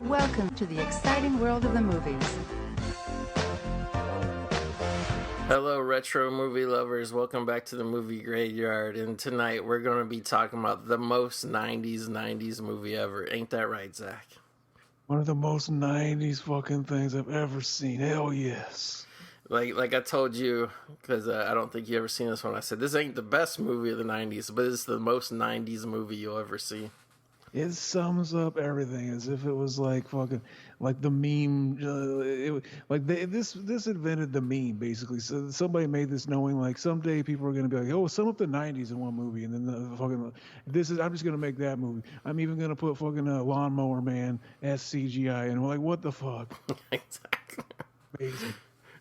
Welcome to the exciting world of the movies. Hello, retro movie lovers. Welcome back to the Movie Graveyard. And tonight we're going to be talking about the most 90s movie ever. Ain't that right, Zach? One of the most 90s fucking things I've ever seen. Hell yes. Like I told you, because I don't think you ever seen this one. I said, this ain't the best movie of the 90s, but it's the most 90s movie you'll ever see. It sums up everything as if it was like fucking like the meme. This invented the meme basically. So somebody made this knowing like someday people are gonna be like, oh, sum up the '90s in one movie, and then the fucking I'm just gonna make that movie. I'm even gonna put fucking Lawnmower Man as CGI, and we're like, what the fuck? Exactly. Amazing.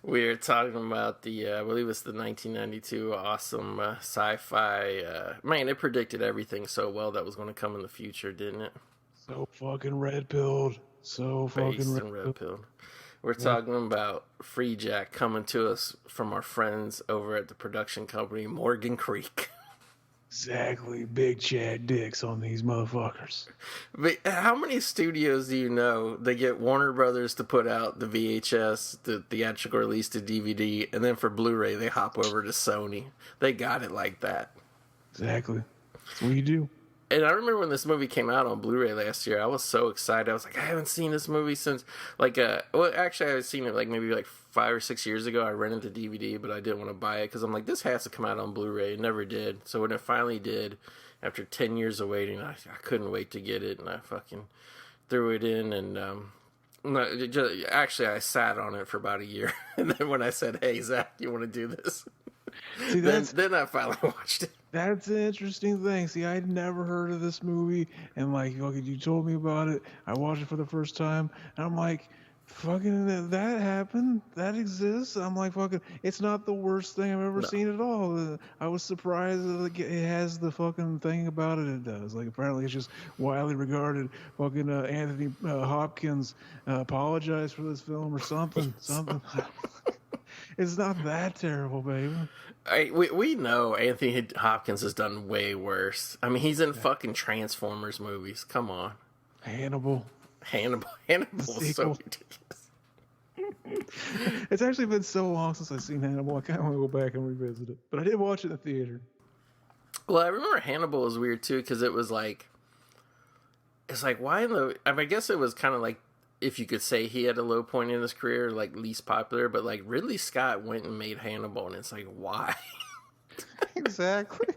We're talking about the, I believe it's the 1992 awesome sci-fi. Man, it predicted everything so well that was going to come in the future, didn't it? So fucking red-pilled. So fucking red-pilled. We're talking about Freejack coming to us from our friends over at the production company Morgan Creek. Exactly. Big Chad dicks on these motherfuckers. But how many studios do you know they get Warner Brothers to put out the VHS, the theatrical release to DVD, and then for Blu-ray they hop over to Sony? They got it like that. Exactly. That's what you do. And I remember when this movie came out on Blu-ray last year, I was so excited. I was like, I haven't seen this movie since, well, actually, I had seen it maybe 5 or 6 years ago. I rented the DVD, but I didn't want to buy it because I'm like, this has to come out on Blu-ray. It never did. So when it finally did, after 10 years of waiting, I couldn't wait to get it, and I fucking threw it in. And actually, I sat on it for about a year. And then when I said, hey, Zach, you want to do this? See, then I finally watched it. That's an interesting thing. See, I'd never heard of this movie, and you told me about it. I watched it for the first time, and I'm like, fucking, that happened? That exists? I'm like, fucking, it's not the worst thing I've ever seen at all. I was surprised that it has the fucking thing about it does. Like, apparently it's just widely regarded. Fucking Anthony Hopkins apologized for this film or something. Something. It's not that terrible, baby. We know Anthony Hopkins has done way worse. I mean, he's in fucking Transformers movies. Come on. Hannibal is so ridiculous. It's actually been so long since I've seen Hannibal. I kind of want to go back and revisit it. But I did watch it in the theater. Well, I remember Hannibal was weird, too, because it was like... It's like, why in the... I mean, I guess it was kind of like, if you could say he had a low point in his career, like least popular, but like Ridley Scott went and made Hannibal, and it's like, why? Exactly.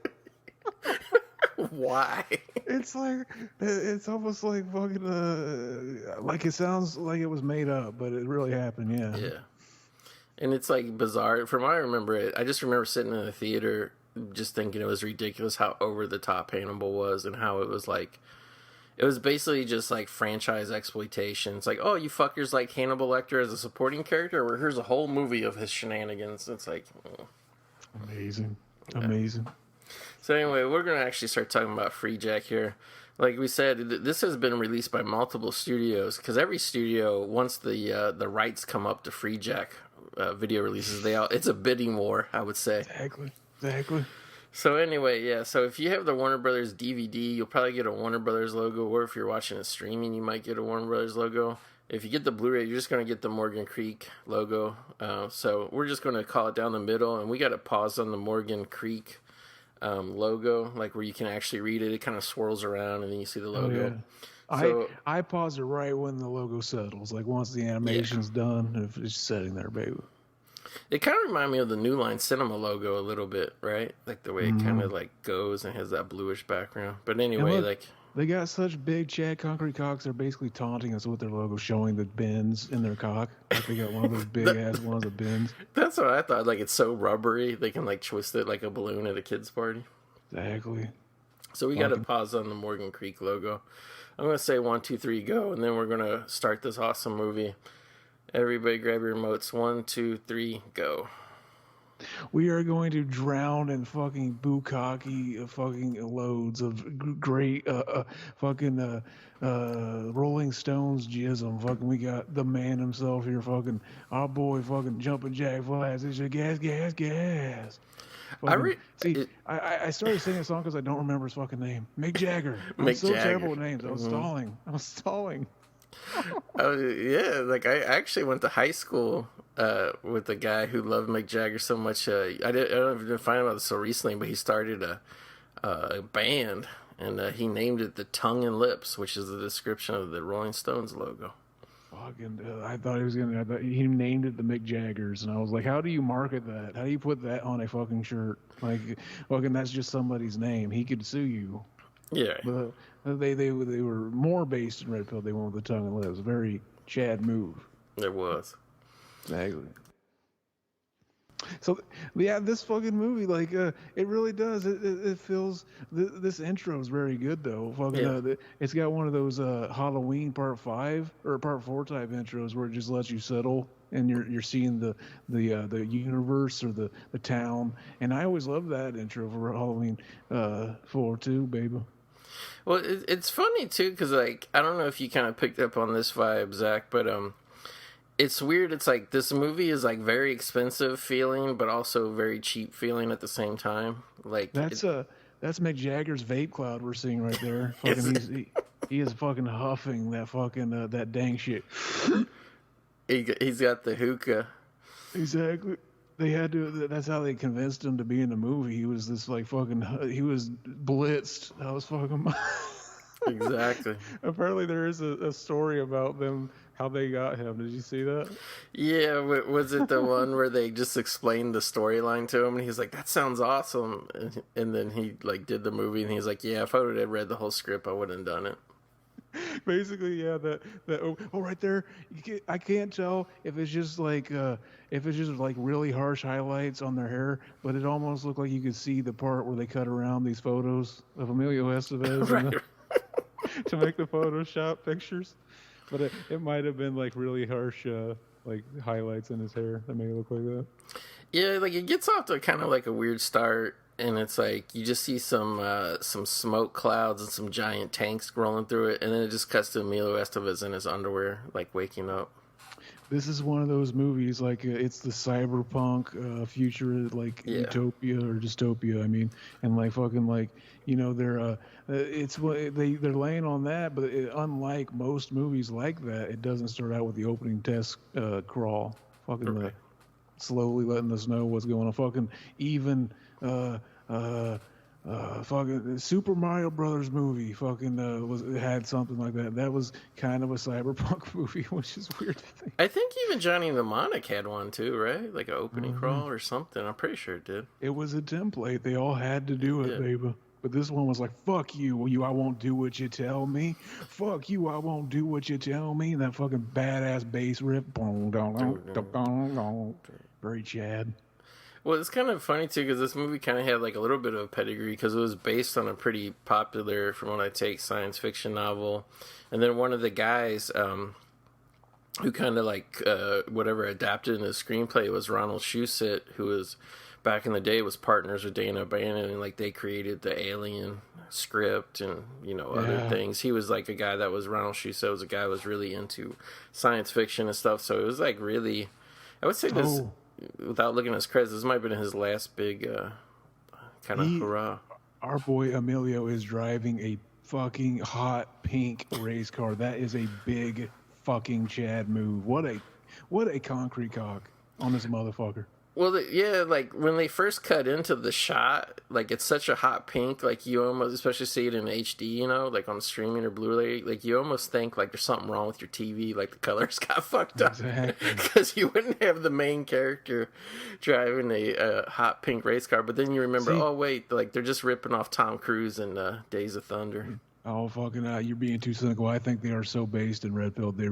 Why? It's almost like fucking like it sounds like it was made up, but it really happened. Yeah. And it's like bizarre. From what I remember it, I just remember sitting in the theater just thinking it was ridiculous how over the top Hannibal was, and how it was like, it was basically just like franchise exploitation. It's like, oh, you fuckers like Hannibal Lecter as a supporting character? Well, here's a whole movie of his shenanigans. It's like... Amazing. Yeah. Amazing. So anyway, we're going to actually start talking about Freejack here. Like we said, this has been released by multiple studios, because every studio, once the rights come up to Freejack video releases, it's a bidding war, I would say. Exactly. So anyway, yeah, so if you have the Warner Brothers DVD, you'll probably get a Warner Brothers logo, or if you're watching it streaming, you might get a Warner Brothers logo. If you get the Blu-ray, you're just going to get the Morgan Creek logo. So we're just going to call it down the middle, and we got to pause on the Morgan Creek logo, like where you can actually read it. It kind of swirls around, and then you see the logo. Oh, yeah. So, I pause it right when the logo settles, like once the animation's done, if it's sitting there, baby. It kind of reminded me of the New Line Cinema logo a little bit, right? Like the way it kind of like goes and has that bluish background. But anyway, look, they got such big Chad concrete cocks. They're basically taunting us with their logo, showing the bends in their cock. Like they got one of those big ass ones of bends. That's what I thought. Like it's so rubbery, they can like twist it like a balloon at a kid's party. Exactly. So we got to pause on the Morgan Creek logo. I'm gonna say 1, 2, 3, go, and then we're gonna start this awesome movie. Everybody grab your remotes. 1, 2, 3, go. We are going to drown in fucking bukkake fucking loads of great fucking Rolling Stones jism. Fucking, we got the man himself here, fucking our boy, fucking Jumping Jack Flash. It's your gas. I started singing a song because I don't remember his fucking name. Mick Jagger. I'm so terrible with names. I was stalling. Yeah, like I actually went to high school with a guy who loved Mick Jagger so much. I don't even find out about this so recently, but he started a band, and he named it the Tongue and Lips, which is the description of the Rolling Stones logo. Fucking, I thought he was gonna. I thought he named it the Mick Jaggers, and I was like, how do you market that? How do you put that on a fucking shirt? Like, fucking, that's just somebody's name. He could sue you. Yeah, But they were more based in Red Pill. They went with the Tongue and Lips. Very Chad move. it was. Exactly. So yeah, this fucking movie, like, it really does. It feels. This intro is very good though. Fucking, Yeah. it's got one of those Halloween Part 5 or Part 4 type intros where it just lets you settle and you're seeing the universe or the town. And I always love that intro for Halloween 4 too, baby. Well, it's funny too because like I don't know if you kind of picked up on this vibe, Zach, but it's weird. It's like this movie is like very expensive feeling, but also very cheap feeling at the same time. Like That's Mick Jagger's vape cloud we're seeing right there. Fucking, he is fucking huffing that fucking that dang shit. he's got the hookah. Exactly. They had to. That's how they convinced him to be in the movie. He was this like fucking. He was blitzed. That was fucking. Exactly. Apparently, there is a story about them how they got him. Did you see that? Yeah, was it the one where they just explained the storyline to him and he's like, "That sounds awesome," and then he like did the movie and he's like, "Yeah, if I would have read the whole script, I wouldn't have done it." Basically, yeah. That right there. I can't tell if it's just like really harsh highlights on their hair, but it almost looked like you could see the part where they cut around these photos of Emilio Estevez Right. to make the Photoshop pictures. But it might have been like really harsh like highlights in his hair that made it look like that. Yeah, like it gets off to kind of like a weird start, and it's like you just see some smoke clouds and some giant tanks rolling through it, and then it just cuts to Emilio Estevez in his underwear, like waking up. This is one of those movies like it's the cyberpunk future, like Yeah. utopia or dystopia. I mean, and like fucking like they're it's what they're laying on that, but unlike most movies like that, it doesn't start out with the opening test crawl. Fucking Right. slowly letting us know what's going on. Fucking even fucking Super Mario Brothers movie fucking had something like that. That was kind of a cyberpunk movie, which is weird to think. I think even Johnny Mnemonic had one too, right? Like an opening crawl or something. I'm pretty sure it did. It was a template. They all had to do it, Yeah. baby. But this one was like, fuck you, I won't do what you tell me. Fuck you, I won't do what you tell me. And that fucking badass bass riff. Very Chad. Well, it's kind of funny too because this movie kind of had like a little bit of a pedigree because it was based on a pretty popular, from what I take, science fiction novel, and then one of the guys who kind of like whatever adapted in the screenplay was Ronald Shusett, who was back in the day was partners with Dana Bannon, and like they created the Alien script and other things. He was like a guy that was Ronald Shusett was a guy who was really into science fiction and stuff. So it was like really, I would say this. Without looking at his credits, this might have been his last big kind of hurrah. Our boy Emilio is driving a fucking hot pink race car. That is a big fucking Chad move. What a concrete cock on this motherfucker. Well, yeah, like when they first cut into the shot, like it's such a hot pink, like you almost, especially see it in HD, like on streaming or Blu-ray, like you almost think like there's something wrong with your TV, like the colors got fucked up. Exactly. Because you wouldn't have the main character driving a hot pink race car, but then you remember, oh wait, like they're just ripping off Tom Cruise in Days of Thunder. Oh fucking! You're being too cynical. I think they are so based in Red Pill. They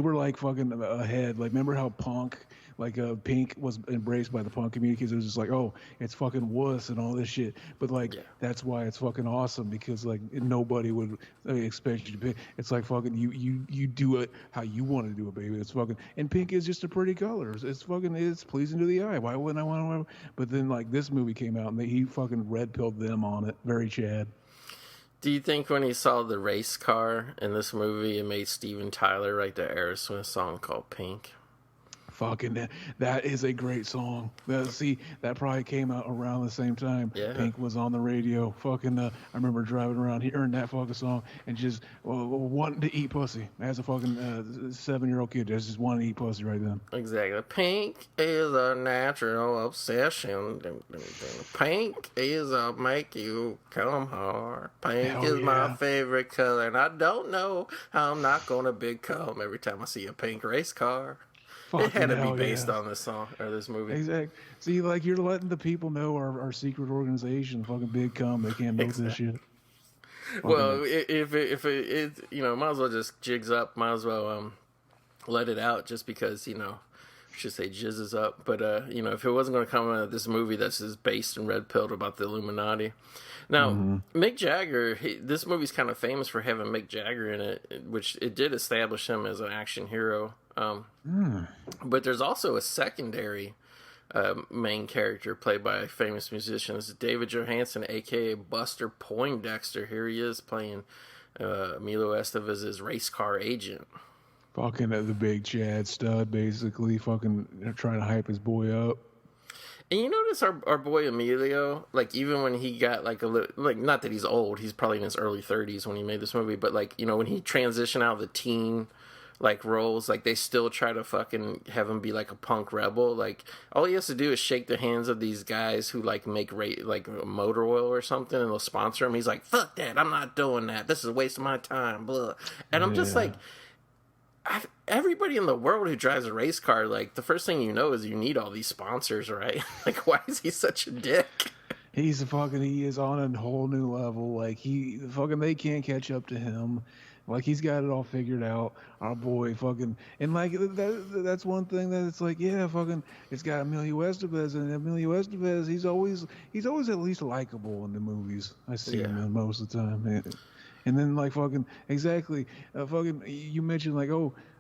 were like fucking ahead. Like remember how Punk, like Pink was embraced by the punk community because it was just like, oh, it's fucking wuss and all this shit. But like that's why it's fucking awesome because like nobody would expect you to be. It's like fucking you do it how you want to do it, baby. It's fucking and pink is just a pretty color. It's pleasing to the eye. Why wouldn't I want to? But then like this movie came out and he fucking red pilled them on it. Very Chad. Do you think when he saw the race car in this movie, it made Steven Tyler write the Aerosmith song called Pink? Fucking that is a great song. See, that probably came out around the same time Yeah. Pink was on the radio. Fucking, I remember driving around hearing that fucking song and just wanting to eat pussy as a fucking 7-year-old kid. Just wanting to eat pussy right then. Exactly. Pink is a natural obsession. Pink is a make you come hard. Pink Hell is my yeah. favorite color, and I don't know how I'm not gonna big come every time I see a pink race car. It had to be based on this song or this movie. Exactly. See, like you're letting the people know our secret organization, fucking Big Cum. They can't know this shit. Well, if it might as well just jigs up. Might as well let it out just because I should say jizzes up. But if it wasn't going to come out of this movie that's just based and red pilled about the Illuminati. Now, Mick Jagger, this movie's kind of famous for having Mick Jagger in it, which it did establish him as an action hero. But there's also a secondary main character played by a famous musician. This is David Johansen, a.k.a. Buster Poindexter. Here he is playing Emilio Estevez's race car agent. Fucking the big Chad stud, basically. Fucking trying to hype his boy up. And you notice our boy Emilio, like, even when he got, like, a little, like, not that he's old, he's probably in his early 30s when he made this movie, but, like, when he transitioned out of the teen, like, roles, like, they still try to fucking have him be, like, a punk rebel. Like, all he has to do is shake the hands of these guys who, like, make, like, motor oil or something, and they'll sponsor him. He's like, fuck that, I'm not doing that. This is a waste of my time, blah. And I'm just like... everybody in the world who drives a race car, like, the first thing you know is you need all these sponsors, right? Like, why is he such a dick? He is on a whole new level. Like, they can't catch up to him. Like, he's got it all figured out. Our boy fucking, and like, that's one thing that it's like, yeah, fucking, it's got Emilio Estevez, and Emilio Estevez, he's always at least likable in the movies. I see him in most of the time. And then, like, fucking, exactly, fucking, you mentioned, like,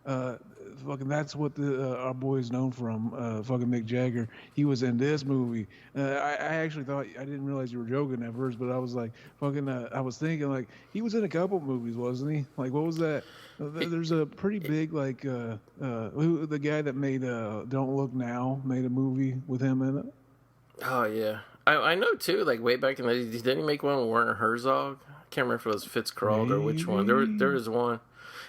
fucking, that's what our boy is known from, fucking Mick Jagger. He was in this movie. I actually thought, I didn't realize you were joking at first, but I was like, fucking, I was thinking, like, he was in a couple movies, wasn't he? Like, what was that? There's a pretty big, like, the guy that made Don't Look Now made a movie with him in it. Oh, yeah. I know, too, like, way back in the days, didn't he make one with Werner Herzog? I can't remember if it was Fitzcarraldo or which one. There was one.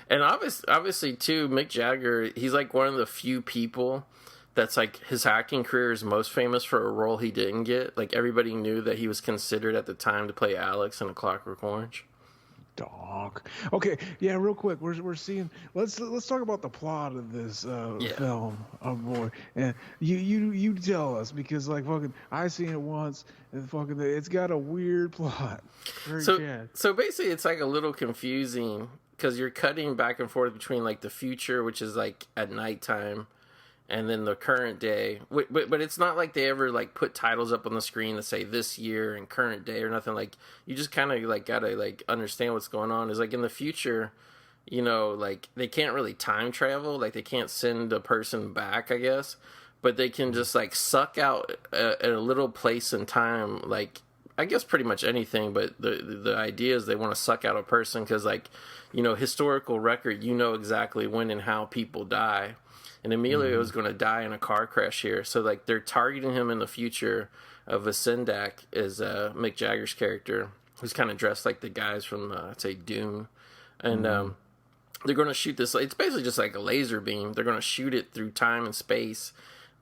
And obviously, too, Mick Jagger, he's like one of the few people that's like his acting career is most famous for a role he didn't get. Like, everybody knew that he was considered at the time to play Alex in A Clockwork Orange. Dog. Okay, yeah, real quick, we're seeing. Let's talk about the plot of this film. Oh boy, and you tell us, because, like, fucking, I seen it once, and fucking, it's got a weird plot. So basically, it's like a little confusing because you're cutting back and forth between, like, the future, which is like at nighttime, and then the current day. But it's not like they ever, like, put titles up on the screen that say this year and current day or nothing. Like, you just kind of, like, gotta, like, understand what's going on. Is like, in the future, like, they can't really time travel. Like, they can't send a person back, I guess. But they can just, like, suck out a little place in time, like, I guess pretty much anything. But the idea is they want to suck out a person because, like, historical record, exactly when and how people die. And Emilio is going to die in a car crash here. So, like, they're targeting him in the future. Vasindak is Mick Jagger's character, who's kind of dressed like the guys from, I'd say, Dune. And they're going to shoot this. It's basically just like a laser beam. They're going to shoot it through time and space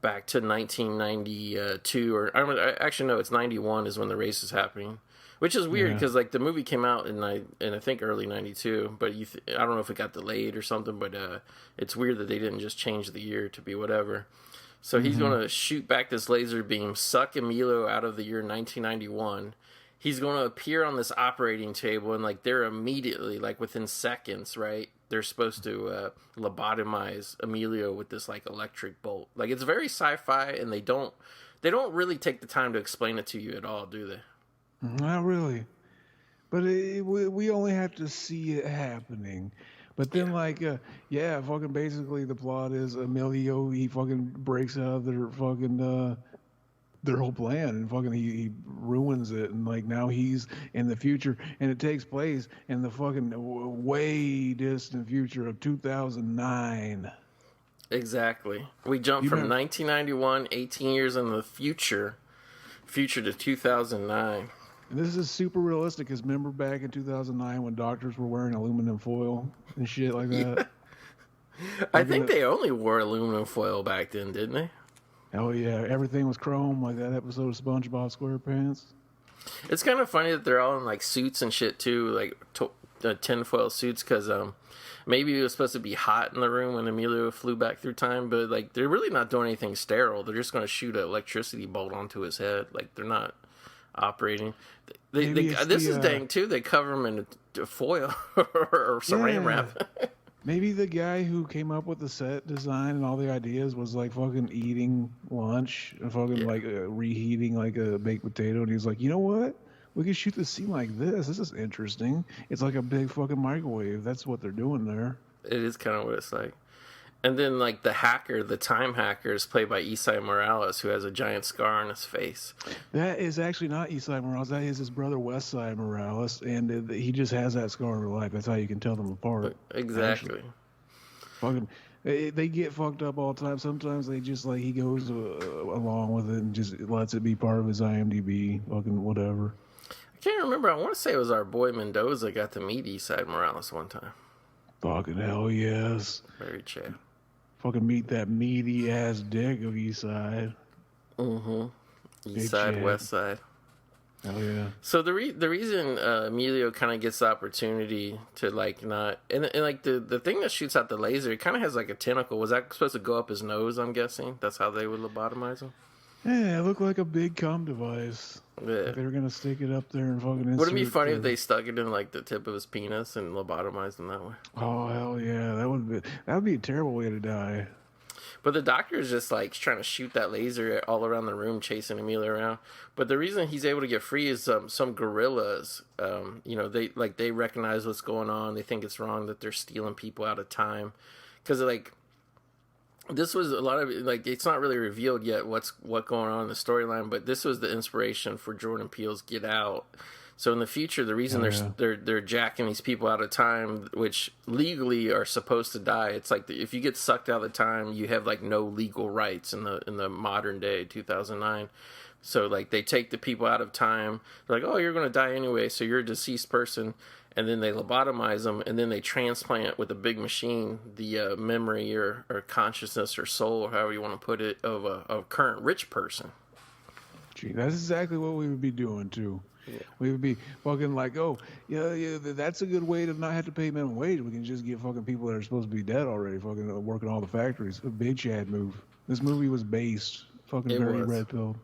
back to 1992. Actually, no, it's 91 is when the race is happening. Which is weird because, like, the movie came out in I think early 92, but I don't know if it got delayed or something, but it's weird that they didn't just change the year to be whatever. So he's going to shoot back this laser beam, suck Emilio out of the year 1991. He's going to appear on this operating table, and, like, they're immediately, like, within seconds, right? They're supposed to lobotomize Emilio with this, like, electric bolt. Like, it's very sci-fi, and they don't really take the time to explain it to you at all, do they? Not really, but we only have to see it happening. But then, fucking basically the plot is Emilio, he fucking breaks out of their whole plan, and fucking he ruins it, and, like, now he's in the future, and it takes place in the fucking way distant future of 2009. Exactly. We jumped from 1991, 18 years in the future to 2009. And this is super realistic, because remember back in 2009 when doctors were wearing aluminum foil and shit like that? Yeah. I think they only wore aluminum foil back then, didn't they? Oh yeah, everything was chrome, like that episode of SpongeBob SquarePants. It's kind of funny that they're all in like suits and shit too, like tinfoil suits, because maybe it was supposed to be hot in the room when Emilio flew back through time, but like they're really not doing anything sterile. They're just going to shoot an electricity bolt onto his head. Like they're not operating. This is dang too. They cover him in a foil or saran wrap. Maybe the guy who came up with the set design and all the ideas was like fucking eating lunch and fucking like reheating like a baked potato, and he was like, you know what? We could shoot this scene like this. This is interesting. It's like a big fucking microwave. That's what they're doing there. It is kind of what it's like. And then, like, the hacker, the time hacker, is played by Isai Morales, who has a giant scar on his face. That is actually not Isai Morales. That is his brother, Westside Morales, and he just has that scar in real life. That's how you can tell them apart. Exactly. Fucking, they get fucked up all the time. Sometimes they just, like, he goes along with it and just lets it be part of his IMDb, fucking whatever. I can't remember. I want to say it was our boy Mendoza got to meet Isai Morales one time. Fucking hell yes. Very chill. Fucking meet that meaty ass dick of Eastside. Mm-hmm. East side, west side. Oh yeah. So the reason Emilio kind of gets the opportunity to like not and like the thing that shoots out the laser, it kind of has like a tentacle. Was that supposed to go up his nose? I'm guessing that's how they would lobotomize him. Yeah, it looked like a big cum device. Yeah. Like they were gonna stick it up there and fucking insert. Would it be funny if they stuck it in like the tip of his penis and lobotomized him that way? Oh hell yeah, that would be a terrible way to die. But the doctor is just like trying to shoot that laser all around the room, chasing Emilio around. But the reason he's able to get free is some gorillas. They recognize what's going on. They think it's wrong that they're stealing people out of time, because like. This was a lot of like it's not really revealed yet what's going on in the storyline, but this was the inspiration for Jordan Peele's Get Out. So in the future, the reason they're jacking these people out of time, which legally are supposed to die, it's like if you get sucked out of time, you have like no legal rights in the modern day 2009. So like they take the people out of time, they're like, oh, you're going to die anyway, so you're a deceased person. And then they lobotomize them, and then they transplant with a big machine the memory or consciousness or soul, or however you want to put it, of a current rich person. Gee, that's exactly what we would be doing, too. Yeah. We would be fucking like, oh, yeah, that's a good way to not have to pay minimum wage. We can just get fucking people that are supposed to be dead already fucking working all the factories. A big Chad move. This movie was based. Fucking very red pill.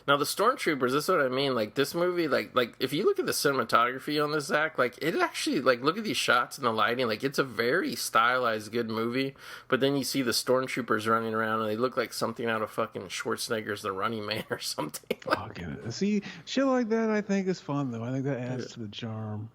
Now, the Stormtroopers, this is what I mean. Like, this movie, like if you look at the cinematography on this, Zach, like, it actually, like, look at these shots and the lighting. Like, it's a very stylized, good movie. But then you see the Stormtroopers running around, and they look like something out of fucking Schwarzenegger's The Running Man or something. Fucking, see, shit like that I think is fun, though. I think that adds to the charm.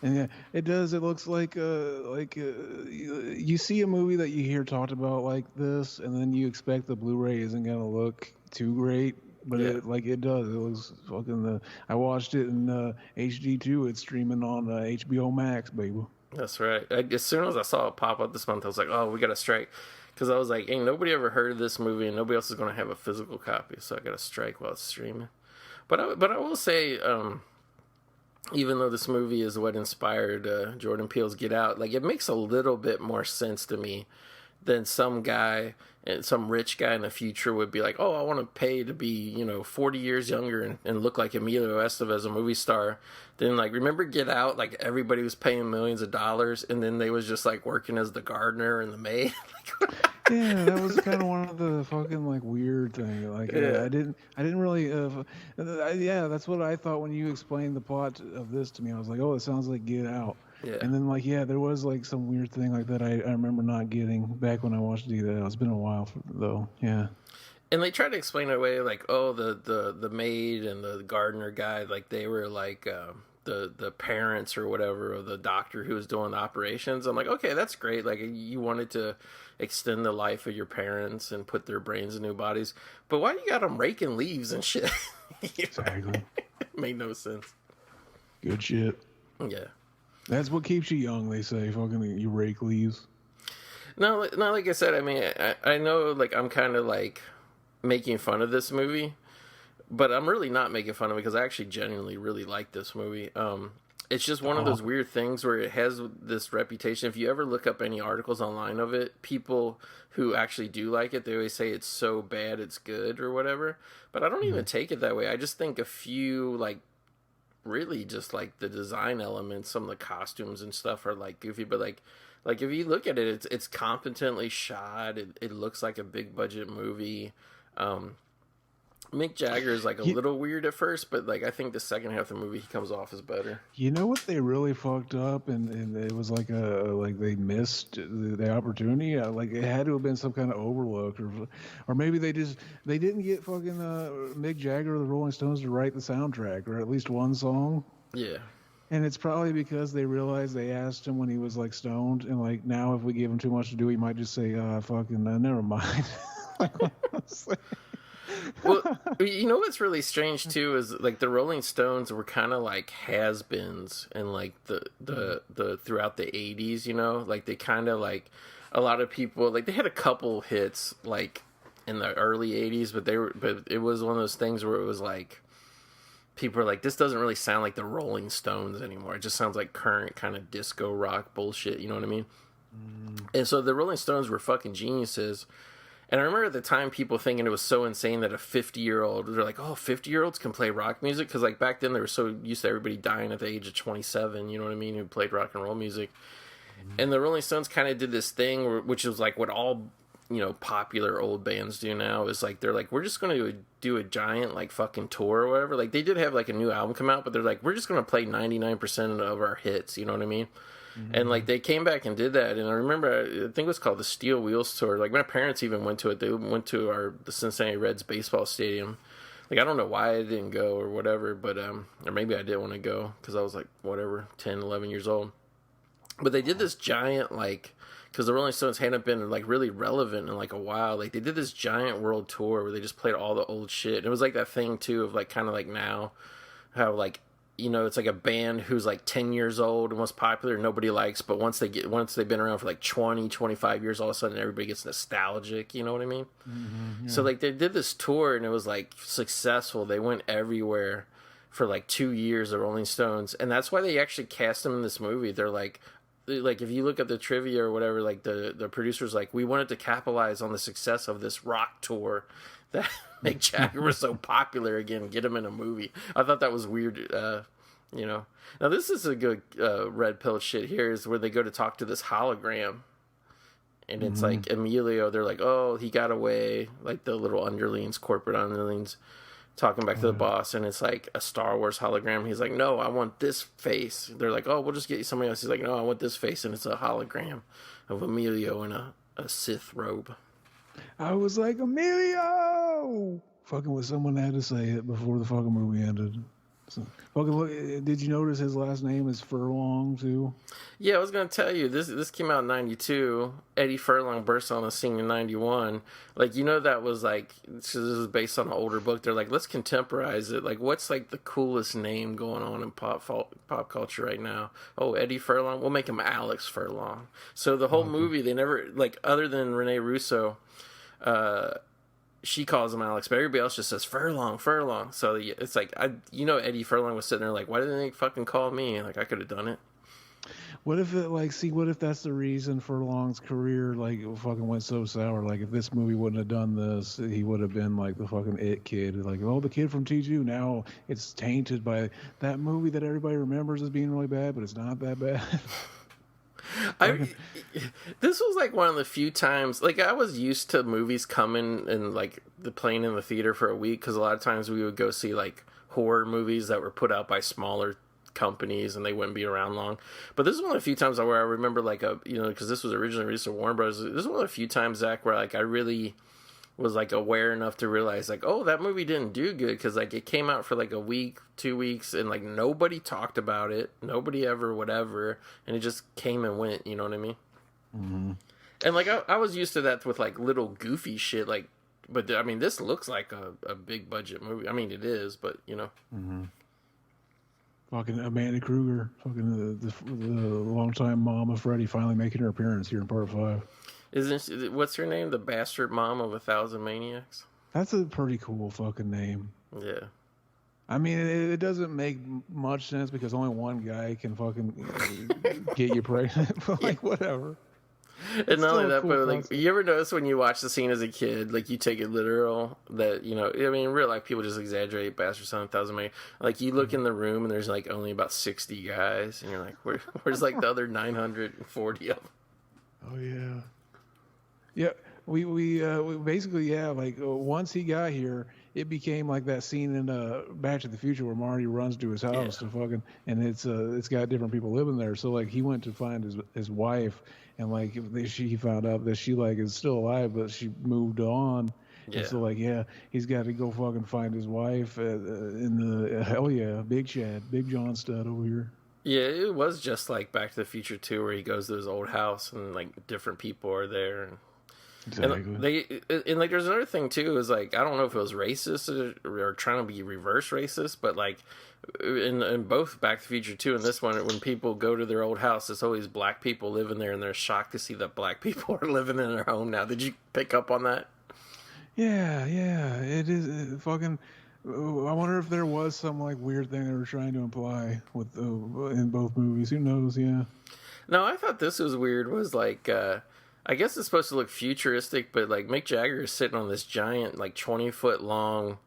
And yeah, it does. It looks like you see a movie that you hear talked about like this, and then you expect the Blu-ray isn't gonna look too great, but it does. It looks fucking. I watched it in HD too. It's streaming on HBO Max, baby. That's right. As soon as I saw it pop up this month, I was like, oh, we got to strike, because I was like, ain't nobody ever heard of this movie, and nobody else is gonna have a physical copy, so I got to strike while it's streaming. But I will say. Even though this movie is what inspired Jordan Peele's Get Out, like it makes a little bit more sense to me than some rich guy in the future would be like, oh, I want to pay to be, 40 years younger and look like Emilio Estevez, a movie star. Then, like, remember Get Out? Like, everybody was paying millions of dollars, and then they was just, like, working as the gardener and the maid. Yeah, that was kind of one of the fucking, like, weird things. Like, I didn't really, that's what I thought when you explained the plot of this to me. I was like, oh, it sounds like Get Out. Yeah. And then, like, there was, like, some weird thing like that I remember not getting back when I watched Get Out. It's been a while, though. Yeah. And they tried to explain it away, like, oh, the maid and the gardener guy, like, they were, like, the parents or whatever of the doctor who was doing the operations. I'm like, okay, that's great. Like, you wanted to extend the life of your parents and put their brains in new bodies. But why you got them raking leaves and shit? Exactly. It made no sense. Good shit. Yeah. That's what keeps you young, they say. Fucking you rake leaves. No, no, like I said, I mean, I know, like, I'm kind of, like, making fun of this movie, but I'm really not making fun of it because I actually genuinely really like this movie. It's just one of those weird things where it has this reputation. If you ever look up any articles online of it, people who actually do like it, they always say it's so bad it's good or whatever. But I don't even take it that way. I just think a few, like, really just, like, the design elements, some of the costumes and stuff are, like, goofy, but, like if you look at it, it's competently shot. It looks like a big budget movie. Mick Jagger is, like, a little weird at first, but, like, I think the second half of the movie he comes off as better. You know what they really fucked up, and it was like they missed the opportunity. Like it had to have been some kind of overlook, or maybe they didn't get fucking Mick Jagger or the Rolling Stones to write the soundtrack, or at least one song. Yeah. And it's probably because they realized they asked him when he was like stoned, and like now if we give him too much to do, he might just say, "Fucking never mind." Well, you know what's really strange too is like the Rolling Stones were kind of like has-beens and like the throughout the 80s, you know, like they kind of like a lot of people like they had a couple hits like in the early 80s, but it was one of those things where it was like people are like, this doesn't really sound like the Rolling Stones anymore. It just sounds like current kind of disco rock bullshit, you know what I mean? And so the Rolling Stones were fucking geniuses. And I remember at the time people thinking it was so insane that a 50-year-old, they're like, oh, 50-year-olds can play rock music? Because, like, back then they were so used to everybody dying at the age of 27, you know what I mean, who played rock and roll music. And the Rolling Stones kind of did this thing, which is, like, what all, you know, popular old bands do now, is, like, they're like, we're just going to do a giant, like, fucking tour or whatever. Like, they did have, like, a new album come out, but they're like, we're just going to play 99% of our hits, you know what I mean? And, like, they came back and did that. And I remember, I think it was called the Steel Wheels Tour. Like, my parents even went to it. They went to the Cincinnati Reds baseball stadium. Like, I don't know why I didn't go or whatever, but, or maybe I did want to go because I was, like, whatever, 10, 11 years old. But they did this giant, like, because the Rolling Stones hadn't been, like, really relevant in, like, a while. Like, they did this giant world tour where they just played all the old shit. And it was, like, that thing, too, of, like, kind of like now, how, like, you know, it's like a band who's like 10 years old and was popular and nobody likes, but once they've been around for like 20, 25 years, all of a sudden everybody gets nostalgic, you know what I mean? Mm-hmm, yeah. So like they did this tour and it was like successful. They went everywhere for like 2 years, the Rolling Stones, and that's why they actually cast them in this movie. They're like if you look at the trivia or whatever, like the producers like, we wanted to capitalize on the success of this rock tour that Mick Jagger was so popular again, get him in a movie. I thought that was weird, you know. Now this is a good red pill shit here, is where they go to talk to this hologram. And it's like Emilio, they're like, oh, he got away. Like the little underlings, corporate underlings, talking back to the boss. And it's like a Star Wars hologram. He's like, no, I want this face. They're like, oh, we'll just get you somebody else. He's like, no, I want this face. And it's a hologram of Emilio in a Sith robe. I was like, Emilio! Fucking what someone had to say it before the fucking movie ended. So, fucking look, did you notice his last name is Furlong, too? Yeah, I was going to tell you, this came out in 92. Eddie Furlong burst on the scene in 91. Like, you know, that was like, this is based on an older book. They're like, let's contemporize it. Like, what's like the coolest name going on in pop culture right now? Oh, Eddie Furlong? We'll make him Alex Furlong. So the whole movie, they never, like, other than Rene Russo, she calls him Alex, but everybody else just says Furlong. So it's like, Eddie Furlong was sitting there like, why didn't they fucking call me? Like, I could have done it. What if what if that's the reason Furlong's career, like, fucking went so sour? Like, if this movie wouldn't have done this, he would have been like the fucking it kid. Like, oh, the kid from T2, now it's tainted by that movie that everybody remembers as being really bad, but it's not that bad. This was like one of the few times, like, I was used to movies coming and like playing in the theater for a week, because a lot of times we would go see like horror movies that were put out by smaller companies and they wouldn't be around long. But this is one of the few times where I remember like because this was originally released to Warner Bros. This is one of the few times, Zach, where like I really was like aware enough to realize like, oh, that movie didn't do good, because like it came out for like a week, 2 weeks, and like nobody talked about it, nobody ever whatever, and it just came and went, you know what I mean? Mm-hmm. And like I was used to that with like little goofy shit, like, but I mean this looks like a big budget movie. I mean it is, but you know. Mm-hmm. Fucking Amanda Kruger, fucking the longtime mom of Freddy, finally making her appearance here in part 5. What's her name? The bastard mom of 1,000 maniacs. That's a pretty cool fucking name. Yeah. I mean, it doesn't make much sense because only one guy can fucking get you pregnant. But like, whatever. And not only that, cool but like, concept. you ever notice when you watch the scene as a kid, like you take it literal that, you know, I mean, in real life, people just exaggerate bastard son, 1,000 maniacs. Like you look in the room and there's like only about 60 guys, and you're like, where's like the other 940 of them? Oh yeah. Yeah, we basically like once he got here, it became like that scene in Back to the Future where Marty runs to his house to fucking, and it's got different people living there. So like he went to find his wife, and like she found out that she like is still alive, but she moved on. Yeah. And so like he's got to go fucking find his wife in the hell yeah, Big John Stud over here. Yeah, it was just like Back to the Future 2 where he goes to his old house and like different people are there. Exactly. And like there's another thing too is like I don't know if it was racist or trying to be reverse racist, but like in both Back to the Future 2 and this one, when people go to their old house, it's always black people living there, and they're shocked to see that black people are living in their home now. Did you pick up on that? Yeah, it is fucking. I wonder if there was some like weird thing they were trying to imply with in both movies. Who knows? Yeah. No, I thought this was weird. Was like I guess it's supposed to look futuristic, but like Mick Jagger is sitting on this giant like 20-foot long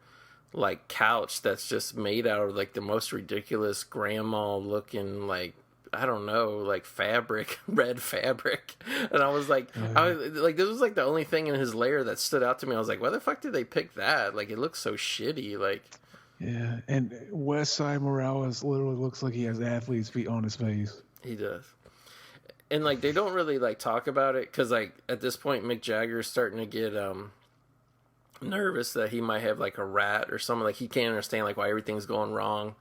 like couch that's just made out of like the most ridiculous grandma looking like I don't know like fabric, red fabric, and I was like this was like the only thing in his lair that stood out to me. I was like, why the fuck did they pick that? Like it looks so shitty. Like yeah, and West Side Morales literally looks like he has athlete's feet on his face. He does. And like they don't really like talk about it because like at this point Mick Jagger is starting to get nervous that he might have like a rat or something. Like he can't understand like why everything's going wrong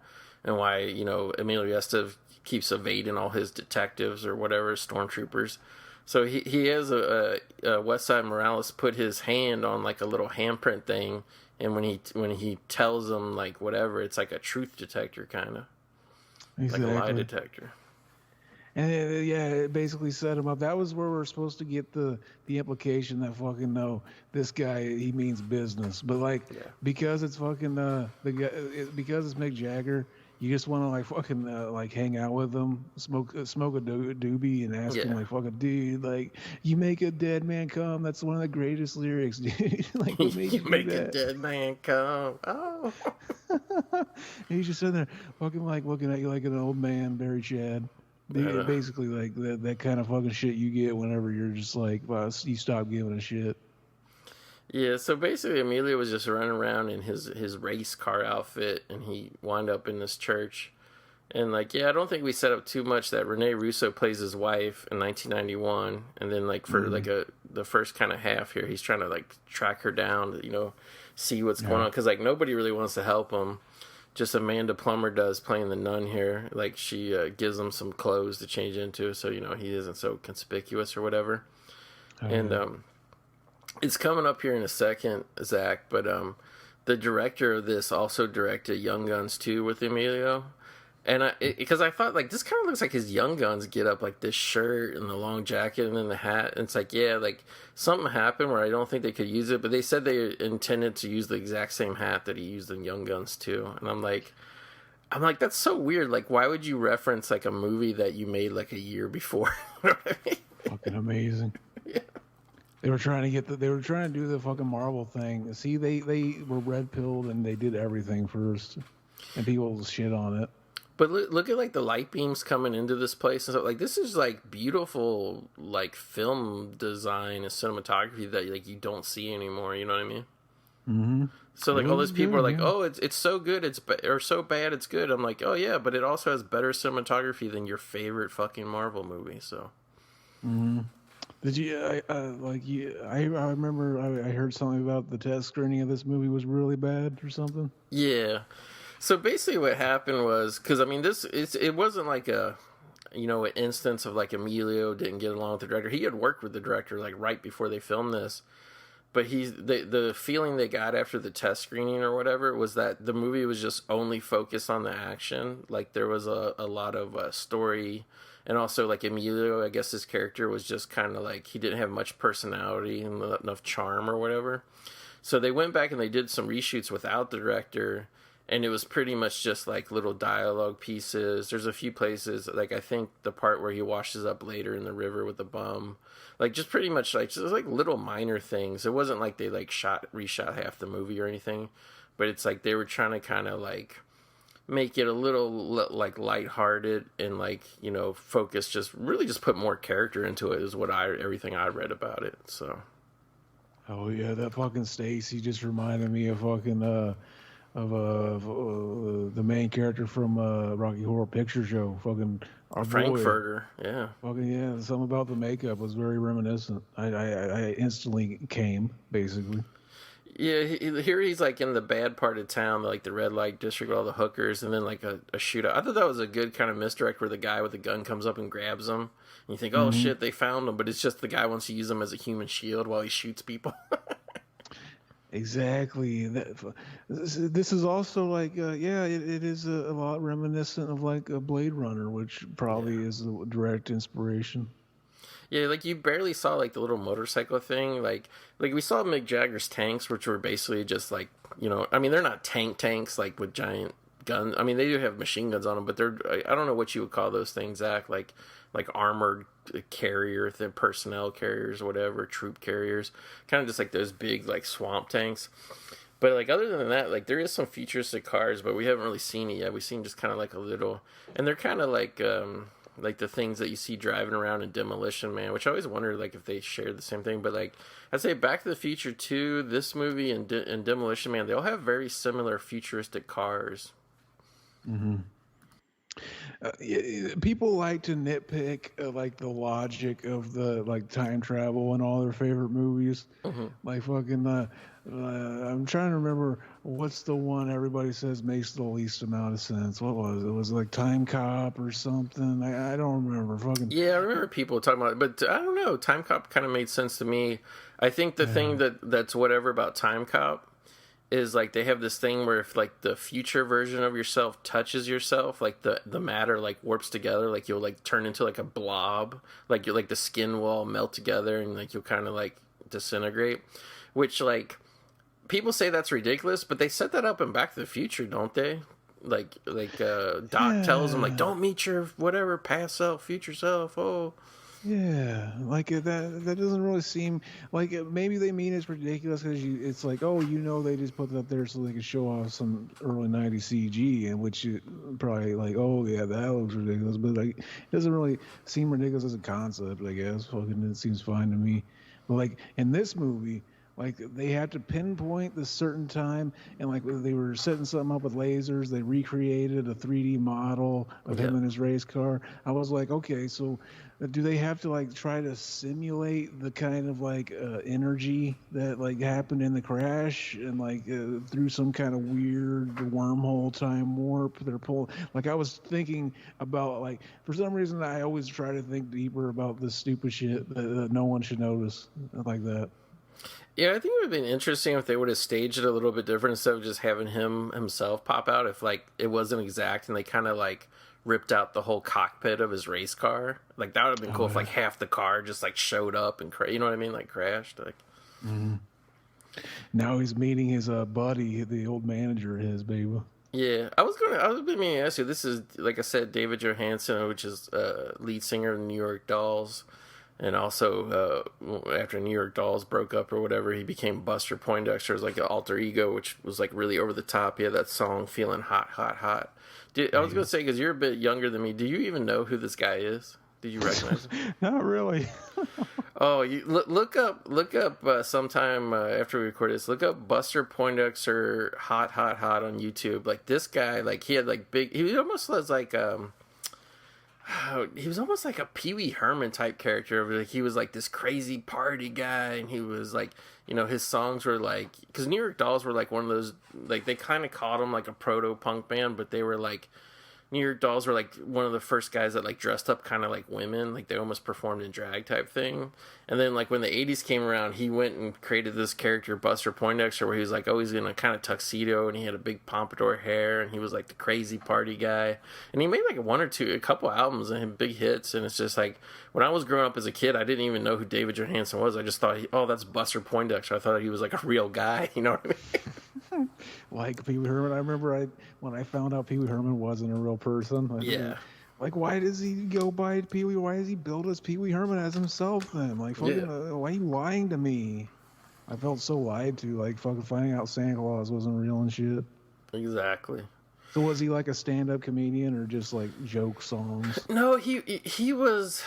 and why, you know, Emilio Estevez keeps evading all his detectives or whatever, stormtroopers. So he has a West Side Morales put his hand on like a little handprint thing, and when he tells them like whatever, it's like a truth detector kind of, Exactly. like a lie detector. And it basically set him up. That was where we're supposed to get the implication that fucking no, this guy he means business. But like because it's fucking because it's Mick Jagger, you just want to like fucking like hang out with him, smoke a doobie, and ask him like fucking dude, like you make a dead man come. That's one of the greatest lyrics, dude. Like what made you make that? a dead man come. Oh. He's just sitting there fucking like looking at you like an old man, Barry Chad. Basically, like that kind of fucking shit you get whenever you're just like, well, you stop giving a shit. Yeah, so basically, Emilio was just running around in his race car outfit, and he wound up in this church. And like, I don't think we set up too much that Rene Russo plays his wife in 1991, and then like for like the first kind of half here, he's trying to like track her down to, you know, see what's going on because like nobody really wants to help him. Just Amanda Plummer does playing the nun here. Like she gives him some clothes to change into, so you know he isn't so conspicuous or whatever. And it's coming up here in a second, Zach. But the director of this also directed Young Guns 2 with Emilio, and because I thought like this kind of looks like his Young Guns get up, like this shirt and the long jacket and then the hat. And it's like like something happened where I don't think they could use it, but they said they intended to use the exact same hat that he used in Young Guns 2. And I'm like that's so weird. Like why would you reference like a movie that you made like a year before? You know what I mean? Fucking amazing. Yeah. They were trying to do the fucking Marvel thing. See, they were red pilled and they did everything first, and people shit on it. But look at like the light beams coming into this place and stuff. Like this is like beautiful like film design and cinematography that like you don't see anymore. You know what I mean? Mm-hmm. So like all those people are like, oh, it's so good, or so bad, it's good. I'm like, oh yeah, but it also has better cinematography than your favorite fucking Marvel movie. So. Mm-hmm. Did you I remember I heard something about the test screening of this movie was really bad or something. Yeah. So basically what happened was, because I mean it wasn't like a, you know, an instance of like Emilio didn't get along with the director. He had worked with the director like right before they filmed this, But the feeling they got after the test screening or whatever was that the movie was just only focused on the action. Like there was a lot of story, and also like Emilio, I guess his character was just kind of like he didn't have much personality and enough charm or whatever. So they went back and they did some reshoots without the director, and it was pretty much just like little dialogue pieces. There's a few places, like I think the part where he washes up later in the river with the bum, like just pretty much like just like little minor things. It wasn't like they like reshot half the movie or anything, but it's like they were trying to kind of like make it a little like lighthearted and like, you know, focus, just really just put more character into it is what everything I read about it. So. Oh yeah, that fucking Stacy just reminded me of fucking the main character from Rocky Horror Picture Show, fucking our Frankfurter, yeah. Fucking yeah, something about the makeup was very reminiscent. I instantly came, basically. Yeah, here he's like in the bad part of town, like the red light district with all the hookers, and then like a shootout. I thought that was a good kind of misdirect where the guy with the gun comes up and grabs him. And you think, oh shit, they found him, but it's just the guy wants to use him as a human shield while he shoots people. Exactly. This is also like, it is a lot reminiscent of like a Blade Runner, which probably is a direct inspiration. Yeah, like you barely saw like the little motorcycle thing. Like we saw Mick Jagger's tanks, which were basically just like, you know, I mean, they're not tanks like with giant guns. I mean, they do have machine guns on them, but they're, I don't know what you would call those things, Zach. Like armored carrier, personnel carriers, or whatever, troop carriers, kind of just like those big like swamp tanks. But like other than that, like there is some futuristic cars, but we haven't really seen it yet. We've seen just kind of like a little, and they're kind of like the things that you see driving around in Demolition Man, which I always wondered like if they shared the same thing. But like I'd say Back to the Future 2, this movie, and Demolition Man, they all have very similar futuristic cars. Mm-hmm. People like to nitpick like the logic of the like time travel in all their favorite movies. Like fucking I'm trying to remember what's the one everybody says makes the least amount of sense. What was it? Was like Time Cop or something? I don't remember. Fucking yeah, I remember people talking about it, but I don't know. Time Cop kind of made sense to me. I think the thing that's whatever about Time Cop is like they have this thing where if like the future version of yourself touches yourself, like the matter like warps together, like you'll like turn into like a blob, like you're like the skin will all melt together and like you'll kind of like disintegrate, which like people say that's ridiculous, but they set that up in Back to the Future, don't they? Like Doc tells them like, don't meet your whatever past self, future self. Oh. Yeah, like that doesn't really seem like maybe they mean it's ridiculous because it's like, oh, you know, they just put that there so they could show off some early 90s CG, and which you probably like, oh yeah, that looks ridiculous, but like it doesn't really seem ridiculous as a concept, I guess. Fucking it seems fine to me. But like in this movie, like they had to pinpoint the certain time, and like they were setting something up with lasers. They recreated a 3D model of him in his race car. I was like, okay, so do they have to like try to simulate the kind of like energy that like happened in the crash, and like through some kind of weird wormhole time warp they're pulling? Like I was thinking about like for some reason I always try to think deeper about this stupid shit that no one should notice like that. Yeah, I think it would have been interesting if they would have staged it a little bit different instead of just having himself pop out. If like it wasn't exact and they kind of like ripped out the whole cockpit of his race car, like that would have been cool if like half the car just like showed up and you know what I mean, like crashed. Like now he's meeting his buddy, the old manager of his, baby. Yeah, I was meaning to ask you. This is like I said, David Johansen, which is lead singer of the New York Dolls. And also, after New York Dolls broke up or whatever, he became Buster Poindexter's like an alter ego, which was like really over the top. He had that song "Feeling Hot, Hot, Hot." I was gonna say, because you're a bit younger than me, do you even know who this guy is? Did you recognize him? Not really. Oh, you look up sometime after we record this. Look up Buster Poindexter "Hot, Hot, Hot" on YouTube. Like this guy, like he had like big. He almost was like he was almost like a Pee Wee Herman type character. Like he was like this crazy party guy, and he was like, you know, his songs were like, because New York Dolls were like one of those, like they kind of called him like a proto punk band, but they were like New York Dolls were like one of the first guys that like dressed up kind of like women, like they almost performed in drag type thing. And then like when the 80s came around, he went and created this character Buster Poindexter, where he was like always in a kind of tuxedo, and he had a big pompadour hair, and he was like the crazy party guy. And he made like a couple albums and had big hits. And it's just like when I was growing up as a kid, I didn't even know who David Johansen was. I just thought, oh, that's Buster Poindexter. I thought he was like a real guy. You know what I mean? Like Pee Wee Herman. I remember when I found out Pee Wee Herman wasn't a real person. Yeah. Like, why does he go by Pee Wee? Why does he build as Pee Wee Herman as himself then? Like, fucking, why are you lying to me? I felt so lied to, like, fucking finding out Santa Claus wasn't real and shit. Exactly. So was he like a stand-up comedian or just like joke songs? No, he was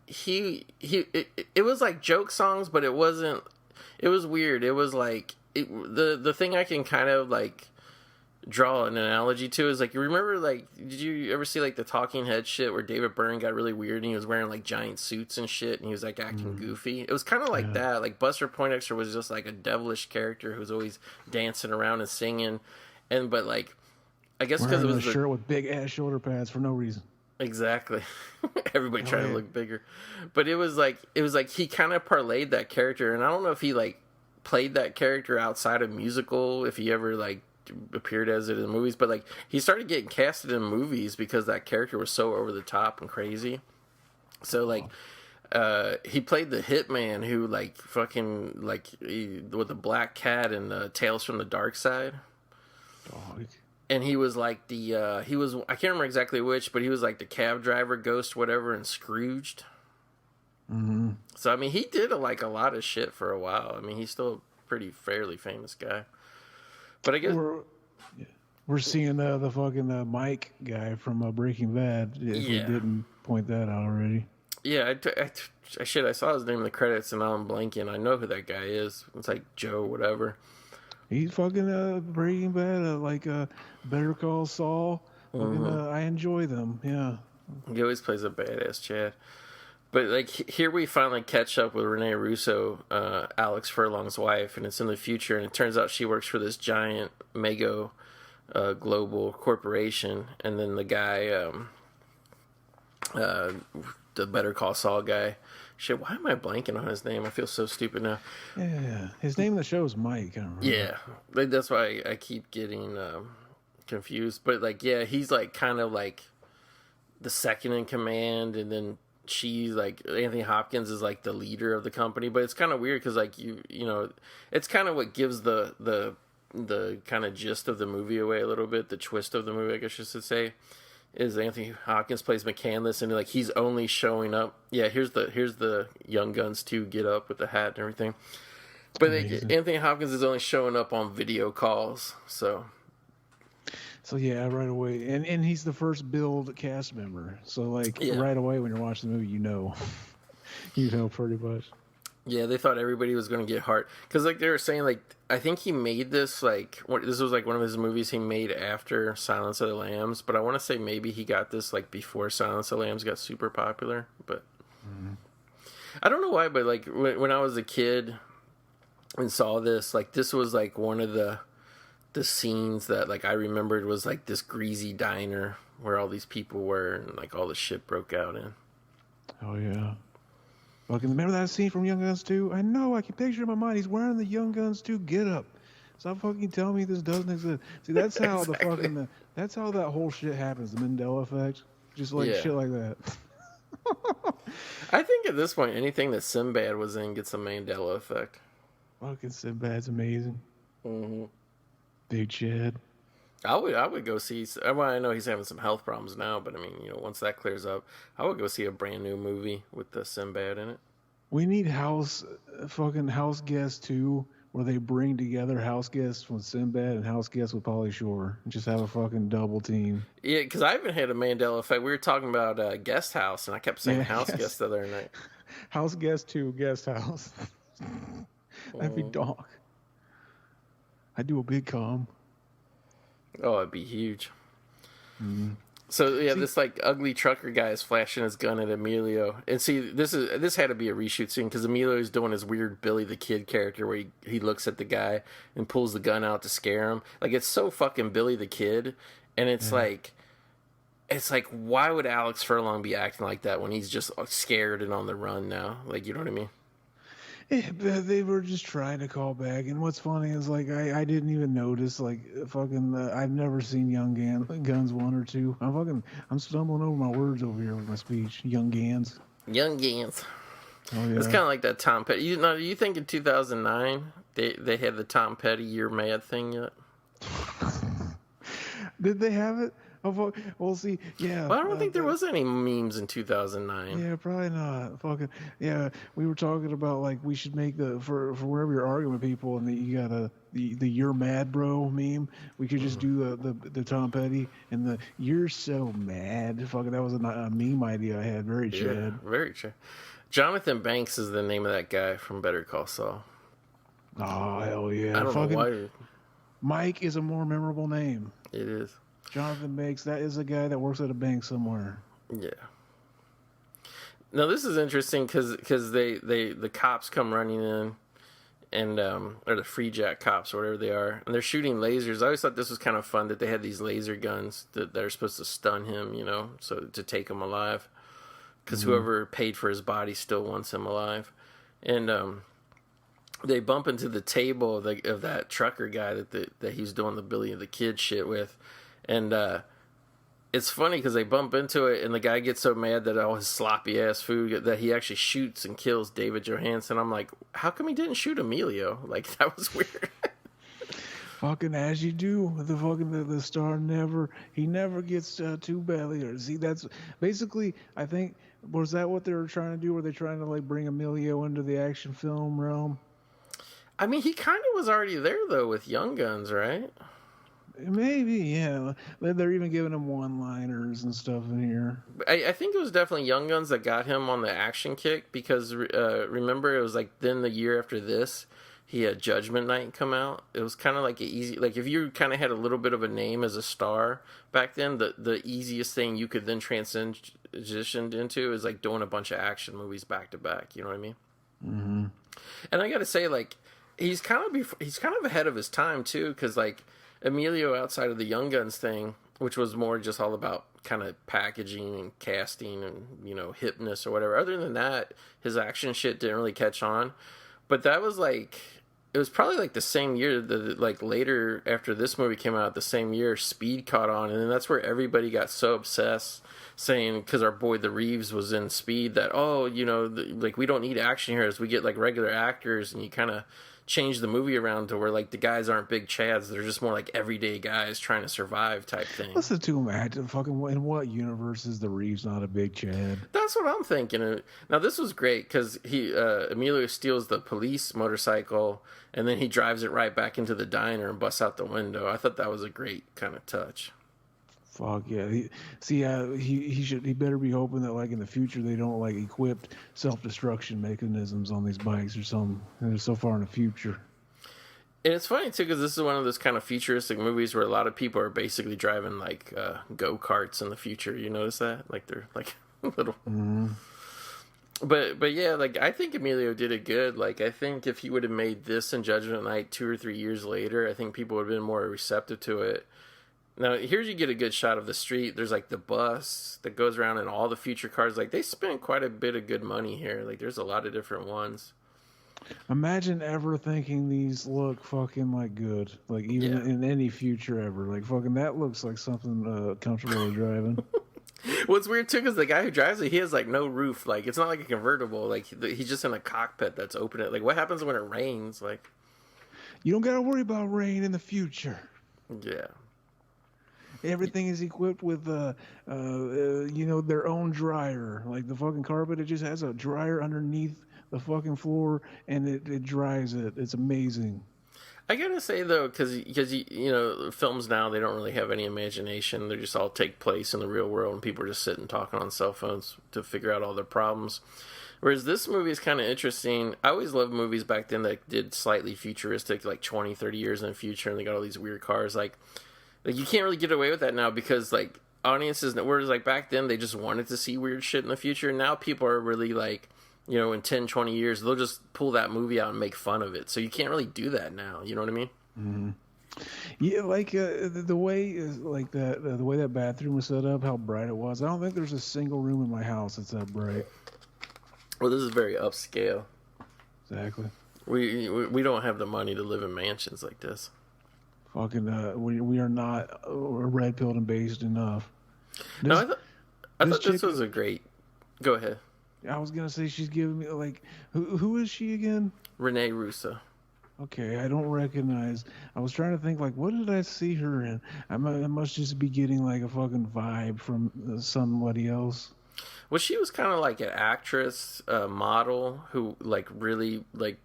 it was like joke songs, but it wasn't. It was weird. It was like the thing I can kind of like draw an analogy to is like, you remember, like, did you ever see like the Talking Head shit where David Byrne got really weird and he was wearing like giant suits and shit and he was like acting goofy? It was kind of like that. Like Buster Poindexter was just like a devilish character who was always dancing around and singing, but like, I guess because it was a shirt with big ass shoulder pads for no reason. Exactly. Everybody trying to look bigger. But it was like he kind of parlayed that character, and I don't know if he like played that character outside of musical, if he ever like appeared as it in movies, but like he started getting casted in movies because that character was so over the top and crazy. So like he played the hitman who like fucking like with the black cat and Tales from the Dark Side. Dog. And he was like the I can't remember exactly which, but he was like the cab driver, ghost, whatever, and Scrooged. Mm-hmm. So I mean, he did like a lot of shit for a while. I mean, he's still a pretty fairly famous guy. But I guess we're seeing the fucking Mike guy from Breaking Bad. If we didn't point that out already. Yeah, I saw his name in the credits, and now I'm blanking. I know who that guy is. It's like Joe, whatever. He's fucking Breaking Bad, Better Call Saul. I enjoy them. Yeah. He always plays a badass Chad. But like here we finally catch up with Renee Russo, Alex Furlong's wife, and it's in the future, and it turns out she works for this giant mega global corporation, and then the guy, the Better Call Saul guy. Shit, why am I blanking on his name? I feel so stupid now. Yeah, his name in the show is Mike. I don't remember. Yeah, that's why I keep getting confused. But like, yeah, he's like kind of like the second in command, and then she's like Anthony Hopkins is like the leader of the company. But it's kind of weird because like you know, it's kind of what gives the kind of gist of the movie away a little bit, the twist of the movie, I guess you should say. Is Anthony Hopkins plays McCandless, and like he's only showing up. Yeah, here's the Young Guns 2 get up with the hat and everything. But Anthony Hopkins is only showing up on video calls. So yeah, right away, and he's the first billed cast member. So like right away when you're watching the movie, you know pretty much. Yeah, they thought everybody was going to get hard because like they were saying, like I think he made this this was like one of his movies he made after Silence of the Lambs, but I want to say maybe he got this like before Silence of the Lambs got super popular, but I don't know why. But like when I was a kid and saw this, like this was like one of the scenes that like I remembered was like this greasy diner where all these people were and like all the shit broke out in. Oh yeah. Fucking remember that scene from Young Guns 2? I know, I can picture it in my mind. He's wearing the Young Guns 2 get up. Stop fucking telling me this doesn't exist. See, that's how exactly. That's how that whole shit happens, the Mandela effect. Just like shit like that. I think at this point anything that Sinbad was in gets a Mandela effect. Fucking Sinbad's amazing. Mm-hmm. Big Chad. I would go see. Well, I know he's having some health problems now, but I mean, you know, once that clears up, I would go see a brand new movie with the Sinbad in it. We need House Guest 2, where they bring together House Guests from Sinbad and House Guests with Pauly Shore, and just have a fucking double team. Yeah, because I haven't had a Mandela effect. We were talking about Guest House, and I kept saying House Guest the other night. House Guest 2, Guest House. That'd be dog. I'd do a big com. Oh, it'd be huge. Mm-hmm. So yeah, this like ugly trucker guy is flashing his gun at Emilio, and see, this had to be a reshoot scene because Emilio's doing his weird Billy the Kid character where he looks at the guy and pulls the gun out to scare him. Like it's so fucking Billy the Kid, and it's like it's like, why would Alex Furlong be acting like that when he's just scared and on the run now? Like, you know what I mean? Yeah, but they were just trying to call back, and what's funny is like I didn't even notice like fucking I've never seen Guns 1 or 2. I'm stumbling over my words over here with my speech. Young Gans. Young Gans. Oh yeah. It's kind of like that Tom Petty. You think in 2009 they had the Tom Petty "You're Mad" thing yet? Did they have it? Oh, fuck. Well, see, yeah. Well, I don't think there was any memes in 2009. Yeah, probably not. Fucking yeah. We were talking about like we should make for wherever you're arguing with people, and you got the "You're Mad, Bro" meme. We could just do the Tom Petty and the "You're So Mad." Fucking that was a meme idea I had. Very Chad. Yeah, very Chad. Jonathan Banks is the name of that guy from Better Call Saul. Oh hell yeah! I don't know why. Mike is a more memorable name. It is. Jonathan Banks, that is a guy that works at a bank somewhere. Yeah. Now this is interesting because the cops come running in, and or the Freejack cops or whatever they are, and they're shooting lasers. I always thought this was kind of fun that they had these laser guns that are supposed to stun him, so to take him alive, because whoever paid for his body still wants him alive, and they bump into the table of that trucker guy that he's doing the Billy and the Kid shit with. And it's funny because they bump into it, and the guy gets so mad that all his sloppy ass food that he actually shoots and kills David Johansen. I'm like, how come he didn't shoot Emilio? Like, that was weird. Fucking as you do, the star never gets too badly. Or see, that's basically, I think, was that what they were trying to do? Were they trying to like bring Emilio into the action film realm? I mean, he kind of was already there though with Young Guns, right? Maybe, yeah. They're even giving him one-liners and stuff in here. I think it was definitely Young Guns that got him on the action kick because remember it was like then the year after this he had Judgment Night come out. It was kind of like an easy, like if you kind of had a little bit of a name as a star back then, the easiest thing you could then transition into is like doing a bunch of action movies back to back. You know what I mean? Mm-hmm. And I got to say, like he's kind of ahead of his time too, because like. Emilio, outside of the Young Guns thing, which was more just all about kind of packaging and casting and, hipness or whatever. Other than that, his action shit didn't really catch on. But that was like, it was probably like the same year that like later after this movie came out, the same year Speed caught on. And then that's where everybody got so obsessed saying, because our boy the Reeves was in Speed, that, like we don't need action heroes. We get like regular actors and you kind of change the movie around to where like the guys aren't big chads, they're just more like everyday guys trying to survive type thing. Listen to him act. Fucking in what universe is the Reeves not a big chad? That's what I'm thinking. Now this was great because Emilio steals the police motorcycle and then he drives it right back into the diner and busts out the window. I thought that was a great kind of touch. Fuck yeah! He better be hoping that like in the future they don't like equipped self-destruction mechanisms on these bikes or something. They're so far in the future. And it's funny too because this is one of those kind of futuristic movies where a lot of people are basically driving like go-karts in the future. You notice that? Like they're like little. Mm-hmm. But yeah, like I think Emilio did it good. Like I think if he would have made this in Judgment Night 2 or 3 years later, I think people would have been more receptive to it. Now, here you get a good shot of the street. There's, like, the bus that goes around and all the future cars. Like, they spent quite a bit of good money here. Like, there's a lot of different ones. Imagine ever thinking these look fucking, like, good. Like, even in any future ever. Like, fucking that looks like something comfortable driving. What's weird, too, is the guy who drives it, he has, like, no roof. Like, it's not like a convertible. Like, he's just in a cockpit that's open. Like, what happens when it rains? Like, you don't got to worry about rain in the future. Yeah. Everything is equipped with, their own dryer. Like the fucking carpet, it just has a dryer underneath the fucking floor, and it dries it. It's amazing. I gotta say though, because films now they don't really have any imagination. They just all take place in the real world, and people are just sitting talking on cell phones to figure out all their problems. Whereas this movie is kind of interesting. I always loved movies back then that did slightly futuristic, like 20, 30 years in the future, and they got all these weird cars, like you can't really get away with that now because like audiences, whereas like back then they just wanted to see weird shit in the future. Now people are really like, in 10, 20 years, they'll just pull that movie out and make fun of it. So you can't really do that now. You know what I mean? Mm-hmm. Yeah, like the way like that the way that bathroom was set up, how bright it was. I don't think there's a single room in my house that's that bright. Well, this is very upscale. Exactly. We don't have the money to live in mansions like this. Fucking we are not red pilled and based enough. No, This I this thought this chick, was a great. Go ahead, I was gonna say she's giving me like who is she again? Renee Russo. Okay, I don't recognize. I was trying to think like what did I see her in? I must just be getting like a fucking vibe from somebody else. Well, she was kind of like an actress, model who like really like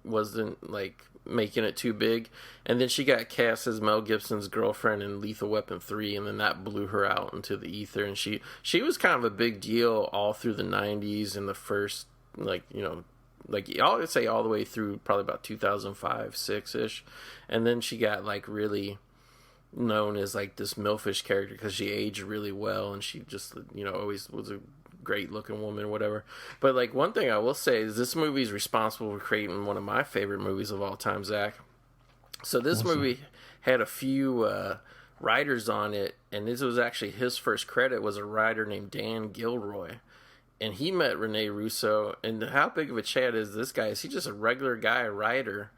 wasn't like making it too big, and then she got cast as Mel Gibson's girlfriend in Lethal Weapon 3, and then that blew her out into the ether. And she was kind of a big deal all through the '90s and the first like I would say all the way through probably about 2005, 6-ish, and then she got like really known as like this milfish character because she aged really well and she just always was a great looking woman or whatever. But like one thing I will say is this movie is responsible for creating one of my favorite movies of all time, Zach. So this movie had a few writers on it, and this was actually his first credit was a writer named Dan Gilroy, and he met Renee Russo. And how big of a chat is this guy? Is he just a regular guy, a writer?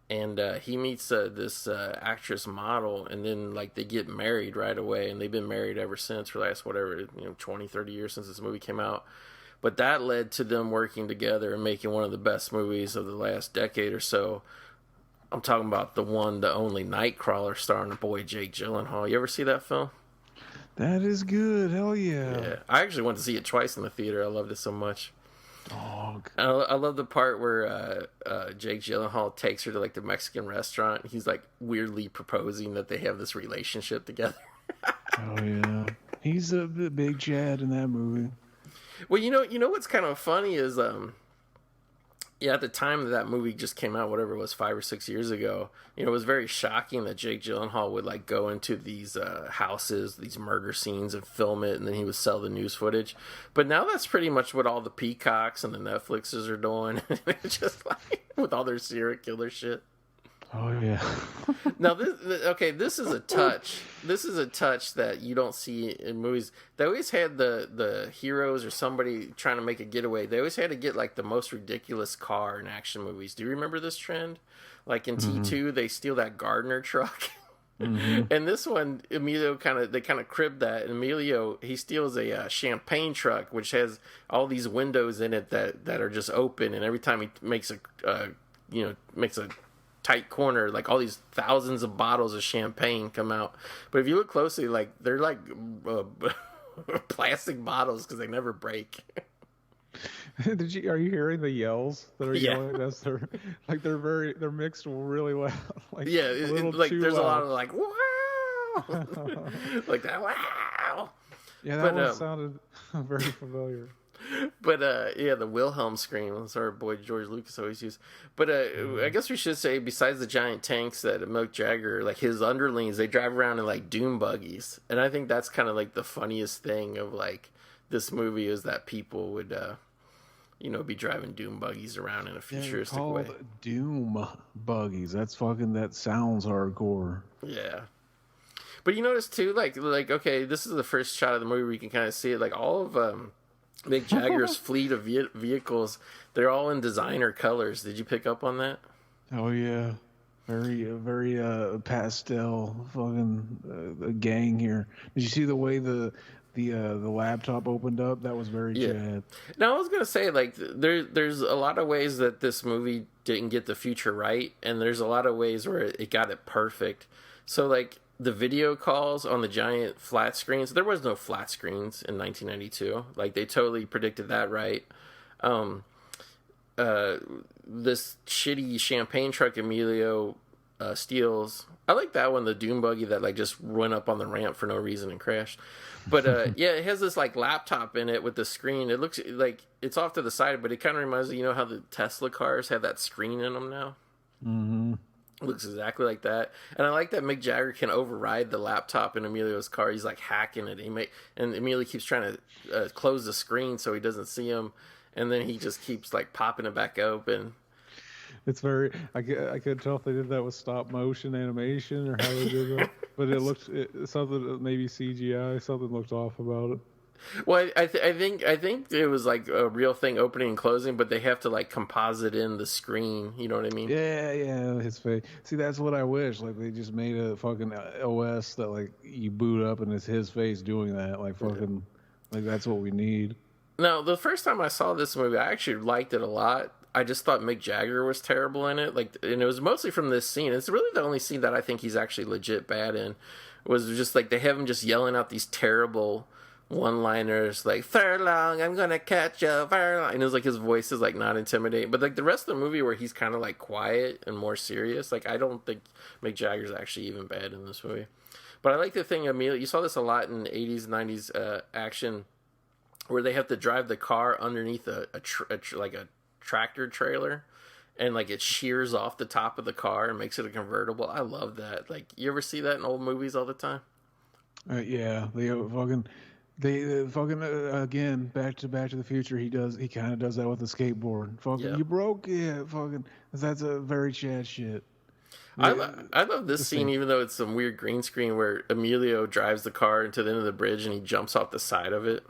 And he meets this actress model, and then like they get married right away, and they've been married ever since for the last 20, 30 years since this movie came out. But that led to them working together and making one of the best movies of the last decade or so. I'm talking about the one, the only Nightcrawler, starring the boy Jake Gyllenhaal. You ever see that film? That is good. Hell yeah. Yeah, I actually went to see it twice in the theater. I loved it so much. Dog. I love the part where Jake Gyllenhaal takes her to like the Mexican restaurant. He's like weirdly proposing that they have this relationship together. Oh yeah. He's a big Chad in that movie. Well, you know what's kind of funny is at the time that movie just came out, whatever it was, 5 or 6 years ago, it was very shocking that Jake Gyllenhaal would like go into these houses, these murder scenes, and film it, and then he would sell the news footage. But now that's pretty much what all the Peacocks and the Netflixes are doing, just like with all their serial killer shit. Oh yeah. Now this is a touch. This is a touch that you don't see in movies. They always had the heroes or somebody trying to make a getaway. They always had to get like the most ridiculous car in action movies. Do you remember this trend? Like in T2, they steal that Gardner truck. And this one, Emilio kind of cribbed that. And Emilio, he steals a champagne truck, which has all these windows in it that are just open. And every time he makes a tight corner, like all these thousands of bottles of champagne come out. But if you look closely, like they're like plastic bottles because they never break. Are you hearing the yells that are yelling? They're mixed really loud. Like Yeah, like there's loud. a lot of like wow, like that wow. Yeah, that one sounded very familiar. But the Wilhelm scream. That's our boy George Lucas always used. But I guess we should say, besides the giant tanks that Mick Jagger, like his underlings, they drive around in like doom buggies, and I think that's kind of like the funniest thing of like this movie is that people would be driving doom buggies around in a futuristic way. Doom buggies. That sounds hardcore. Yeah. But you notice too, like okay, this is the first shot of the movie where you can kind of see it. Like all of Mick Jagger's fleet of vehicles, they're all in designer colors. Did you pick up on that? Oh yeah, very pastel fucking gang here. Did you see the way the laptop opened up? That was very Chad. Now I was gonna say like there's a lot of ways that this movie didn't get the future right, and there's a lot of ways where it got it perfect. So like the video calls on the giant flat screens, there was no flat screens in 1992. Like they totally predicted that right. This shitty champagne truck Emilio steals. I like that one, the Doom buggy that like just went up on the ramp for no reason and crashed. But it has this like laptop in it with the screen. It looks like it's off to the side, but it kind of reminds me, how the Tesla cars have that screen in them now. Mm-hmm. It looks exactly like that. And I like that Mick Jagger can override the laptop in Emilio's car. He's like hacking it. And Emilio keeps trying to close the screen so he doesn't see him. And then he just keeps like popping it back open. It's very. I could tell if they did that with stop motion animation or how they did that, but something maybe CGI. Something looked off about it. Well, I think it was like a real thing, opening and closing, but they have to like composite in the screen. You know what I mean? Yeah, his face. See, that's what I wish. Like they just made a fucking OS that like you boot up and it's his face doing that. Like fucking, like that's what we need. Now, the first time I saw this movie, I actually liked it a lot. I just thought Mick Jagger was terrible in it. Like, and it was mostly from this scene. It's really the only scene that I think he's actually legit bad in. Was just like they have him just yelling out these terrible one-liners like "Furlong, I'm gonna catch you, Furlong," and it was like his voice is like not intimidating. But like the rest of the movie, where he's kind of like quiet and more serious, like I don't think Mick Jagger's actually even bad in this movie. But I like the thing, Amelia. You saw this a lot in '80s, '90s action, where they have to drive the car underneath a tractor trailer, and like it shears off the top of the car and makes it a convertible. I love that. Like, you ever see that in old movies all the time? Yeah, they fucking again Back to the Future. He kind of does that with the skateboard. Fucking Yeah. you broke it. Fucking that's a very Chad shit. I love this scene, even though it's some weird green screen where Emilio drives the car into the end of the bridge and he jumps off the side of it.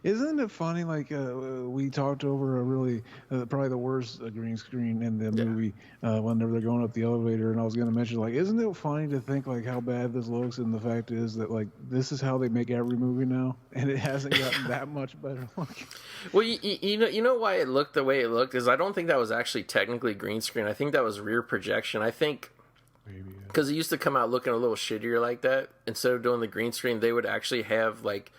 Isn't it funny? Like we talked over a really probably the worst green screen in the movie whenever they're going up the elevator, and I was going to mention like, isn't it funny to think like how bad this looks, and the fact is that like this is how they make every movie now, and it hasn't gotten that much better looking. Well, you know why it looked the way it looked is I don't think that was actually technically green screen. I think that was rear projection. I think because it used to come out looking a little shittier like that. Instead of doing the green screen, they would actually have like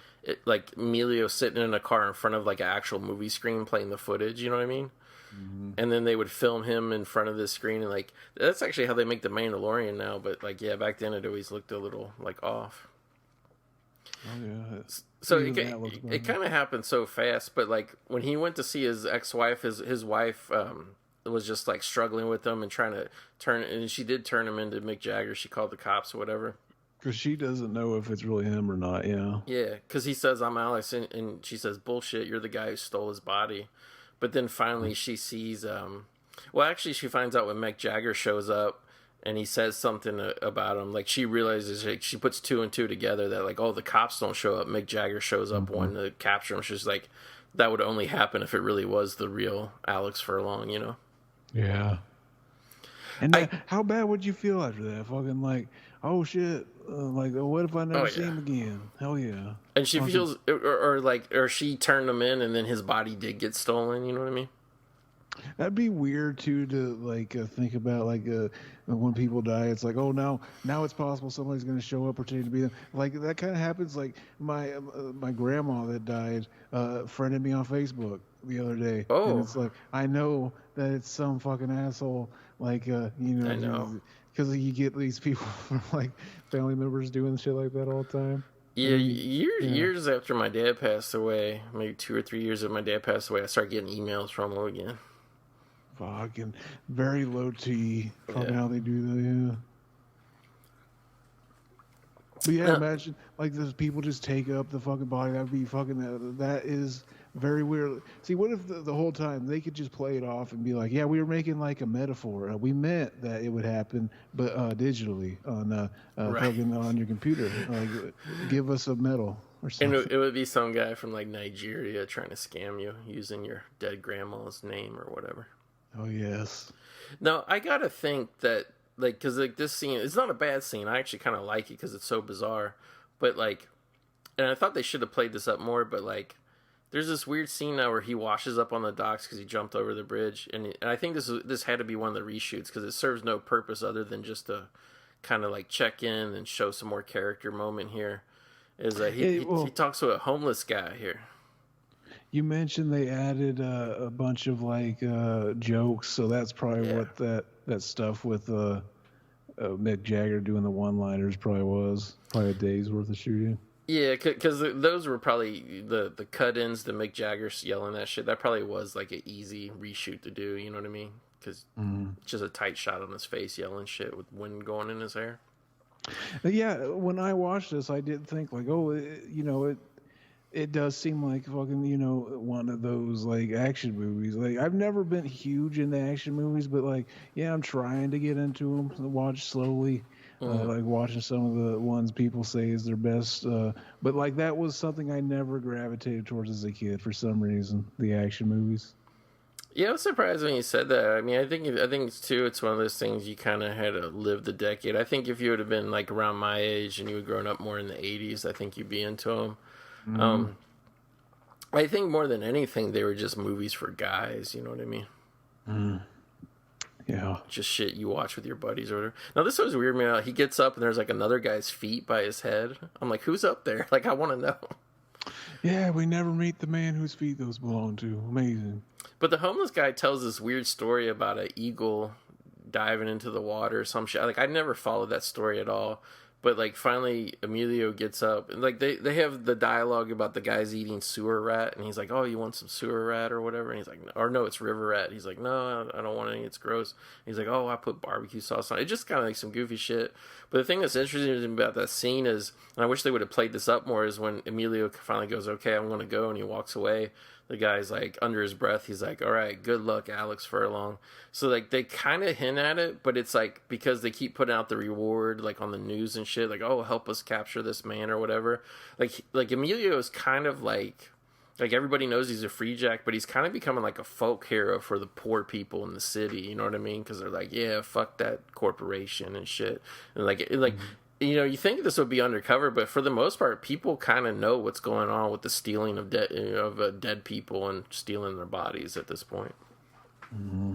Emilio sitting in a car in front of like an actual movie screen playing the footage. You know what I mean? Mm-hmm. And then they would film him in front of this screen, and like that's actually how they make the Mandalorian now. But like, yeah, back then it always looked a little like off. Oh yeah. So it kind of happened so fast. But like when he went to see his ex-wife, his wife was just like struggling with him and trying to and she did turn him into Mick Jagger. She called the cops or whatever. Because she doesn't know if it's really him or not, yeah. Yeah, because he says, "I'm Alex," and she says, "Bullshit, you're the guy who stole his body." But then finally she sees, well, actually she finds out when Mick Jagger shows up and he says something about him. Like, she realizes, like, she puts two and two together that, like, oh, the cops don't show up. Mick Jagger shows up one to capture him. She's like, that would only happen if it really was the real Alex Furlong, you know? Yeah. And how bad would you feel after that? Fucking like, oh shit, like what if I never see him again? Hell yeah. And she feels, or she turned him in, and then his body did get stolen. You know what I mean? That'd be weird too to like think about like when people die. It's like, oh now it's possible somebody's gonna show up pretending to be them. Like that kind of happens. Like my grandma that died friended me on Facebook the other day. Oh. And it's like, I know that it's some fucking asshole. Like you know. I know. Because you get these people from like family members doing shit like that all the time. Yeah, years after my dad passed away, maybe 2 or 3 years after my dad passed away, I started getting emails from him again. Fucking very low T. Fucking how they do that, yeah. But yeah, imagine like those people just take up the fucking body. That would be fucking. That is very weird. See, what if the whole time they could just play it off and be like, "Yeah, we were making like a metaphor. We meant that it would happen, but digitally on fucking on your computer. Like, give us a medal or something." And it would be some guy from like Nigeria trying to scam you using your dead grandma's name or whatever. Oh yes. Now I gotta think that. Like, because like this scene, it's not a bad scene. I actually kind of like it because it's so bizarre. But like, and I thought they should have played this up more. But like, there's this weird scene now where he washes up on the docks because he jumped over the bridge, and I think this had to be one of the reshoots because it serves no purpose other than just to kind of like check in and show some more character moment here. Is that he talks to a homeless guy here. You mentioned they added a bunch of like jokes, so that's probably what that stuff with Mick Jagger doing the one-liners probably was. Probably a day's worth of shooting. Yeah, because those were probably the cut-ins to Mick Jagger yelling that shit. That probably was like an easy reshoot to do, you know what I mean? Because just a tight shot on his face yelling shit with wind going in his hair. Yeah, when I watched this, I did think like, oh, you know, it does seem like fucking, one of those like action movies. Like I've never been huge into action movies, but like, yeah, I'm trying to get into them, watch slowly. Mm. Like watching some of the ones people say is their best. But like that was something I never gravitated towards as a kid for some reason. The action movies. Yeah, I was surprised when you said that. I mean, I think it's too. It's one of those things you kind of had to live the decade. I think if you would have been like around my age and you had grown up more in the '80s, I think you'd be into them. Mm-hmm. I think more than anything, they were just movies for guys. You know what I mean? Mm. Yeah. Just shit you watch with your buddies or whatever. Now this was weird, man. He gets up and there's like another guy's feet by his head. I'm like, who's up there? Like, I want to know. Yeah, we never meet the man whose feet those belong to. Amazing. But the homeless guy tells this weird story about an eagle diving into the water or some shit. Like, I never followed that story at all. But, like, finally, Emilio gets up. And, like, they have the dialogue about the guy's eating sewer rat. And he's like, oh, you want some sewer rat or whatever? And he's like, or no, it's river rat. He's like, no, I don't want any. It's gross. And he's like, oh, I put barbecue sauce on it. It's just kind of like some goofy shit. But the thing that's interesting about that scene is, and I wish they would have played this up more, is when Emilio finally goes, okay, I'm going to go. And he walks away. The guy's like, under his breath, he's like, all right, good luck, Alex Furlong. So, like, they kind of hint at it, but it's like, because they keep putting out the reward, like, on the news and shit, like, oh, help us capture this man or whatever. Like Emilio is kind of like everybody knows he's a Freejack, but he's kind of becoming like a folk hero for the poor people in the city, you know what I mean? Because they're like, yeah, fuck that corporation and shit. And mm-hmm. You think this would be undercover, but for the most part, people kind of know what's going on with the stealing of dead people and stealing their bodies at this point. Mm-hmm.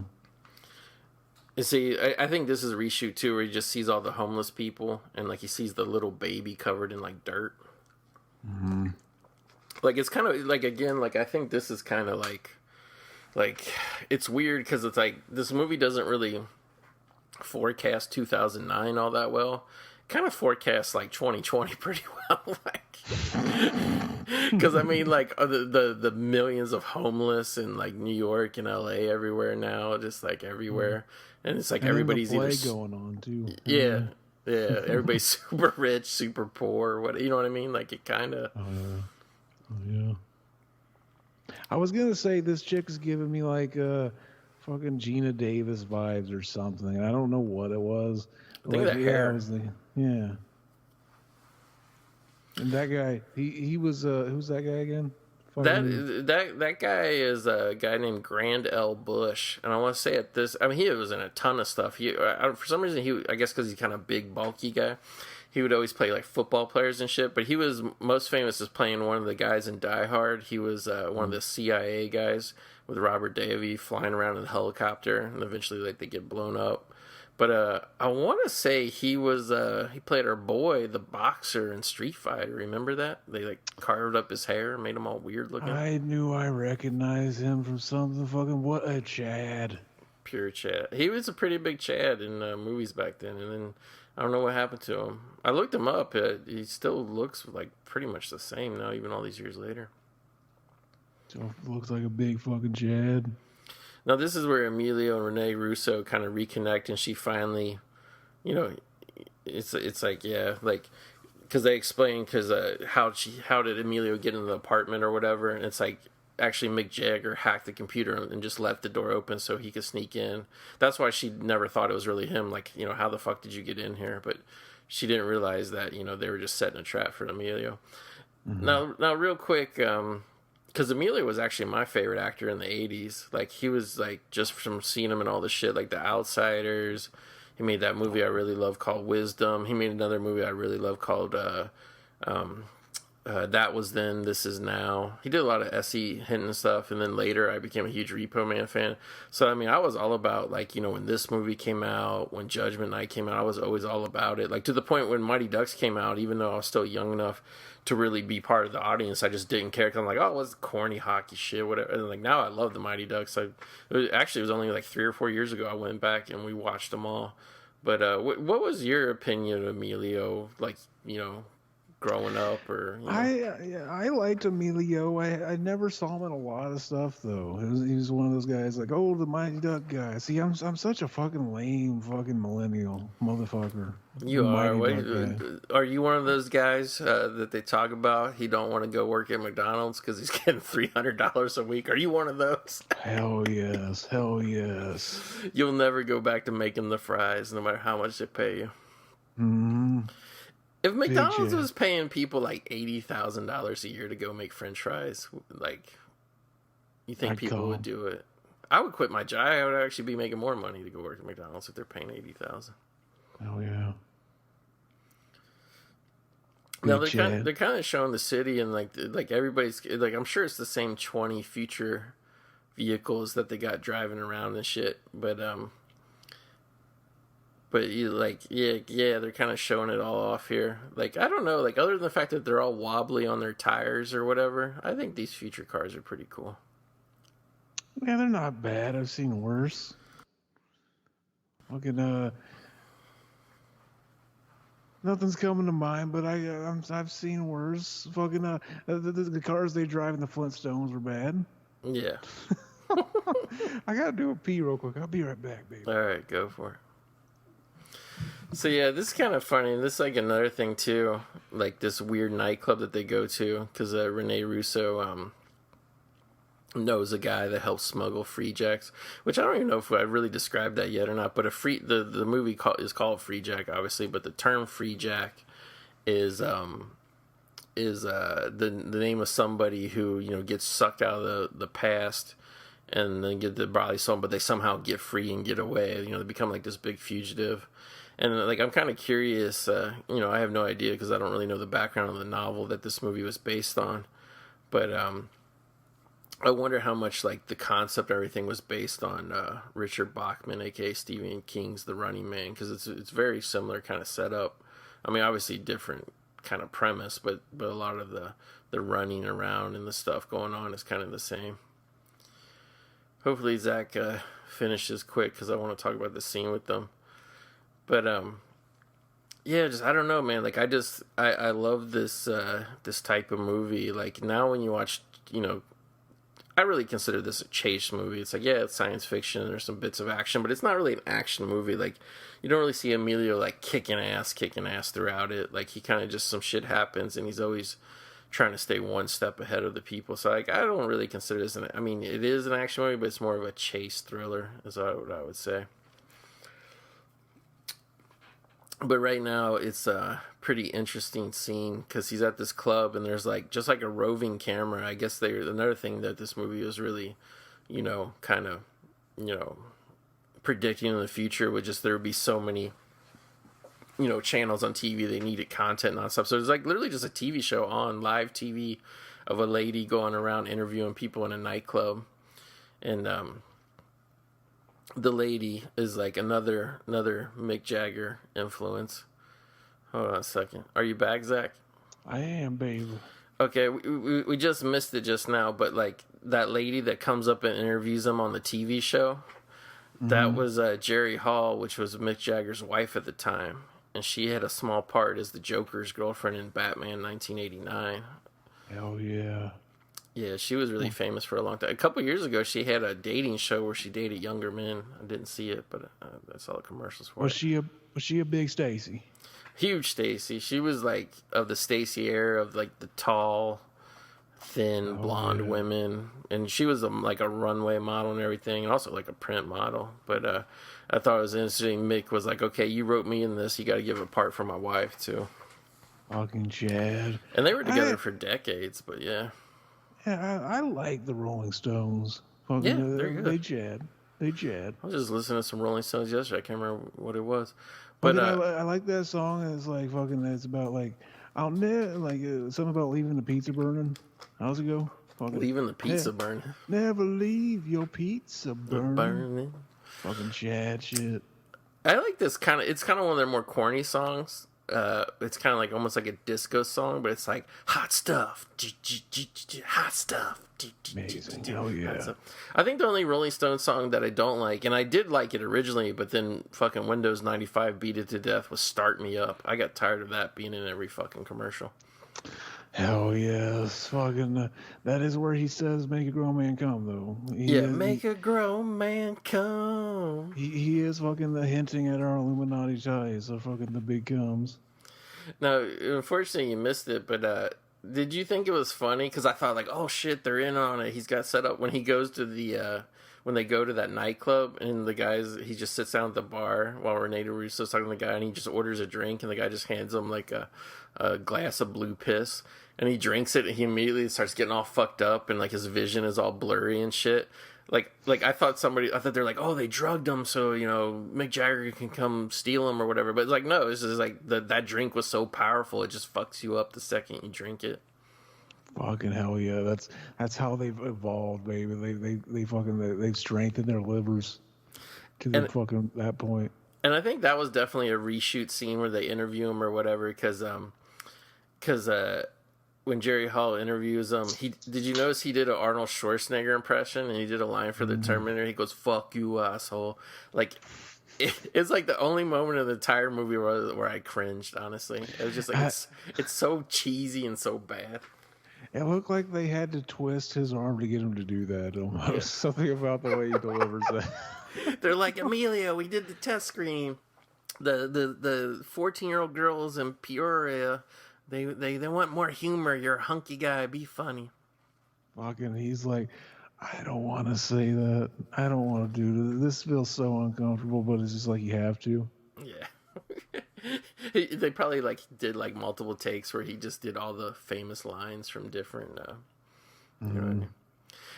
And see, I think this is a reshoot too, where he just sees all the homeless people and like he sees the little baby covered in like dirt. Mm-hmm. Like it's kind of like, again, like I think this is kind of like it's weird because it's like this movie doesn't really forecast 2009 all that well. Kind of forecasts like 2020 pretty well, like, because I mean, like the millions of homeless in like New York and LA everywhere now, just like everywhere, and it's like and everybody's either going on too. Yeah, everybody's super rich, super poor, what, you know what I mean? Like it kind of. Yeah. I was gonna say this chick is giving me like fucking Gina Davis vibes or something. I don't know what it was. I think the hair. Yeah. And that guy, he was who's that guy again? That guy is a guy named Grand L. Bush, and I want to say at this, I mean, he was in a ton of stuff. For some reason, I guess because he's kind of big, bulky guy, he would always play like football players and shit. But he was most famous as playing one of the guys in Die Hard. He was one of the CIA guys with Robert Davi flying around in a helicopter, and eventually like they get blown up. But I want to say he played our boy, the boxer in Street Fighter. Remember that? They like carved up his hair, made him all weird looking. I knew I recognized him from something. Fucking what a Chad. Pure Chad. He was a pretty big Chad in movies back then, and then I don't know what happened to him. I looked him up. He still looks like pretty much the same now, even all these years later. So looks like a big fucking Chad. Now, this is where Emilio and Rene Russo kind of reconnect, and she finally, it's like, yeah, like, because they explain, how did Emilio get into the apartment or whatever, and it's like, actually Mick Jagger hacked the computer and just left the door open so he could sneak in. That's why she never thought it was really him, like, how the fuck did you get in here? But she didn't realize that, they were just setting a trap for Emilio. Mm-hmm. Now, real quick, because Emilio was actually my favorite actor in the 80s. Like, he was, like, just from seeing him and all this shit, like The Outsiders. He made that movie I really love called Wisdom. He made another movie I really love called That Was Then, This Is Now. He did a lot of S.E. Hinton stuff, and then later I became a huge Repo Man fan. So, I mean, I was all about, like, when this movie came out, when Judgment Night came out, I was always all about it. Like, to the point when Mighty Ducks came out, even though I was still young enough to really be part of the audience, I just didn't care, because I'm like, oh, what's corny hockey shit, whatever. And like, now I love the Mighty Ducks. It was only like 3 or 4 years ago I went back and we watched them all. But what was your opinion of Emilio, like, growing up, or I liked Emilio. I never saw him in a lot of stuff though. He was one of those guys like, oh, the Mighty Duck guy. See, I'm such a fucking lame fucking millennial motherfucker. You The are. Mighty Duck guy. Are you one of those guys that they talk about? He don't want to go work at McDonald's because he's getting $300 a week. Are you one of those? Hell yes, hell yes. You'll never go back to making the fries, no matter how much they pay you. Hmm. If McDonald's was paying people like $80,000 a year to go make French fries, like, you think people would do it? I would quit my job. I would actually be making more money to go work at McDonald's if they're paying $80,000. Oh yeah. Now they're kind of showing the city, and like everybody's like, I'm sure it's the same 20 future vehicles that they got driving around and shit, but you like, yeah, they're kind of showing it all off here. Like, I don't know, like, other than the fact that they're all wobbly on their tires or whatever, I think these future cars are pretty cool. Yeah, they're not bad. I've seen worse. Fucking nothing's coming to mind, but I've seen worse. Fucking the cars they drive in the Flintstones were bad. Yeah. I gotta do a pee real quick. I'll be right back, baby. All right, go for it. So yeah, this is kind of funny. This is like another thing too, like this weird nightclub that they go to, because Rene Russo knows a guy that helps smuggle Freejacks, which I don't even know if I really described that yet or not. But the movie is called Freejack, obviously, but the term Freejack is the name of somebody who gets sucked out of the past and then get the bodily soul, but they somehow get free and get away. They become like this big fugitive. And like, I'm kind of curious, I have no idea because I don't really know the background of the novel that this movie was based on. But I wonder how much like the concept, everything was based on Richard Bachman, aka Stephen King's The Running Man, because it's very similar kind of setup. I mean, obviously different kind of premise, but a lot of the running around and the stuff going on is kind of the same. Hopefully Zach finishes quick because I want to talk about the scene with them. But yeah, just I don't know, man. Like I love this this type of movie. Like now when you watch, I really consider this a chase movie. It's like, yeah, it's science fiction. There's some bits of action, but it's not really an action movie. Like you don't really see Emilio like kicking ass throughout it. Like he kind of just, some shit happens and he's always trying to stay one step ahead of the people. So like I don't really consider this I mean, it is an action movie, but it's more of a chase thriller, is what I would say. But right now, it's a pretty interesting scene because he's at this club and there's like just like a roving camera. I guess another thing that this movie was really, kind of, predicting in the future would just there would be so many, channels on TV. They needed content and stuff. So it's like literally just a TV show on live TV of a lady going around interviewing people in a nightclub, and the lady is like another Mick Jagger influence. Hold on a second. Are you back, Zach? I am, baby. Okay, we just missed it just now, but like that lady that comes up and interviews him on the TV show, that was Jerry Hall, which was Mick Jagger's wife at the time, and she had a small part as the Joker's girlfriend in Batman 1989. Hell yeah. Yeah, she was really famous for a long time. A couple years ago, she had a dating show where she dated younger men. I didn't see it, but I saw the commercials for it. Was she a big Stacy? Huge Stacy. She was like of the Stacy era of like the tall, thin, blonde women, and she was like a runway model and everything, and also like a print model. But I thought it was interesting. Mick was like, "Okay, you wrote me in this. You got to give a part for my wife too." Fucking Chad. And they were together for decades, but yeah. Yeah, I like the Rolling Stones. Fucking, Yeah, they're good. They Chad. I was just listening to some Rolling Stones yesterday. I can't remember what it was. But I like that song. It's like fucking. It's about like I'll never like something about leaving the pizza burning. How's it go? Fucking, leaving the pizza burning. Never leave your pizza burning. Burning. Fucking Chad shit. I like this kind of. It's kind of one of their more corny songs. It's kind of like almost like a disco song, but it's like hot stuff, hot stuff. Amazing. Hell yeah. I think the only Rolling Stones song that I don't like, and I did like it originally, but then fucking Windows 95 beat it to death, was Start Me Up. I got tired of that being in every fucking commercial. Hell yes, fucking. That is where he says, "Make a grown man come." Though Yeah, make a grown man come. he is fucking the hinting at our Illuminati ties. So fucking the big comes. Now, unfortunately, you missed it, but did you think it was funny? Because I thought, like, oh shit, they're in on it. He's got set up when he goes to the when they go to that nightclub, and he just sits down at the bar while Rene Russo's talking to the guy, and he just orders a drink, and the guy just hands him like a glass of blue piss, and he drinks it, and he immediately starts getting all fucked up, and like his vision is all blurry and shit. Like I thought they're like, oh, they drugged him, so Mick Jagger can come steal him or whatever. But it's like, no, it's just like that drink was so powerful, it just fucks you up the second you drink it. Fucking hell yeah, that's how they've evolved, baby. They've strengthened their livers to the fucking that point. And I think that was definitely a reshoot scene where they interview him or whatever, because when Jerry Hall interviews him, did you notice he did an Arnold Schwarzenegger impression, and he did a line for the Terminator? He goes, "Fuck you, asshole!" Like it's like the only moment in the entire movie where I cringed. Honestly, it was just like it's so cheesy and so bad. It looked like they had to twist his arm to get him to do that. Almost something about the way he delivers that. They're like, Emilio, we did the test screen. The 14-year-old girls in Peoria. They want more humor. You're a hunky guy. Be funny. Fucking, he's like, I don't want to say that. I don't want to do this. This feels so uncomfortable, but it's just like you have to. Yeah. They probably did multiple takes where he just did all the famous lines from different. You know what I mean?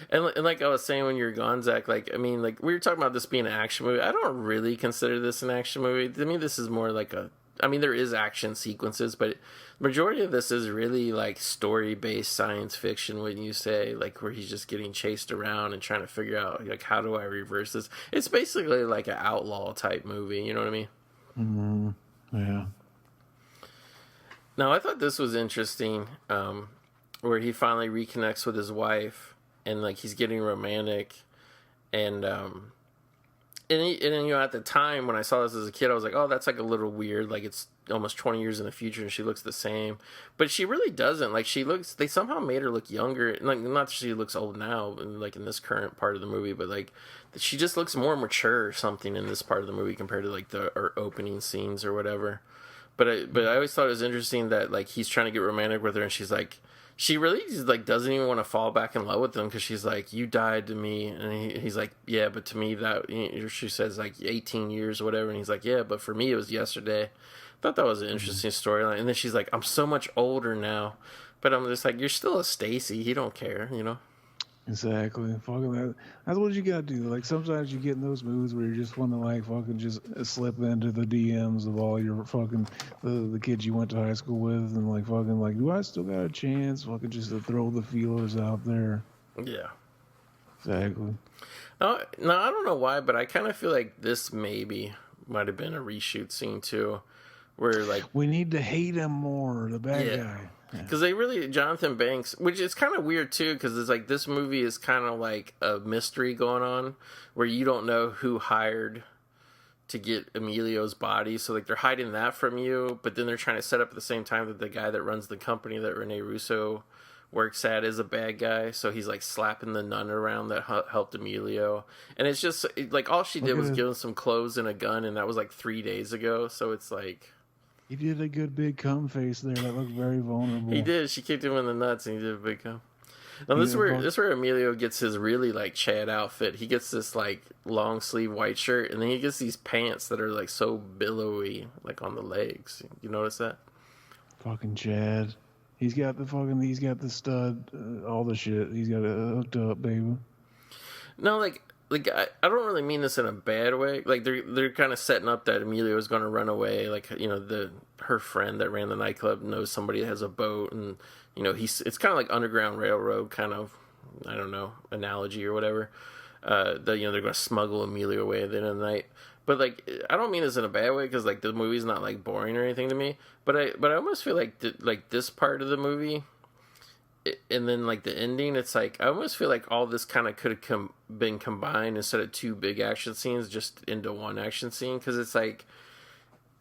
And like I was saying when you were gone, Zach, we were talking about this being an action movie. I don't really consider this an action movie. To me, this is more like there is action sequences, but majority of this is really like story-based science fiction, wouldn't you say? Like where he's just getting chased around and trying to figure out, like, how do I reverse this? It's basically like an outlaw type movie, you know what I mean? Mm-hmm. Yeah. Now, I thought this was interesting, where he finally reconnects with his wife, and like he's getting romantic, and at the time when I saw this as a kid, I was like, oh, that's like a little weird. Like it's almost 20 years in the future and she looks the same, but she really doesn't. Like they somehow made her look younger. Like not that she looks old now, like in this current part of the movie, but like she just looks more mature or something in this part of the movie compared to like her opening scenes or whatever. But I always thought it was interesting that like he's trying to get romantic with her, and she's like, she really just like doesn't even want to fall back in love with him, because she's like, you died to me, and he's like, yeah, but to me that, she says like 18 years or whatever, and he's like, yeah, but for me it was yesterday. I thought that was an interesting storyline. And then she's like, I'm so much older now, but I'm just like, you're still a Stacy. He don't care, Exactly. Fucking that. That's what you gotta do. Like sometimes you get in those moods where you just want to like fucking just slip into the DMs of all your fucking the kids you went to high school with, and like fucking like, do I still got a chance? Fucking just to throw the feelers out there. Yeah. Exactly. No, I don't know why, but I kind of feel like this maybe might have been a reshoot scene too, where like we need to hate him more, the bad guy. Because they really, Jonathan Banks, which is kind of weird too, because it's like this movie is kind of like a mystery going on where you don't know who hired to get Emilio's body. So like they're hiding that from you, but then they're trying to set up at the same time that the guy that runs the company that Rene Russo works at is a bad guy. So he's like slapping the nun around that helped Emilio. And it's just like all she did was give him some clothes and a gun, and that was like 3 days ago. So it's like... He did a good big cum face there. That looked very vulnerable. He did. She kicked him in the nuts, and he did a big cum. Now this is where Emilio gets his really like Chad outfit. He gets this like long sleeve white shirt, and then he gets these pants that are like so billowy, like on the legs. You notice that? Fucking Chad. He's got the stud, all the shit. He's got it hooked up, baby. No, like I don't really mean this in a bad way. Like they're kind of setting up that Emilio is going to run away. Like her friend that ran the nightclub knows somebody that has a boat, and it's kind of like Underground Railroad kind of, I don't know, analogy or whatever. They're going to smuggle Emilio away at the end of the night. But like I don't mean this in a bad way, because like the movie's not like boring or anything to me. But I almost feel like this part of the movie. And then like the ending, it's like I almost feel like all this kind of could have been combined instead of two big action scenes just into one action scene, because it's like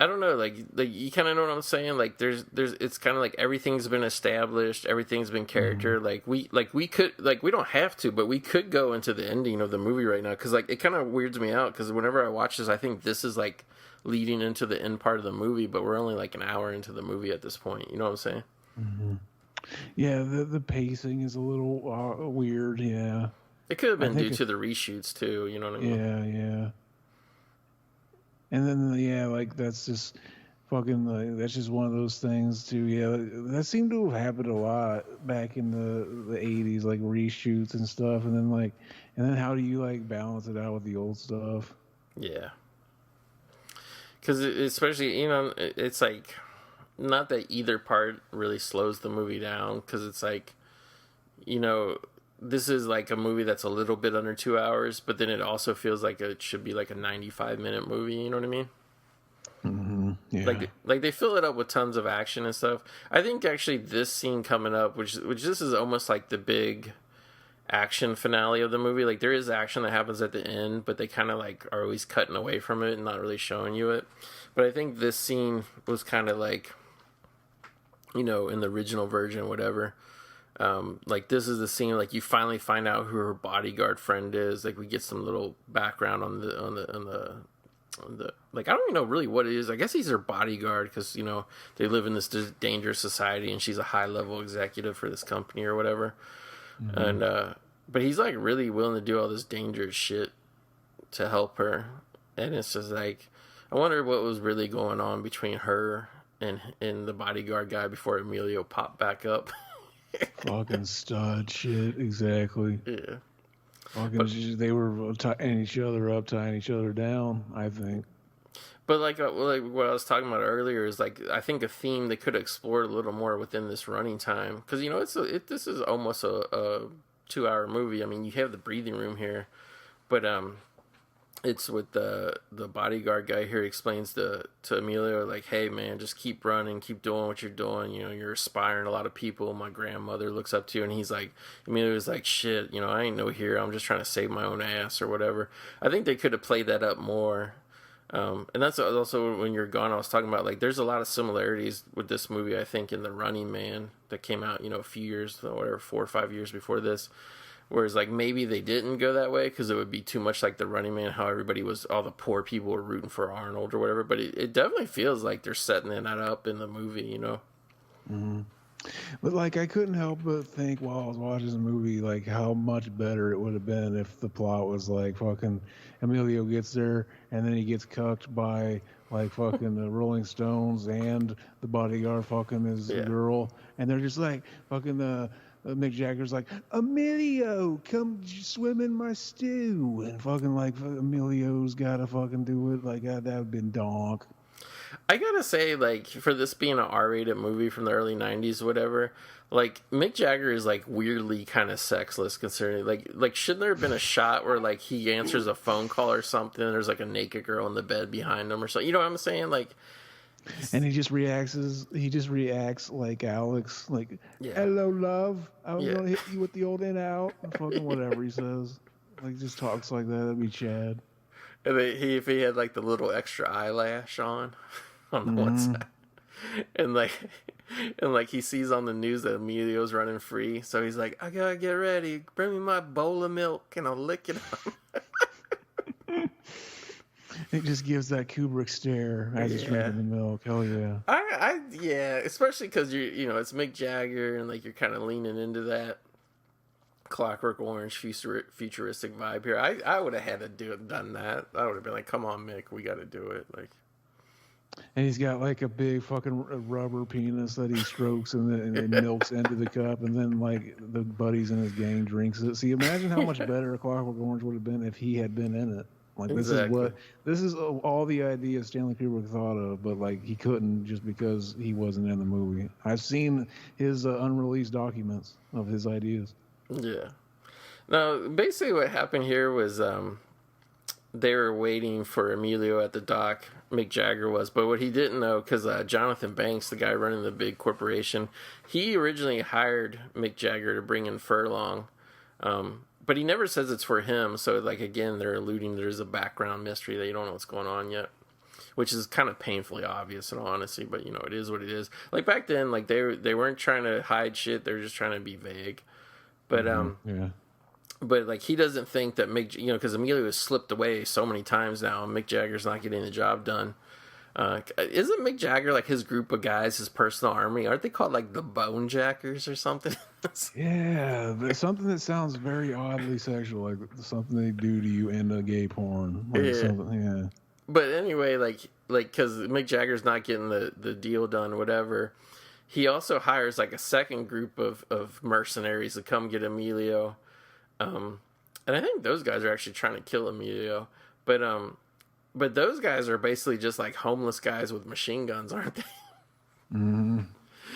I don't know, like you kind of know what I'm saying. Like there's it's kind of like everything's been established, everything's been character. We could we don't have to, but we could go into the ending of the movie right now because like it kind of weirds me out because whenever I watch this, I think this is like leading into the end part of the movie, but we're only like an hour into the movie at this point. You know what I'm saying? Mm-hmm. Yeah, the pacing is a little weird. Yeah, it could have been due to the reshoots too. You know what I mean? Yeah. And then like that's just fucking like that's just one of those things too. Yeah, that seemed to have happened a lot back in the 80s, like reshoots and stuff. And then how do you like balance it out with the old stuff? Yeah. Because especially, you know, it's like, not that either part really slows the movie down, because it's like, you know, this is like a movie that's a little bit under 2 hours, but then it also feels like it should be like a 95-minute movie, you know what I mean? Mm-hmm. Yeah. Like they fill it up with tons of action and stuff. I think actually this scene coming up, which this is almost like the big action finale of the movie. Like there is action that happens at the end, but they kind of like are always cutting away from it and not really showing you it. But I think this scene was kind of like, you know, in the original version, whatever. Like this is the scene like you finally find out who her bodyguard friend is. Like we get some little background on the like I don't even know really what it is. I guess he's her bodyguard because you know they live in this dangerous society and she's a high level executive for this company or whatever. Mm-hmm. And but he's like really willing to do all this dangerous shit to help her, and it's just like I wonder what was really going on between her and the bodyguard guy before Emilio popped back up. Fucking stud shit, exactly. Yeah. They were tying each other up, tying each other down, I think. But like what I was talking about earlier is like I think a theme they could explore a little more within this running time, because you know this is almost a 2-hour movie. I mean you have the breathing room here, but it's with the bodyguard guy here. He explains to Emilio like, hey man, just keep running, keep doing what you're doing. You know, you're inspiring a lot of people. My grandmother looks up to you. And he's like, Emilio's like, shit, you know, I ain't no hero. I'm just trying to save my own ass or whatever. I think they could have played that up more. And that's also when you're gone. I was talking about like, there's a lot of similarities with this movie. I think in The Running Man that came out, you know, a few years, whatever, 4 or 5 years before this. Whereas, like, maybe they didn't go that way because it would be too much like The Running Man, how everybody was, all the poor people were rooting for Arnold or whatever. But it definitely feels like they're setting that up in the movie, you know? Mm-hmm. But, like, I couldn't help but think while I was watching the movie, like, how much better it would have been if the plot was, like, fucking Emilio gets there and then he gets cucked by, like, fucking the Rolling Stones and the bodyguard fucking his girl. And they're just like, fucking Mick Jagger's like, Emilio, come swim in my stew. And fucking like Emilio's gotta fucking do it. Like that would have been donk. I gotta say, like, for this being an R-rated movie from the early 90s, whatever, like, Mick Jagger is, like, weirdly kind of sexless considering, like, shouldn't there have been a shot where, like, he answers a phone call or something and there's, like, a naked girl in the bed behind him or something? You know what I'm saying? Like... And he just reacts like Alex, like, hello, love. I'm going to hit you with the old in out. Fucking whatever he says. Like, just talks like that. That'd be Chad. And if he had, like, the little extra eyelash on the one side. And, like, he sees on the news that Emilio's running free. So he's like, I gotta get ready. Bring me my bowl of milk and I'll lick it up. It just gives that Kubrick stare as he's drinking the milk. Hell yeah. Yeah, especially because you know it's Mick Jagger and like you're kind of leaning into that Clockwork Orange futuristic vibe here. I would have had to done that. I would have been like, come on, Mick, we got to do it. Like, and he's got like a big fucking rubber penis that he strokes and then milks into the cup, and then like the buddies in his gang drinks it. See, imagine how much better a Clockwork Orange would have been if he had been in it. Like this is all the ideas Stanley Kubrick thought of, but like he couldn't just because he wasn't in the movie. I've seen his unreleased documents of his ideas. Yeah. Now, basically what happened here was they were waiting for Emilio at the dock. Mick Jagger was, but what he didn't know, because Jonathan Banks, the guy running the big corporation, he originally hired Mick Jagger to bring in Furlong. But he never says it's for him, so, like, again, they're alluding there's a background mystery that you don't know what's going on yet. which is kind of painfully obvious in all honesty, but you know, it is what it is. Like back then, like they weren't trying to hide shit, they were just trying to be vague. But Yeah. but like he doesn't think that Mick, you know, because Emilio has slipped away so many times now, and Mick Jagger's not getting the job done. Isn't Mick Jagger like his group of guys, his personal army? Aren't they called like the Bone Jackers or something? Yeah, there's something that sounds very oddly sexual, like something they do to you in a gay porn. Like Yeah. something, yeah. But anyway, like because Mick Jagger's not getting the deal done, whatever. He also hires like a second group of mercenaries to come get Emilio, and I think those guys are actually trying to kill Emilio. But those guys are basically just like homeless guys with machine guns, aren't they? Mm-hmm.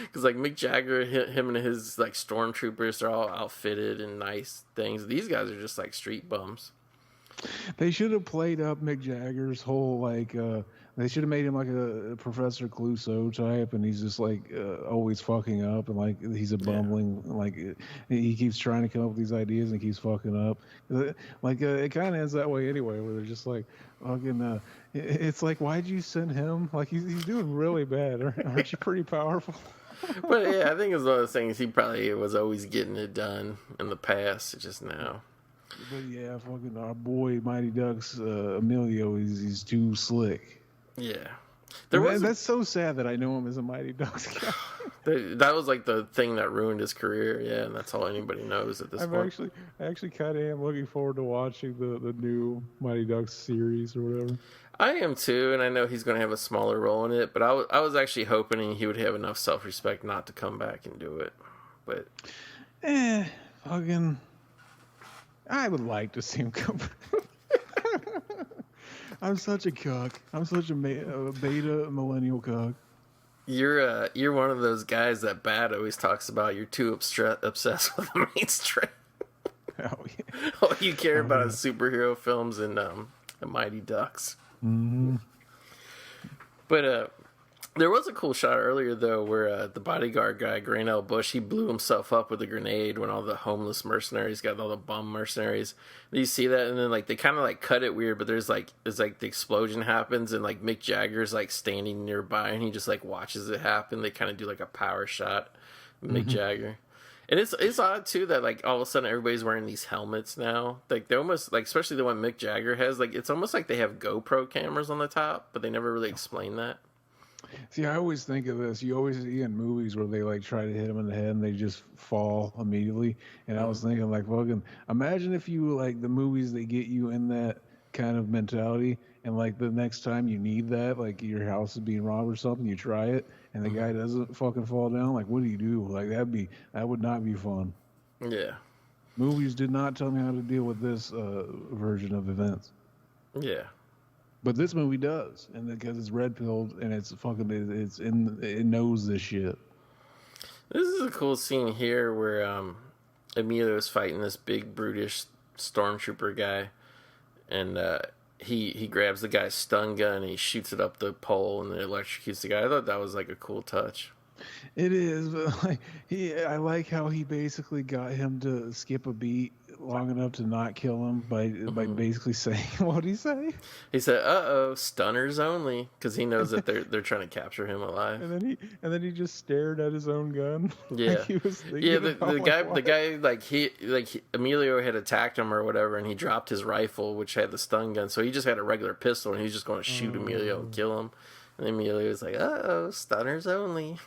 Because like Mick Jagger, him and his like stormtroopers are all outfitted in nice things. These guys are just like street bums. They should have played up Mick Jagger's whole like. They should have made him like a Professor Clouseau type, and he's just like always fucking up, and like he's a bumbling, like he keeps trying to come up with these ideas and keeps fucking up. Like it kind of ends that way anyway, where they're just like fucking. It's like, why'd you send him? Like he's doing really bad. Aren't you pretty powerful? But yeah, I think it's one of those things. He probably was always getting it done in the past, just now. But yeah, fucking our boy Mighty Ducks Emilio, he's too slick. Yeah. That's so sad that I know him as a Mighty Ducks guy. That was like the thing that ruined his career, yeah, and that's all anybody knows at this point. I actually kind of am looking forward to watching the new Mighty Ducks series or whatever. I am too, and I know he's going to have a smaller role in it, but I was actually hoping he would have enough self-respect not to come back and do it. But fucking, I would like to see him come back. I'm such a cuck. I'm such a beta millennial cuck. You're one of those guys that Bad always talks about. You're too obsessed with the mainstream. Oh yeah. All you care about is superhero films and Mighty Ducks. Mm-hmm. But there was a cool shot earlier though, where the bodyguard guy, Graynell Bush, he blew himself up with a grenade when all the homeless mercenaries got all the bum mercenaries. You see that, and then like they kind of like cut it weird, but it's like the explosion happens, and like Mick Jagger's like standing nearby, and he just like watches it happen. They kind of do like a power shot, Mick Jagger. And it's odd too that like all of a sudden everybody's wearing these helmets now. Like they almost like, especially the one Mick Jagger has, like it's almost like they have GoPro cameras on the top, but they never really explain that. See, I always think of this. You always see in movies where they like try to hit him in the head and they just fall immediately. And I was thinking, like, fucking, imagine if you like the movies that get you in that kind of mentality, and like the next time you need that, like your house is being robbed or something, you try it, and the guy doesn't fucking fall down. Like, what do you do? Like that would not be fun. Yeah. Movies did not tell me how to deal with this version of events. Yeah. But this movie does, and because it's red pilled and it knows this shit. This is a cool scene here where Emilio is fighting this big brutish stormtrooper guy, and he grabs the guy's stun gun and he shoots it up the pole and it electrocutes the guy. I thought that was like a cool touch. It is, but like I like how he basically got him to skip a beat long enough to not kill him by basically saying, what did he say? He said, "Uh-oh, stunners only," because he knows that they're trying to capture him alive. And then he just stared at his own gun. Yeah, like he was thinking the guy like Emilio had attacked him or whatever, and he dropped his rifle, which had the stun gun, so he just had a regular pistol, and he's just going to shoot Emilio and kill him. And Emilio was like, "Uh-oh, stunners only."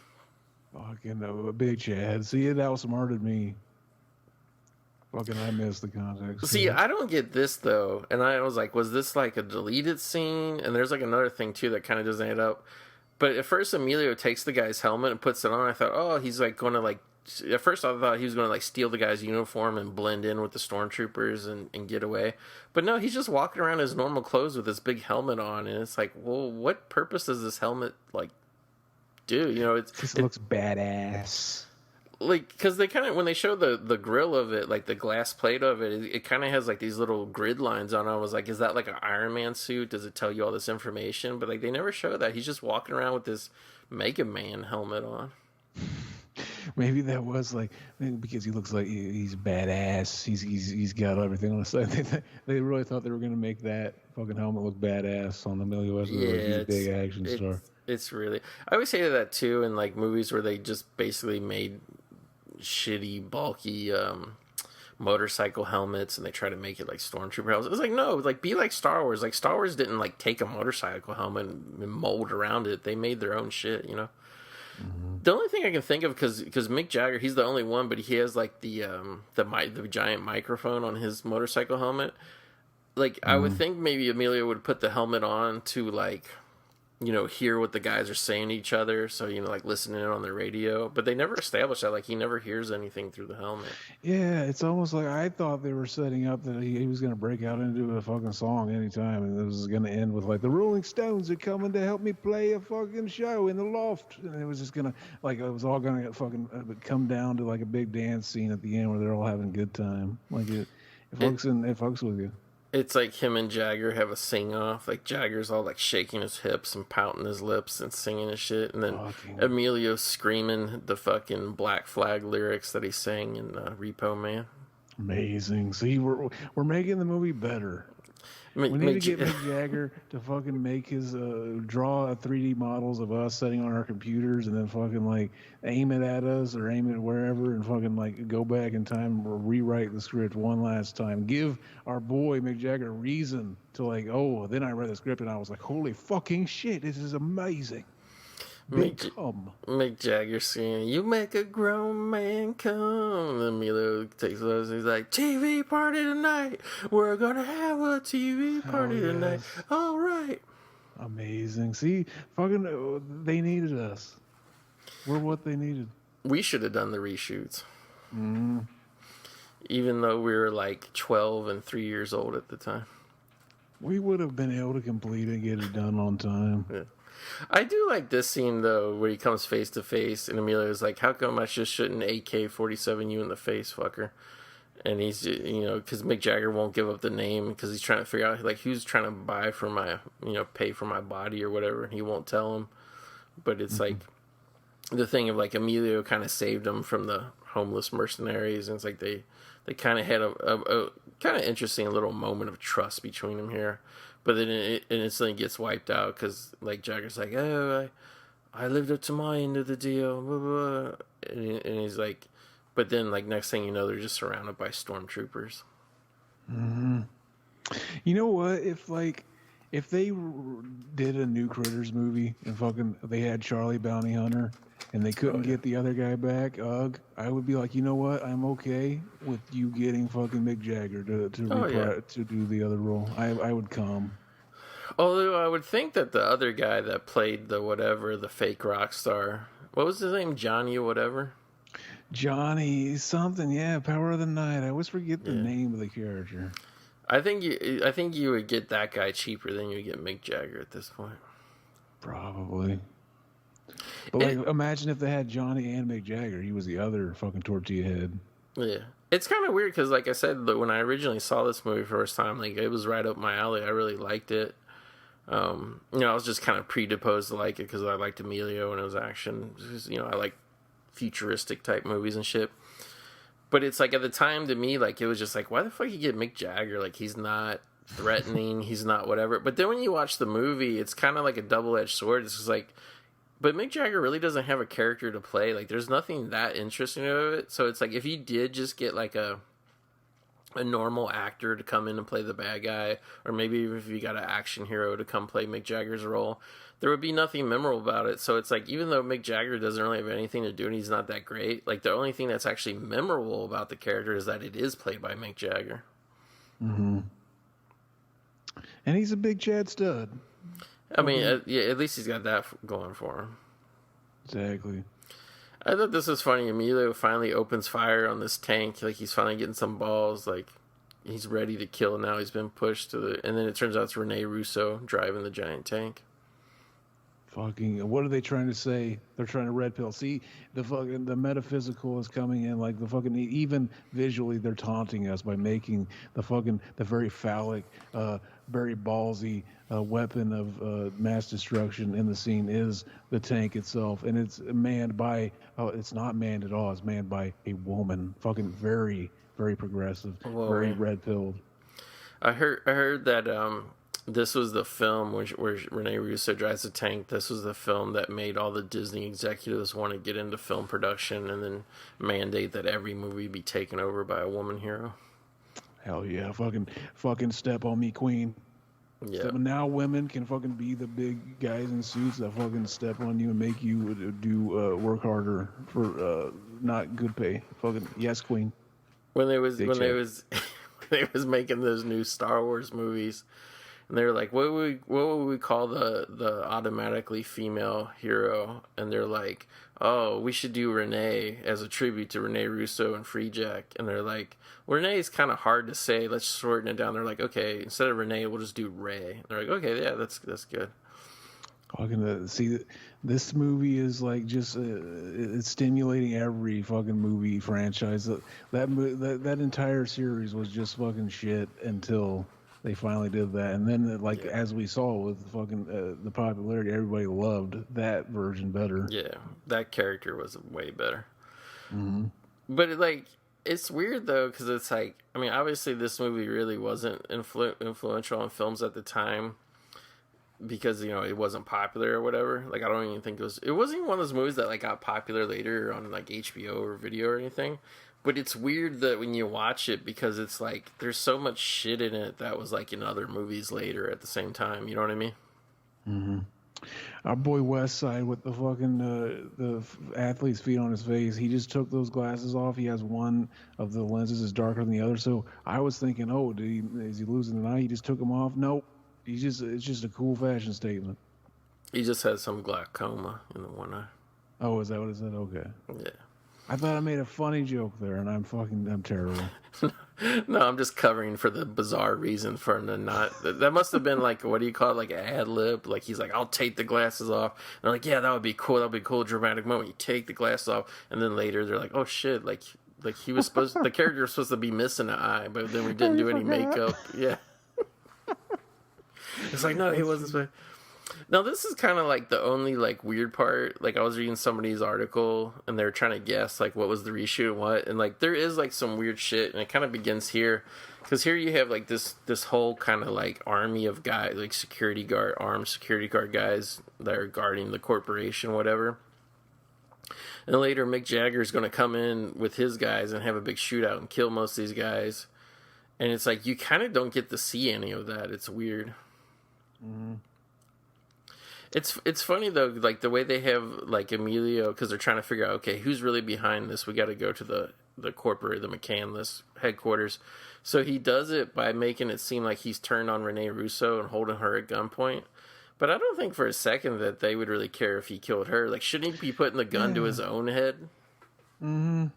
Fucking a bitch Chad. See, that outsmarted me. Fucking, I missed the context. See, I don't get this though, and I was like, was this like a deleted scene? And there's like another thing too that kind of doesn't add up. But at first, Emilio takes the guy's helmet and puts it on. I thought, oh, he's like going to like. At first, I thought he was going to like steal the guy's uniform and blend in with the stormtroopers and get away. But no, he's just walking around in his normal clothes with this big helmet on, and it's like, well, what purpose does this helmet like do? You know, it looks badass. Like, because they kind of, when they show the grill of it, like the glass plate of it, it kind of has like these little grid lines on it. I was like, is that like an Iron Man suit? Does it tell you all this information? But like, they never show that. He's just walking around with this Mega Man helmet on. Maybe that was like maybe because he looks like he's badass. He's got everything on his side. They really thought they were gonna make that fucking helmet look badass on Emilio Estevez. Like he's a big action star. It's really. I always say that too in like movies where they just basically made shitty, bulky motorcycle helmets and they try to make it like stormtrooper helmets. It's like no, like be like Star Wars. Like Star Wars didn't like take a motorcycle helmet and mold around it. They made their own shit, you know. Mm-hmm. The only thing I can think of because Mick Jagger, he's the only one, but he has like the giant microphone on his motorcycle helmet. Like I would think maybe Emilio would put the helmet on to like, you know, hear what the guys are saying to each other. So, you know, like listening in on the radio. But they never established that. Like, he never hears anything through the helmet. Yeah, it's almost like I thought they were setting up that he was going to break out into a fucking song anytime. And it was going to end with, like, the Rolling Stones are coming to help me play a fucking show in the loft. And it was just going to, like, it was all going to fucking come down to, like, a big dance scene at the end where they're all having a good it fucks with you. It's like him and Jagger have a sing-off. Like, Jagger's all, like, shaking his hips and pouting his lips and singing his shit. And then Emilio's screaming the fucking Black Flag lyrics that he sang in Repo Man. Amazing. See, we're making the movie better. We need to get Mick Jagger to fucking make his draw 3D models of us sitting on our computers and then fucking like aim it at us or aim it wherever and fucking like go back in time or rewrite the script one last time. Give our boy Mick Jagger reason to like, oh, then I read the script and I was like, holy fucking shit, this is amazing. Mick Jagger singing, you make a grown man come. And Emilio takes those and he's like, TV party tonight. We're going to have a TV party tonight. All right. Amazing. See, fucking, they needed us. We're what they needed. We should have done the reshoots. Even though we were like 12 and 3 years old at the time. We would have been able to complete it and get it done on time. Yeah. I do like this scene, though, where he comes face to face, and Emilio's like, how come I just shouldn't AK-47 you in the face, fucker? And he's, you know, because Mick Jagger won't give up the name, because he's trying to figure out, like, who's trying to buy for my, you know, pay for my body or whatever, and he won't tell him. But it's like, the thing of, like, Emilio kind of saved him from the homeless mercenaries, and it's like they kind of had a kind of interesting little moment of trust between them here. But then it instantly gets wiped out because, like, Jagger's like, oh, I lived up to my end of the deal. Blah, blah, blah. And he's like, but then, like, next thing you know, they're just surrounded by stormtroopers. Mm-hmm. You know what? If they did a new Critters movie and fucking they had Charlie Bounty Hunter and they couldn't get the other guy back, I would be like, you know what? I'm okay with you getting fucking Mick Jagger to do the other role. I would come. Although I would think that the other guy that played the fake rock star, what was his name? Johnny or whatever? Johnny something, yeah. Power of the Night. I always forget the name of the character. I think you would get that guy cheaper than you would get Mick Jagger at this point. Probably. But like, imagine if they had Johnny and Mick Jagger. He was the other fucking tortilla head. Yeah. It's kind of weird because, like I said, when I originally saw this movie first time, like, it was right up my alley. I really liked it. You know, I was just kind of predisposed to like it because I liked Emilio and it was action. Just, you know, I like futuristic type movies and shit. But it's like at the time to me, like, it was just like, why the fuck you get Mick Jagger? Like, he's not threatening, he's not whatever. But then when you watch the movie, it's kind of like a double-edged sword. It's just like, but Mick Jagger really doesn't have a character to play. Like, there's nothing that interesting about it. So it's like, if you did just get like a normal actor to come in and play the bad guy, or maybe if you got an action hero to come play Mick Jagger's role, there would be nothing memorable about it. So it's like, even though Mick Jagger doesn't really have anything to do and he's not that great, like, the only thing that's actually memorable about the character is that it is played by Mick Jagger. Mm-hmm. And he's a big Chad stud. I mean, at least he's got that going for him. Exactly. I thought this was funny. Emilio finally opens fire on this tank. Like, he's finally getting some balls. Like, he's ready to kill now. He's been pushed to the... And then it turns out it's Rene Russo driving the giant tank. fucking, what are they trying to say? They're trying to red pill. See, the metaphysical is coming in, like the fucking, even visually they're taunting us by making the very phallic, very ballsy weapon of mass destruction in the scene is the tank itself, and it's manned by, it's not manned at all. It's manned by a woman. Fucking very, very progressive, Whoa, very man. red pilled. I heard that this was the film where Rene Russo drives a tank. This was the film that made all the Disney executives want to get into film production and then mandate that every movie be taken over by a woman hero. Hell yeah, fucking step on me, queen. Yeah. So now women can fucking be the big guys in suits that fucking step on you and make you do work harder for not good pay. Fucking yes, queen. When they was making those new Star Wars movies, and they were like, what would we call the automatically female hero? And they're like, oh, we should do Renee as a tribute to Rene Russo and Freejack. And they're like, well, Renee is kind of hard to say. Let's shorten it down. They're like, okay, instead of Renee, we'll just do Ray. And they're like, okay, yeah, that's good. Fucking see, this movie is like just it's stimulating every fucking movie franchise. That entire series was just fucking shit until they finally did that, and then like as we saw with fucking the popularity, everybody loved that version better. Yeah, that character was way better. Mm-hmm. But it's weird though, because it's like, I mean, obviously this movie really wasn't influential on films at the time, because it wasn't popular or whatever. Like, I don't even think it wasn't even one of those movies that like got popular later on like HBO or video or anything. But it's weird that when you watch it, because it's like there's so much shit in it that was like in other movies later at the same time. You know what I mean? Mm-hmm. Our boy West Side with the fucking the athlete's feet on his face. He just took those glasses off. He has one of the lenses is darker than the other. So I was thinking, oh, is he losing an eye? He just took them off. Nope. It's just a cool fashion statement. He just has some glaucoma in the one eye. Oh, is that what it said? Okay. Yeah. I thought I made a funny joke there, and I'm terrible. No, I'm just covering for the bizarre reason for him to not. That must have been like, what do you call it? Like an ad lib. Like he's like, I'll take the glasses off. And they're like, yeah, that would be cool. That would be a cool dramatic moment. You take the glasses off, and then later they're like, oh shit, like he was the character was supposed to be missing an eye, but then we didn't do any makeup. Yeah. It's like, no, he wasn't supposed. Now, this is kind of like the only like weird part. Like, I was reading somebody's article and they're trying to guess like what was the reshoot and what, and like there is like some weird shit, and it kind of begins here, because here you have like this whole kind of like army of guys, like armed security guard guys that are guarding the corporation, whatever. And later, Mick Jagger is going to come in with his guys and have a big shootout and kill most of these guys, and it's like you kind of don't get to see any of that. It's weird. Mm-hmm. It's funny though, like the way they have like Emilio, because they're trying to figure out, okay, who's really behind this? We got to go to the corporate, the McCandless headquarters. So he does it by making it seem like he's turned on Rene Russo and holding her at gunpoint. But I don't think for a second that they would really care if he killed her. Like, shouldn't he be putting the gun to his own head? Mm-hmm.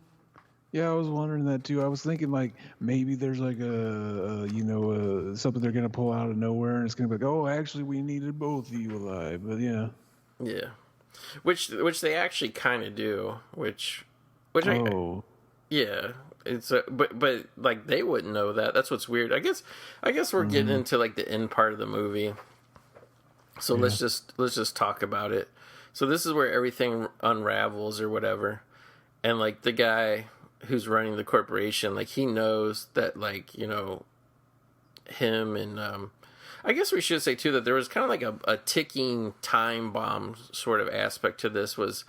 Yeah, I was wondering that too. I was thinking like maybe there's like something they're gonna pull out of nowhere, and it's gonna be like, oh, actually, we needed both of you alive. But yeah, which they actually kind of do. Which it's but like they wouldn't know that. That's what's weird. I guess we're getting into like the end part of the movie. So let's just talk about it. So this is where everything unravels or whatever, and like the guy who's running the corporation, like he knows that, like, him and I guess we should say too that there was kind of like a ticking time bomb sort of aspect to this. Was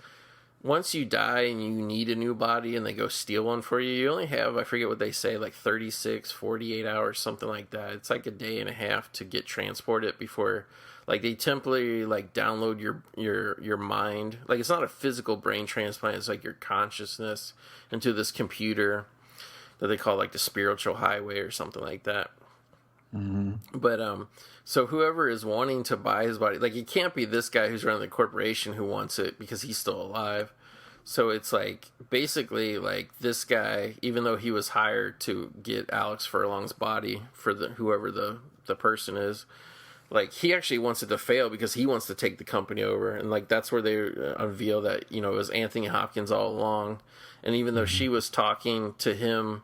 once you die and you need a new body and they go steal one for you, you only have, I forget what they say, like 36, 48 hours, something like that. It's like a day and a half to get transported before, like, they temporarily like download your mind. Like, it's not a physical brain transplant, it's like your consciousness into this computer that they call like the spiritual highway or something like that. Mm-hmm. But so whoever is wanting to buy his body, like, it can't be this guy who's running the corporation who wants it because he's still alive. So it's like basically like this guy, even though he was hired to get Alex Furlong's body for whoever the person is, like he actually wants it to fail because he wants to take the company over, and like that's where they unveil that it was Anthony Hopkins all along, and even though she was talking to him,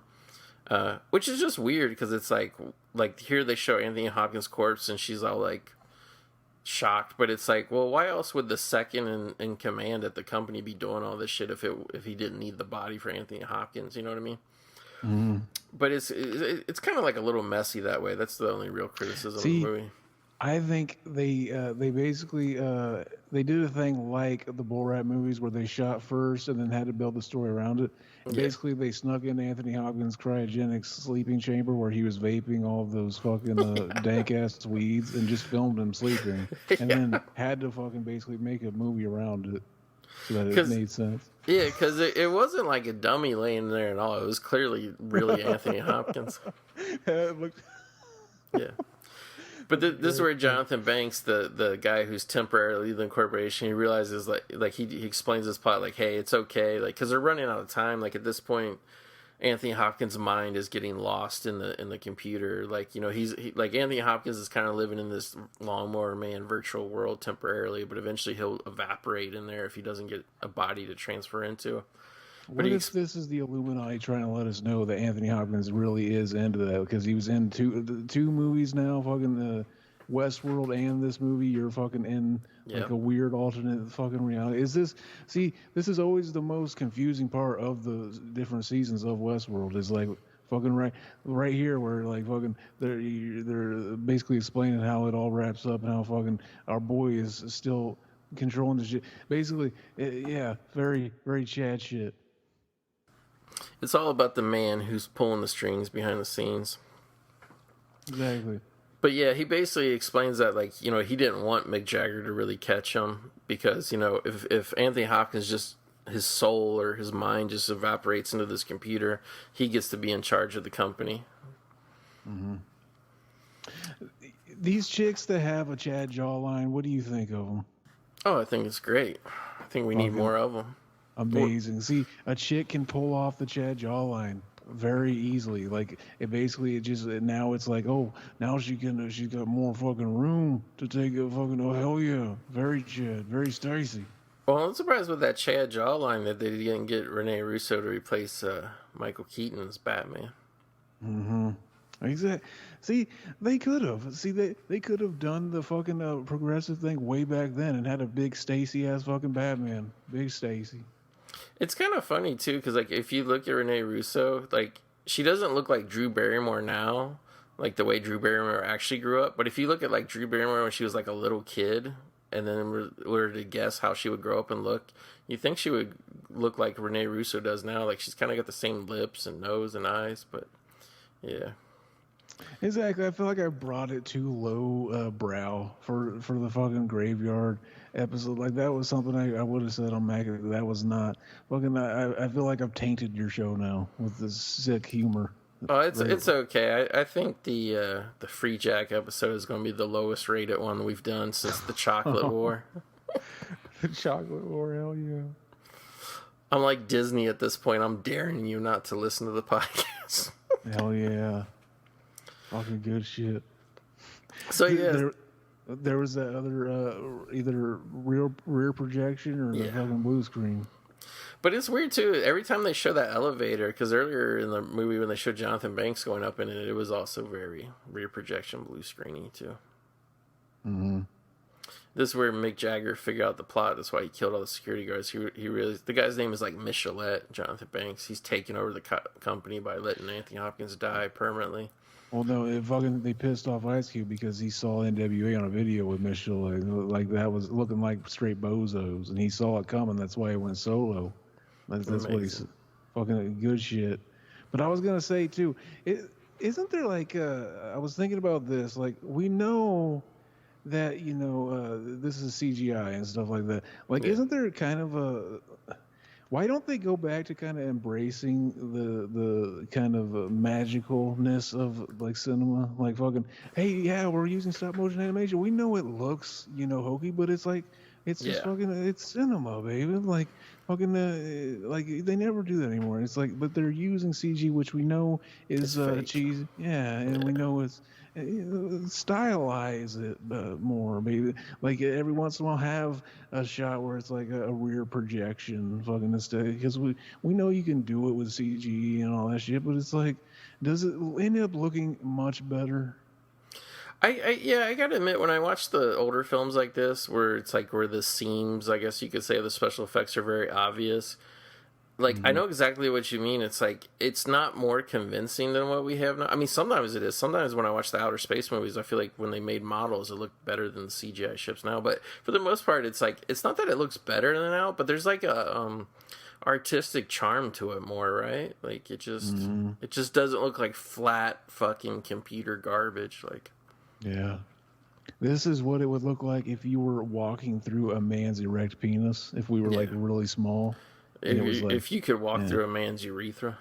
which is just weird because it's like here they show Anthony Hopkins' corpse and she's all like shocked, but it's like, well, why else would the second in command at the company be doing all this shit if he didn't need the body for Anthony Hopkins? You know what I mean? Mm-hmm. But it's kind of like a little messy that way. That's the only real criticism of the movie. I think they basically they did a thing like the Bull Rat movies where they shot first and then had to build the story around it. And basically, they snuck in Anthony Hopkins' cryogenic sleeping chamber where he was vaping all of those fucking dank ass weeds and just filmed him sleeping, and then had to fucking basically make a movie around it so that it made sense. Yeah, because it wasn't like a dummy laying there at all. It was clearly really Anthony Hopkins. Yeah. But this is where Jonathan Banks, the guy who's temporarily leaving the corporation, he realizes like he explains his plot like, hey, it's okay, like because they're running out of time. Like at this point, Anthony Hopkins' mind is getting lost in the computer. Like he's like Anthony Hopkins is kind of living in this Lawnmower Man virtual world temporarily, but eventually he'll evaporate in there if he doesn't get a body to transfer into. What if this is the Illuminati trying to let us know that Anthony Hopkins really is into that? Because he was in two movies now, fucking the Westworld and this movie. You're fucking in like a weird alternate fucking reality. This is always the most confusing part of the different seasons of Westworld. Is like fucking right here where like fucking they're basically explaining how it all wraps up and how fucking our boy is still controlling the shit. Basically, very very Chad shit. It's all about the man who's pulling the strings behind the scenes. Exactly. But yeah, he basically explains that like, he didn't want Mick Jagger to really catch him because, if Anthony Hopkins just his soul or his mind just evaporates into this computer, he gets to be in charge of the company. Mm-hmm. These chicks that have a Chad jawline, what do you think of them? Oh, I think it's great. I think we need more of them. Amazing. See, a chick can pull off the Chad jawline very easily. Like now it's like, oh, now she's got more fucking room to take a fucking, oh hell yeah, very Chad, very Stacy. Well, I'm surprised with that Chad jawline that they didn't get Rene Russo to replace Michael Keaton as Batman. Mm-hmm. Exactly. See, they could have. See, they could have done the fucking progressive thing way back then and had a big Stacy ass fucking Batman, big Stacy. It's kind of funny too, because like if you look at Rene Russo, like she doesn't look like Drew Barrymore now, like the way Drew Barrymore actually grew up. But if you look at like Drew Barrymore when she was like a little kid, and then were to guess how she would grow up and look, you think she would look like Rene Russo does now. Like she's kind of got the same lips and nose and eyes, but yeah. Exactly. I feel like I brought it too low brow for the fucking graveyard episode. Like that was something I would have said on Mac. That was not fucking. I feel like I've tainted your show now with this sick humor. Oh, it's okay. I think the Freejack episode is going to be the lowest rated one we've done since the Chocolate War. The Chocolate War, hell yeah. I'm like Disney at this point. I'm daring you not to listen to the podcast. Hell yeah. Fucking good shit. So yeah, there was that other either rear projection or the fucking blue screen. But it's weird too. Every time they show that elevator, because earlier in the movie when they showed Jonathan Banks going up in it, it was also very rear projection blue screeny too. Mm-hmm. This is where Mick Jagger figured out the plot. That's why he killed all the security guards. He realized the guy's name is like Michelet, Jonathan Banks. He's taken over the company by letting Anthony Hopkins die permanently. Well, no, they pissed off Ice Cube because he saw NWA on a video with Michelet. Like that was looking like straight bozos, and he saw it coming. That's why he went solo. That's what he's fucking good shit. But I was gonna say too, isn't there like I was thinking about this. Like we know that this is CGI and stuff like that. Like, isn't there kind of a why don't they go back to kind of embracing the kind of magicalness of like cinema? Like fucking, hey, yeah, we're using stop motion animation. We know it looks hokey, but it's like It's just Yeah, fucking, it's cinema, baby. Like fucking, like they never do that anymore. It's like, but they're using CG, which we know it's is fake. cheesy. Yeah, and we Yeah, know it's stylize it more, baby. Like every once in a while, have a shot where it's like a rear projection, fucking this day, because we know you can do it with CG and all that shit, but it's like, does it end up looking much better? yeah, I gotta admit, when I watch the older films like this, where it's like where the seams, I guess you could say, the special effects are very obvious. Like, I Mm-hmm. know exactly what you mean. It's like it's not more convincing than what we have now. I mean, sometimes it is. Sometimes when I watch the outer space movies, I feel like when they made models, it looked better than the CGI ships now. But for the most part, it's like it's not that it looks better than now, but there's like a artistic charm to it more, right? Like Mm-hmm. it just doesn't look like flat fucking computer garbage. Like, Yeah. This is what it would look like if you were walking through a man's erect penis, if we were like yeah, really small and it was like, if you could walk yeah, through a man's urethra,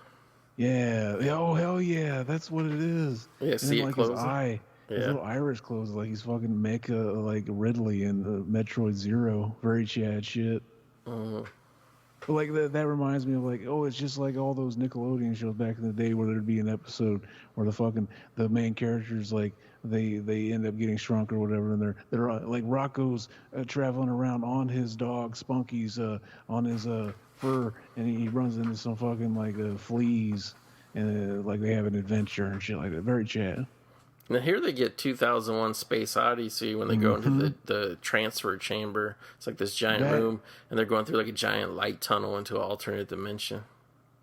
yeah, oh hell yeah, that's what it is. yeah, And then see it like his closing, eye, his yeah. little iris closes like he's fucking Mecha like Ridley in Metroid Zero. Very Chad shit. Mm-hmm. But like that reminds me of like, oh, it's just like all those Nickelodeon shows back in the day where there'd be an episode where the main characters like they end up getting shrunk or whatever, and they're like Rocco's traveling around on his dog Spunky's on his fur, and he runs into some fucking like fleas, and like they have an adventure and shit like that. Very Chad. Now here they get 2001 Space Odyssey when they go into Hmm. the transfer chamber. It's like this giant That room, and they're going through like a giant light tunnel into an alternate dimension.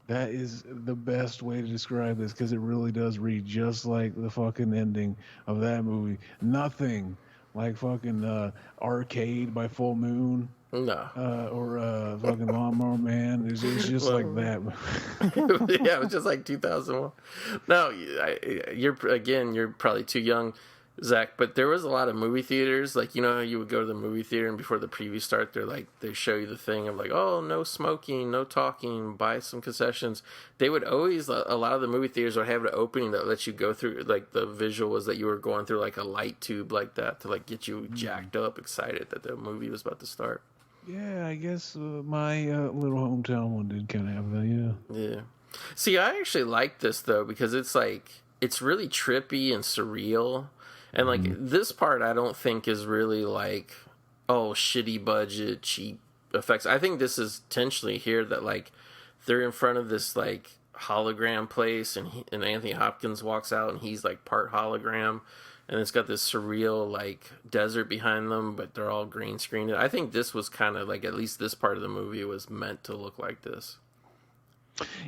That is the best way to describe this because it really does read just like the fucking ending of that movie. Nothing like fucking Arcade by Full Moon No. or fucking Lawnmower Man. It's just like Well, that. yeah, it was just like 2001. No, you're probably too young, Zach. But there was a lot of movie theaters. Like, you know how you would go to the movie theater and before the previews start, they show you the thing of like, oh, no smoking, no talking, buy some concessions. They would always, a lot of the movie theaters would have an opening that lets you go through. Like the visual was that you were going through like a light tube like that to like get you Mm. jacked up, excited that the movie was about to start. Yeah, I guess my little hometown one did kind of have that. Yeah. Yeah. See, I actually like this though because it's like it's really trippy and surreal. And like Mm. this part I don't think is really like oh, shitty budget, cheap effects. I think this is intentionally here that like they're in front of this like hologram place and Anthony Hopkins walks out and he's like part hologram and it's got this surreal like desert behind them but they're all green screened. I think this was kind of like at least this part of the movie was meant to look like this.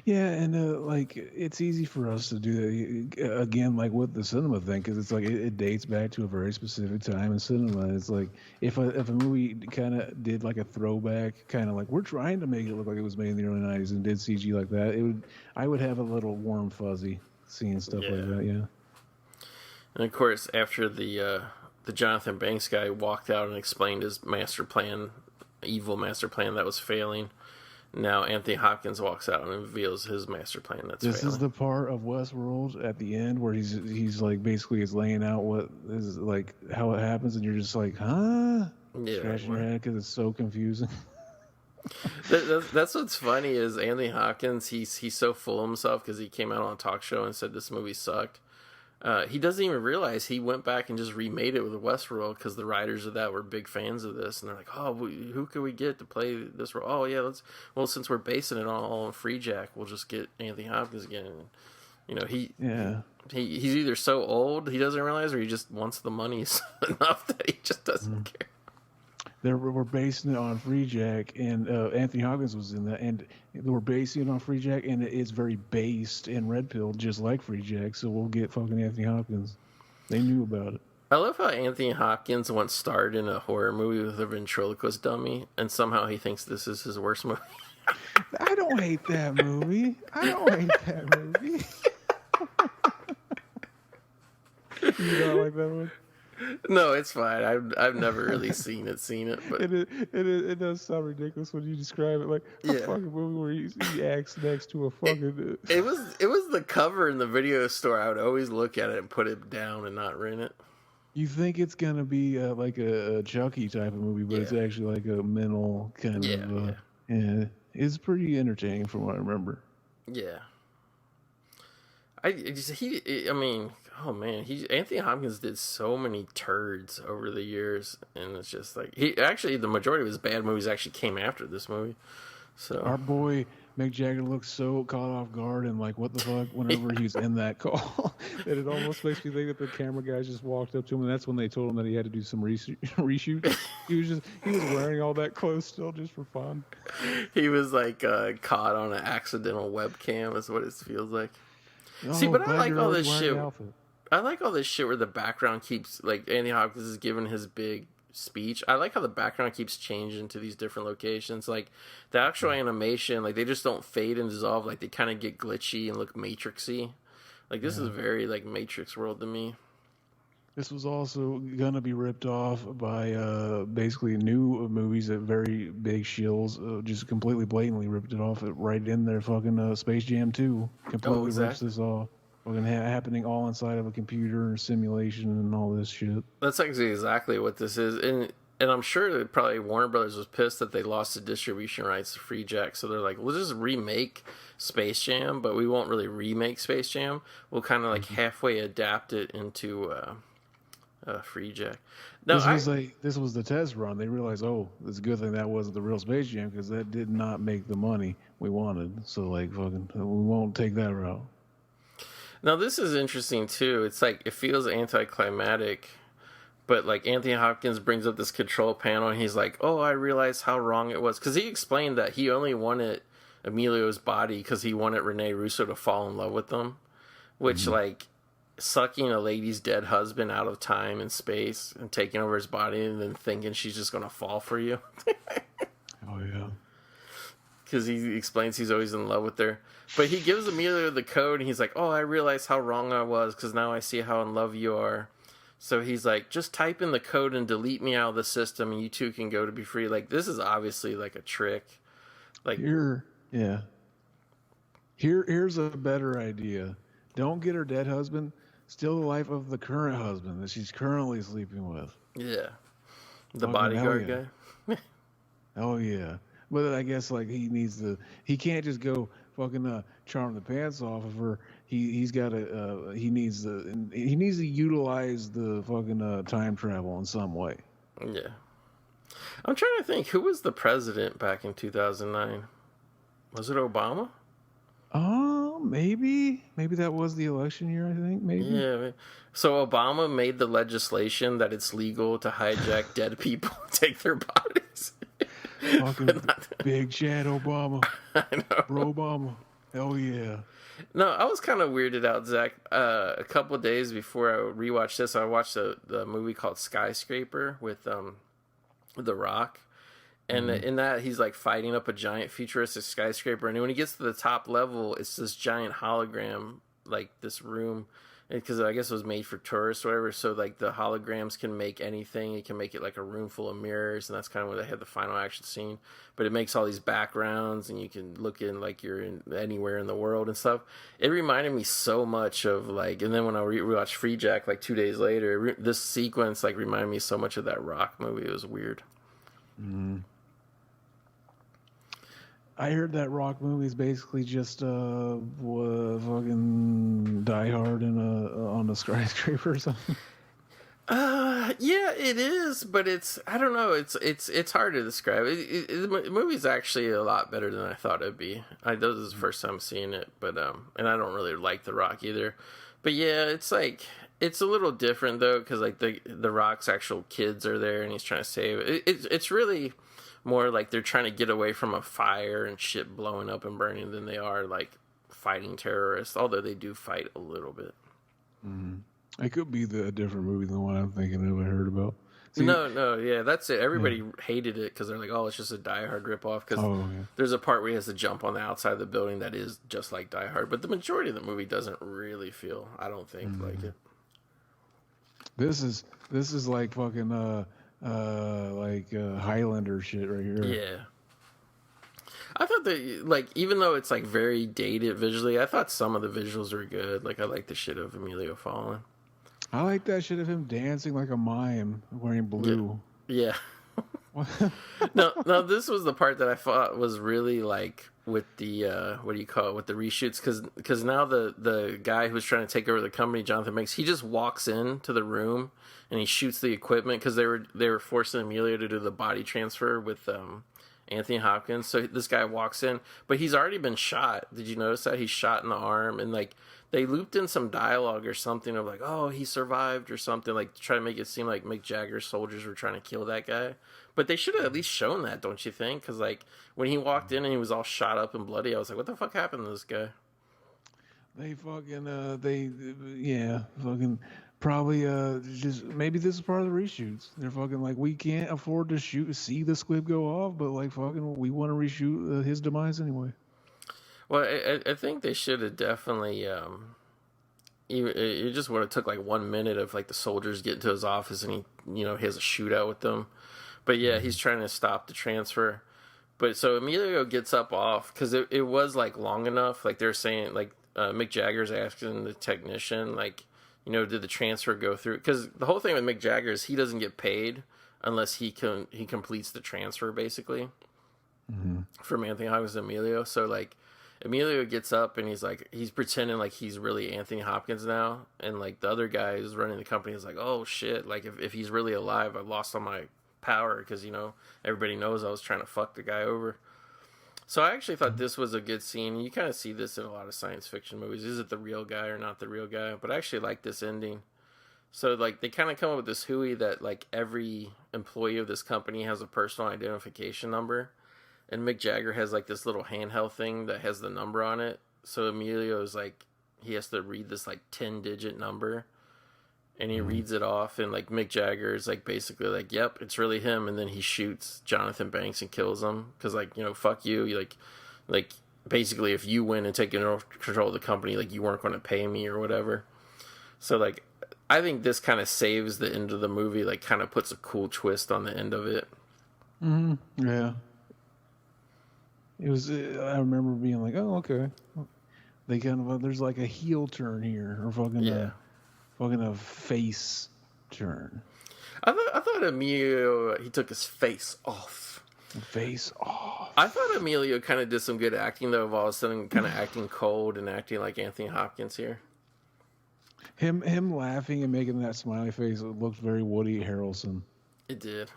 Yeah, and like it's easy for us to do that again, like with the cinema thing, because it's like it dates back to a very specific time in cinema. It's like if a movie kind of did like a throwback, kind of like we're trying to make it look like it was made in the early '90s and did CG like that, I would have a little warm fuzzy seeing stuff like Yeah. that. Yeah. And of course, after the Jonathan Banks guy walked out and explained his master plan, evil master plan that was failing, now Anthony Hopkins walks out and reveals his master plan that's This failing. is the part of Westworld at the end where he's like basically is laying out what is like how it happens, and you're just like, huh? Yeah, Scratching your head because it's so confusing. that's what's funny is Anthony Hopkins. He's so full of himself because he came out on a talk show and said this movie sucked. He doesn't even realize he went back and just remade it with Westworld because the writers of that were big fans of this, and they're like, "Oh, who can we get to play this role? Oh, yeah, since we're basing it all on Freejack, we'll just get Anthony Hopkins again." And, you know, Yeah. he's either so old he doesn't realize, or he just wants the money enough that he just doesn't care. We're basing it on Freejack, and Anthony Hopkins was in that, and we're basing it on Freejack, and it's very based in Red Pill, just like Freejack. So we'll get fucking Anthony Hopkins. They knew about it. I love how Anthony Hopkins once starred in a horror movie with a ventriloquist dummy, and somehow he thinks this is his worst movie. I don't hate that movie. I don't hate that movie. You don't like that one? No, it's fine. I've never really seen it, but It does sound ridiculous when you describe it like a Yeah. fucking movie where he acts next to a fucking. it was the cover in the video store. I would always look at it and put it down and not rent it. You think it's gonna be like a Chucky type of movie, but it's Yeah, actually like a mental kind yeah, of. yeah, Yeah, it's pretty entertaining from what I remember. yeah. I mean, oh man, Anthony Hopkins did so many turds over the years, and it's just like he actually the majority of his bad movies actually came after this movie. So Our boy Mick Jagger looks so caught off guard and like, what the fuck? Whenever yeah, he's in that call, that it almost makes me think that the camera guys just walked up to him, and that's when they told him that he had to do some reshoots. He was wearing all that clothes still just for fun. he was like caught on an accidental webcam, is what it feels like. See, Oh, but I glad like you're all already this wearing shit. the outfit. I like all this shit where the background keeps like Anthony Hopkins is giving his big speech. I like how the background keeps changing to these different locations. Like the actual animation, like they just don't fade and dissolve. Like they kind of get glitchy and look matrixy. Like this is very like Matrix world to me. This was also gonna be ripped off by basically new movies that very big shills just completely blatantly ripped it off right in their fucking Space Jam 2. Oh, Completely rips exactly. this off. Fucking happening all inside of a computer and simulation and all this shit. That's actually exactly what this is, and I'm sure that probably Warner Brothers was pissed that they lost the distribution rights to Freejack, so they're like, we'll just remake Space Jam, but we won't really remake Space Jam. We'll kind of like halfway adapt it into Freejack. No, This was the test run. They realized, oh, it's a good thing that wasn't the real Space Jam because that did not make the money we wanted. So like, fucking, we won't take that route. now this is interesting too. It's like it feels anticlimactic, but like Anthony Hopkins brings up this control panel, and he's like, "Oh, I realized how wrong it was," because he explained that he only wanted Emilio's body because he wanted Rene Russo to fall in love with them, which like sucking a lady's dead husband out of time and space and taking over his body and then thinking she's just gonna fall for you. Oh yeah. Because he explains he's always in love with her. But he gives Emilio the code, and he's like, "Oh, I realized how wrong I was because now I see how in love you are." So he's like, "Just type in the code and delete me out of the system, and you two can go to be free." Like, this is obviously like a trick. Like, Yeah. Here's a better idea. Don't get her dead husband. Steal the life of the current husband that she's currently sleeping with. yeah, the Fucking hell bodyguard yeah. guy. Oh yeah. But I guess like he can't just go fucking charm the pants off of her. He's got to he needs to utilize the fucking time travel in some way. Yeah, I'm trying to think who was the president back in 2009. Was it Obama? Oh, maybe that was the election year. I think maybe. Yeah. So Obama made the legislation that it's legal to hijack dead people and take their bodies. Fucking big Chad Obama, I know. bro Obama. Hell yeah. No, I was kind of weirded out, Zach. A couple of days before I rewatched this, I watched the movie called Skyscraper with The Rock. And in that, he's like fighting up a giant futuristic skyscraper. And then when he gets to the top level, it's this giant hologram, like this room. Because I guess it was made for tourists or whatever. So like the holograms can make anything. It can make it like a room full of mirrors. And that's kind of where they had the final action scene. But it makes all these backgrounds, and you can look in like you're in anywhere in the world and stuff. It reminded me so much of like, and then when I rewatched Freejack like 2 days later, this sequence like reminded me so much of that Rock movie. It was weird. Mm. I heard that Rock movie is basically just fucking Die Hard on a skyscraper or something. Yeah, it is, but I don't know, it's hard to describe. The movie's actually a lot better than I thought it'd be. This is the first time seeing it, but and I don't really like The Rock either. But yeah, it's like it's a little different though, because like the Rock's actual kids are there, and he's trying to save it. It's really more like they're trying to get away from a fire and shit blowing up and burning than they are like fighting terrorists. Although they do fight a little bit. Mm. It could be a different movie than what I'm thinking of. I heard about. See, No, yeah, that's it. Everybody hated it because they're like, "Oh, it's just a Die Hard ripoff." Because there's a part where he has to jump on the outside of the building that is just like Die Hard, but the majority of the movie doesn't really feel, I don't think, like it. This is like fucking Highlander shit right here. Yeah. I thought that, like, even though it's like very dated visually, I thought some of the visuals were good. Like, I like the shit of Emilio falling. I like that shit of him dancing like a mime wearing blue. Yeah. No, this was the part that I thought was really like with the what do you call it, with the reshoots, because now the guy who's trying to take over the company, Jonathan Banks, he just walks into the room and he shoots the equipment because they were forcing Emilio to do the body transfer with Anthony Hopkins. So this guy walks in, but he's already been shot. Did you notice that he's shot in the arm? And like they looped in some dialogue or something of like, oh, he survived or something, like to try to make it seem like Mick Jagger's soldiers were trying to kill that guy. But they should have at least shown that, don't you think? Because like when he walked in and he was all shot up and bloody, I was like, what the fuck happened to this guy? They fucking fucking probably just maybe this is part of the reshoots. They're fucking like, we can't afford to see the squib go off, but like fucking we want to reshoot his demise anyway. Well, I think they should have definitely. It just would have took like 1 minute of like the soldiers get into his office and he has a shootout with them. But yeah, he's trying to stop the transfer. But so Emilio gets up off because it was like long enough. Like they're saying, like Mick Jagger's asking the technician, like, did the transfer go through? Because the whole thing with Mick Jagger is he doesn't get paid unless he completes the transfer, basically, from Anthony Hopkins to Emilio. So like Emilio gets up and he's pretending like he's really Anthony Hopkins now, and like the other guy who's running the company is like, oh shit, like if he's really alive, I've lost all my power because everybody knows I was trying to fuck the guy over. So I actually thought this was a good scene. You kind of see this in a lot of science fiction movies. Is it the real guy or not the real guy? But I actually like this ending. So like they kind of come up with this hooey that like every employee of this company has a personal identification number, and Mick Jagger has like this little handheld thing that has the number on it. So Emilio's like, he has to read this like 10-digit number. And he reads it off, and like Mick Jagger is like basically like, "Yep, it's really him." And then he shoots Jonathan Banks and kills him because like fuck you, like basically if you win and take control of the company, like you weren't going to pay me or whatever. So like I think this kind of saves the end of the movie, like kind of puts a cool twist on the end of it. Yeah. It was. I remember being like, "Oh, okay." They kind of there's like a heel turn here, or fucking fucking a face turn. I thought Emilio, he took his face off. Face off. I thought Emilio kind of did some good acting though, of all of a sudden kind of acting cold and acting like Anthony Hopkins here. Him laughing and making that smiley face, it looked very Woody Harrelson. It did.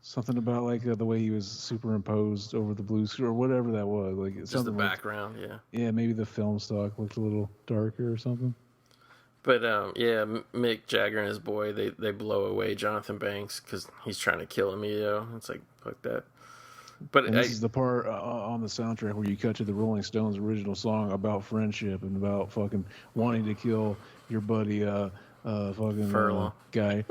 Something about like the way he was superimposed over the blue screen or whatever that was. Like just the background, Yeah, maybe the film stock looked a little darker or something. But Mick Jagger and his boy, they blow away Jonathan Banks because he's trying to kill Emilio. It's like, fuck that. But this is the part on the soundtrack where you cut to the Rolling Stones' original song about friendship and about fucking wanting to kill your buddy, fucking Furlong. guy,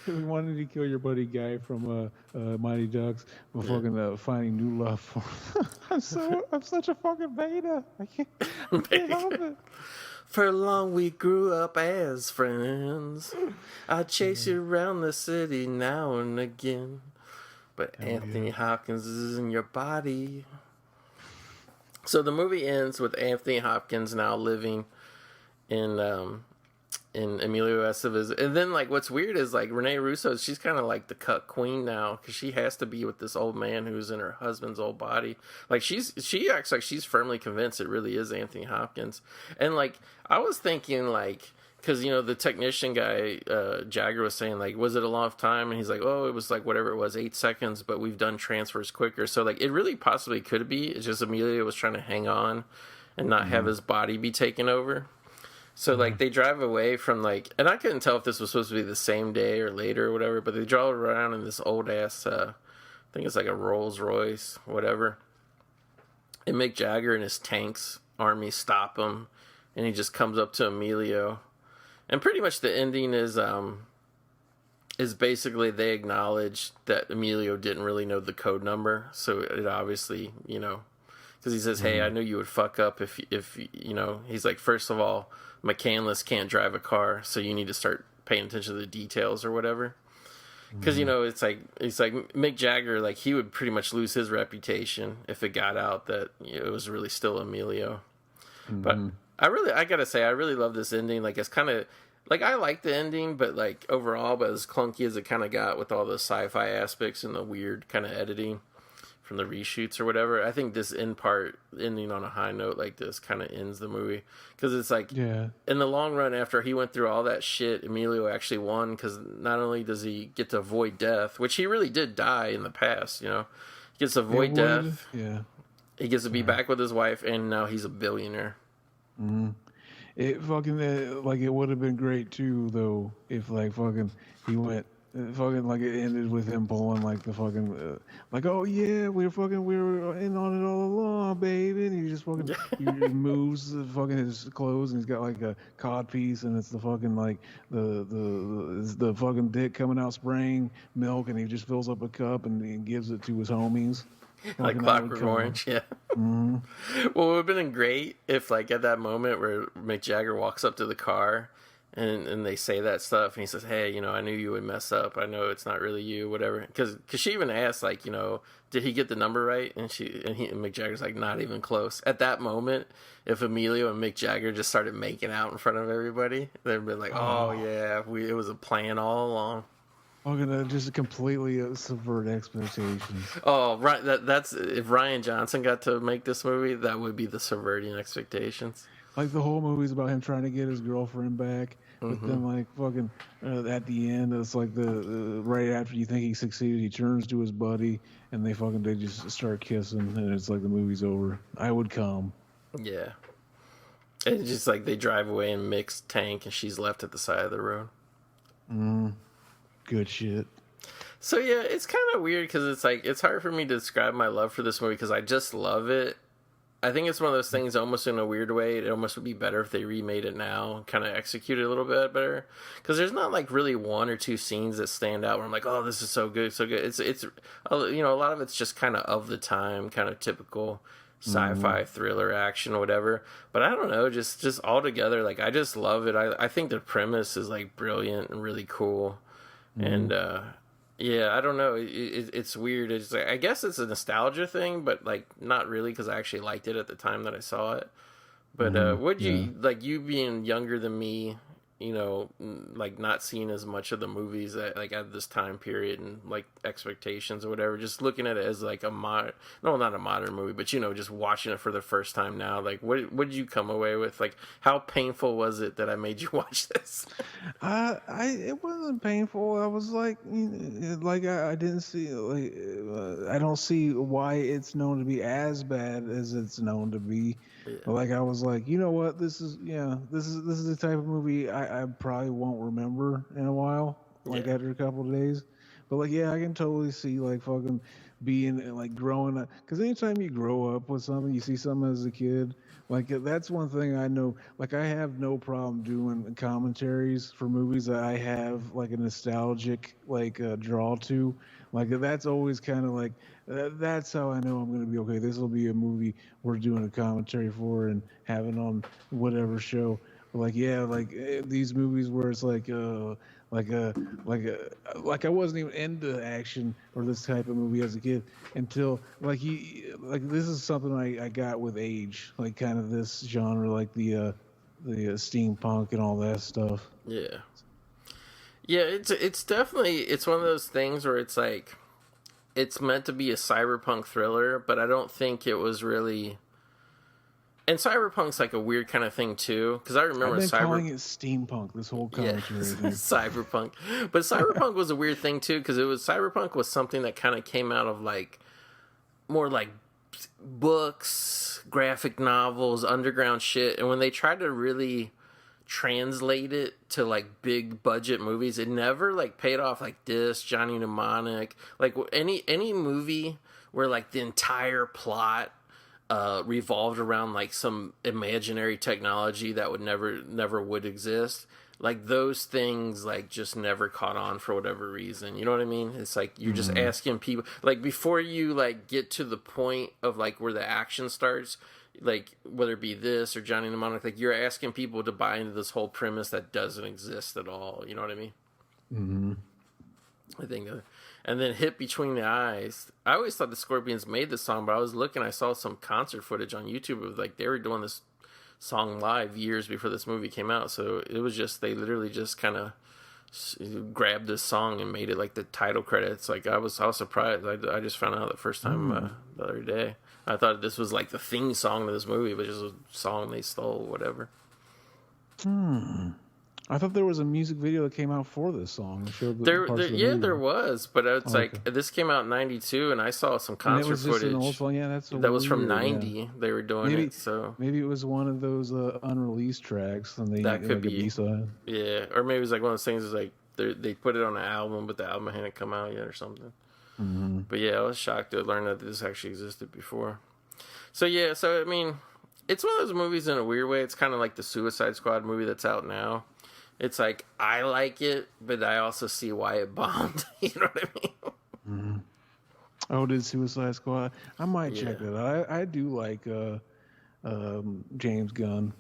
wanting to kill your buddy Guy from Mighty Ducks, but fucking finding new love for. I'm such a fucking beta. I can't help it. For long we grew up as friends. I chase you around the city now and again. But Anthony Hopkins is in your body. So the movie ends with Anthony Hopkins now living in Emilio Estevez. And then like what's weird is like Renee Russo, she's kind of like the cut queen now because she has to be with this old man who's in her husband's old body. Like she acts like she's firmly convinced it really is Anthony Hopkins. And like I was thinking like, because the technician guy Jagger was saying like, was it a long time? And he's like, oh, it was like whatever it was, 8 seconds, but we've done transfers quicker. So like it really possibly could be. It's just Emilio was trying to hang on and not have his body be taken over. So, like, they drive away from, like... And I couldn't tell if this was supposed to be the same day or later or whatever, but they drive around in this old-ass... I think it's like a Rolls-Royce, whatever. And Mick Jagger and his tanks army stop him, and he just comes up to Emilio. And pretty much the ending is basically they acknowledge that Emilio didn't really know the code number, so it obviously, Because he says, hey, I knew you would fuck up if he's like, first of all... McCandless can't drive a car, so you need to start paying attention to the details or whatever. Because it's like Mick Jagger, like he would pretty much lose his reputation if it got out that it was really still Emilio. But I gotta say, I really love this ending. Like, it's kind of like I like the ending, but like overall, but as clunky as it kind of got with all the sci-fi aspects and the weird kind of editing from the reshoots or whatever, I think this ending on a high note like this kind of ends the movie, because it's like, in the long run, after he went through all that shit, Emilio actually won, because not only does he get to avoid death, which he really did die in the past, he gets to avoid death. Yeah. He gets to be back with his wife, and now he's a billionaire. Mm-hmm. It fucking like it would have been great too, though, if like fucking he went fucking like it ended with him pulling like the fucking like, oh yeah, we were in on it all along, baby, and he just fucking he removes the fucking his clothes, and he's got like a cod piece, and it's the fucking like the fucking dick coming out spraying milk, and he just fills up a cup and he gives it to his homies. Like Clockwork Orange, yeah. Mm-hmm. Well, it would have been great if, like, at that moment where Mick Jagger walks up to the car and they say that stuff, and he says, hey, I knew you would mess up. I know it's not really you, whatever. Because she even asked, like, did he get the number right? And Mick Jagger's like, not even close. At that moment, if Emilio and Mick Jagger just started making out in front of everybody, they'd be like, oh yeah, it was a plan all along. I'm gonna just completely subvert expectations. Oh, right. That's if Ryan Johnson got to make this movie, that would be the subverting expectations. Like the whole movie's about him trying to get his girlfriend back, but then like fucking at the end, it's like the right after you think he succeeded, he turns to his buddy, and they just start kissing, and it's like the movie's over. I would come. Yeah. It's just like they drive away in Mick's tank, and she's left at the side of the road. Good shit. So yeah, it's kind of weird because it's like it's hard for me to describe my love for this movie because I just love it. I think it's one of those things, almost in a weird way. It almost would be better if they remade it now, kind of execute it a little bit better. Because there's not like really one or two scenes that stand out where I'm like, oh, this is so good, so good. It's a lot of it's just kind of the time, kind of typical sci-fi thriller action or whatever. But I don't know, just all together, like I just love it. I think the premise is like brilliant and really cool. And yeah, I don't know. It's weird. It's like, I guess it's a nostalgia thing, but like not really, because I actually liked it at the time that I saw it. But would you like, you being younger than me, like not seeing as much of the movies at this time period and like expectations or whatever, just looking at it as like not a modern movie, but just watching it for the first time now, like what did you come away with? Like, how painful was it that I made you watch this? It wasn't painful. I was like, I didn't see I don't see why it's known to be as bad as it's known to be. Yeah. Like I was like, you know what, this is the type of movie I probably won't remember in a while, like after a couple of days. But like, yeah, I can totally see like fucking being like growing up, because anytime you grow up with something, you see something as a kid, like that's one thing I know. Like I have no problem doing commentaries for movies that I have like a nostalgic draw to. Like that's always kind of like that's how I know I'm going to be okay. This will be a movie we're doing a commentary for and having on whatever show. But like these movies where it's like I wasn't even into action or this type of movie as a kid until this is something I got with age, like kind of this genre, like the steampunk and all that stuff. Yeah. Yeah, it's definitely, it's one of those things where it's like, it's meant to be a cyberpunk thriller, but I don't think it was really. And cyberpunk's like a weird kind of thing too, because I remember I've been calling it steampunk this whole commentary. Cyberpunk, but cyberpunk was a weird thing too, because cyberpunk was something that kind of came out of like more like books, graphic novels, underground shit, and when they tried to really translate it to like big budget movies, it never like paid off like this. Johnny Mnemonic, like any movie where like the entire plot revolved around like some imaginary technology that would never would exist, like those things like just never caught on for whatever reason. You know what I mean? It's like you're just asking people, like before you like get to the point of like where the action starts, like whether it be this or Johnny Mnemonic, like you're asking people to buy into this whole premise that doesn't exist at all. You know what I mean? I think and then Hit Between the Eyes, I always thought the Scorpions made this song, but I was looking, I saw some concert footage on YouTube of like they were doing this song live years before this movie came out. So it was just, they literally just kind of grabbed this song and made it like the title credits. Like I was surprised. I just found out the first time the other day. I thought this was like the theme song to this movie, but just a song they stole, whatever. I thought there was a music video that came out for this song. It showed the parts of the movie. There was, but it's like this came out in '92, and I saw some concert footage. An old song? Yeah, that's that was from weird, '90. Yeah. They were doing it, so maybe it was one of those unreleased tracks, and they that could be B-side. Yeah, or maybe it was like one of those things. Is like they put it on an album, but the album hadn't come out yet or something. Mm-hmm. But yeah, I was shocked to learn that this actually existed before. So yeah, so I mean, it's one of those movies in a weird way. It's kind of like the Suicide Squad movie that's out now. It's like, I like it, but I also see why it bombed. You know what I mean? Mm-hmm. Oh, did Suicide Squad? I might check that out. I do like James Gunn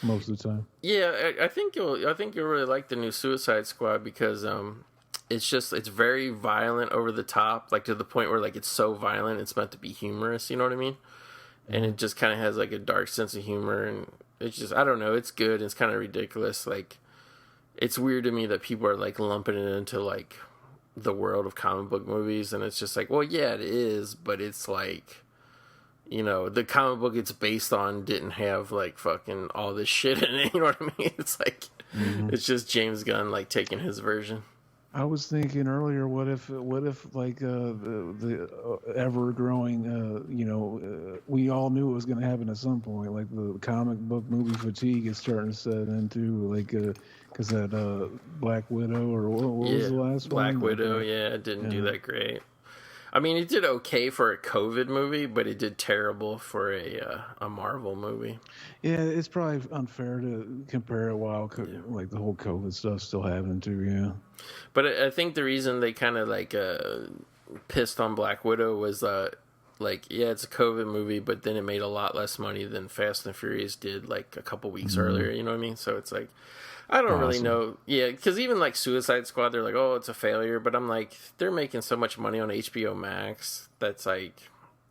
most of the time. Yeah, I think you'll really like the new Suicide Squad because it's very violent, over the top, like to the point where like it's so violent it's meant to be humorous. You know what I mean? And it just kind of has like a dark sense of humor, and it's just, I don't know, it's good. It's kind of ridiculous, like. It's weird to me that people are like lumping it into like the world of comic book movies, and it's just like, well, yeah, it is, but it's like, you know, the comic book it's based on didn't have like fucking all this shit in it. You know what I mean? It's like, it's just James Gunn like taking his version. I was thinking earlier, what if like the ever growing, we all knew it was going to happen at some point. Like the comic book movie fatigue is starting to set into like, because that Black Widow, or what was the last Black one? Widow, it didn't do that great. I mean, it did okay for a COVID movie, but it did terrible for a Marvel movie. Yeah, it's probably unfair to compare it while like the whole COVID stuff still happening too. Yeah, but I think the reason they kind of like pissed on Black Widow was it's a COVID movie, but then it made a lot less money than Fast and Furious did like a couple weeks earlier. You know what I mean? So it's like, I don't really know. Yeah, because even like Suicide Squad, they're like, oh, it's a failure. But I'm like, they're making so much money on HBO Max that's like,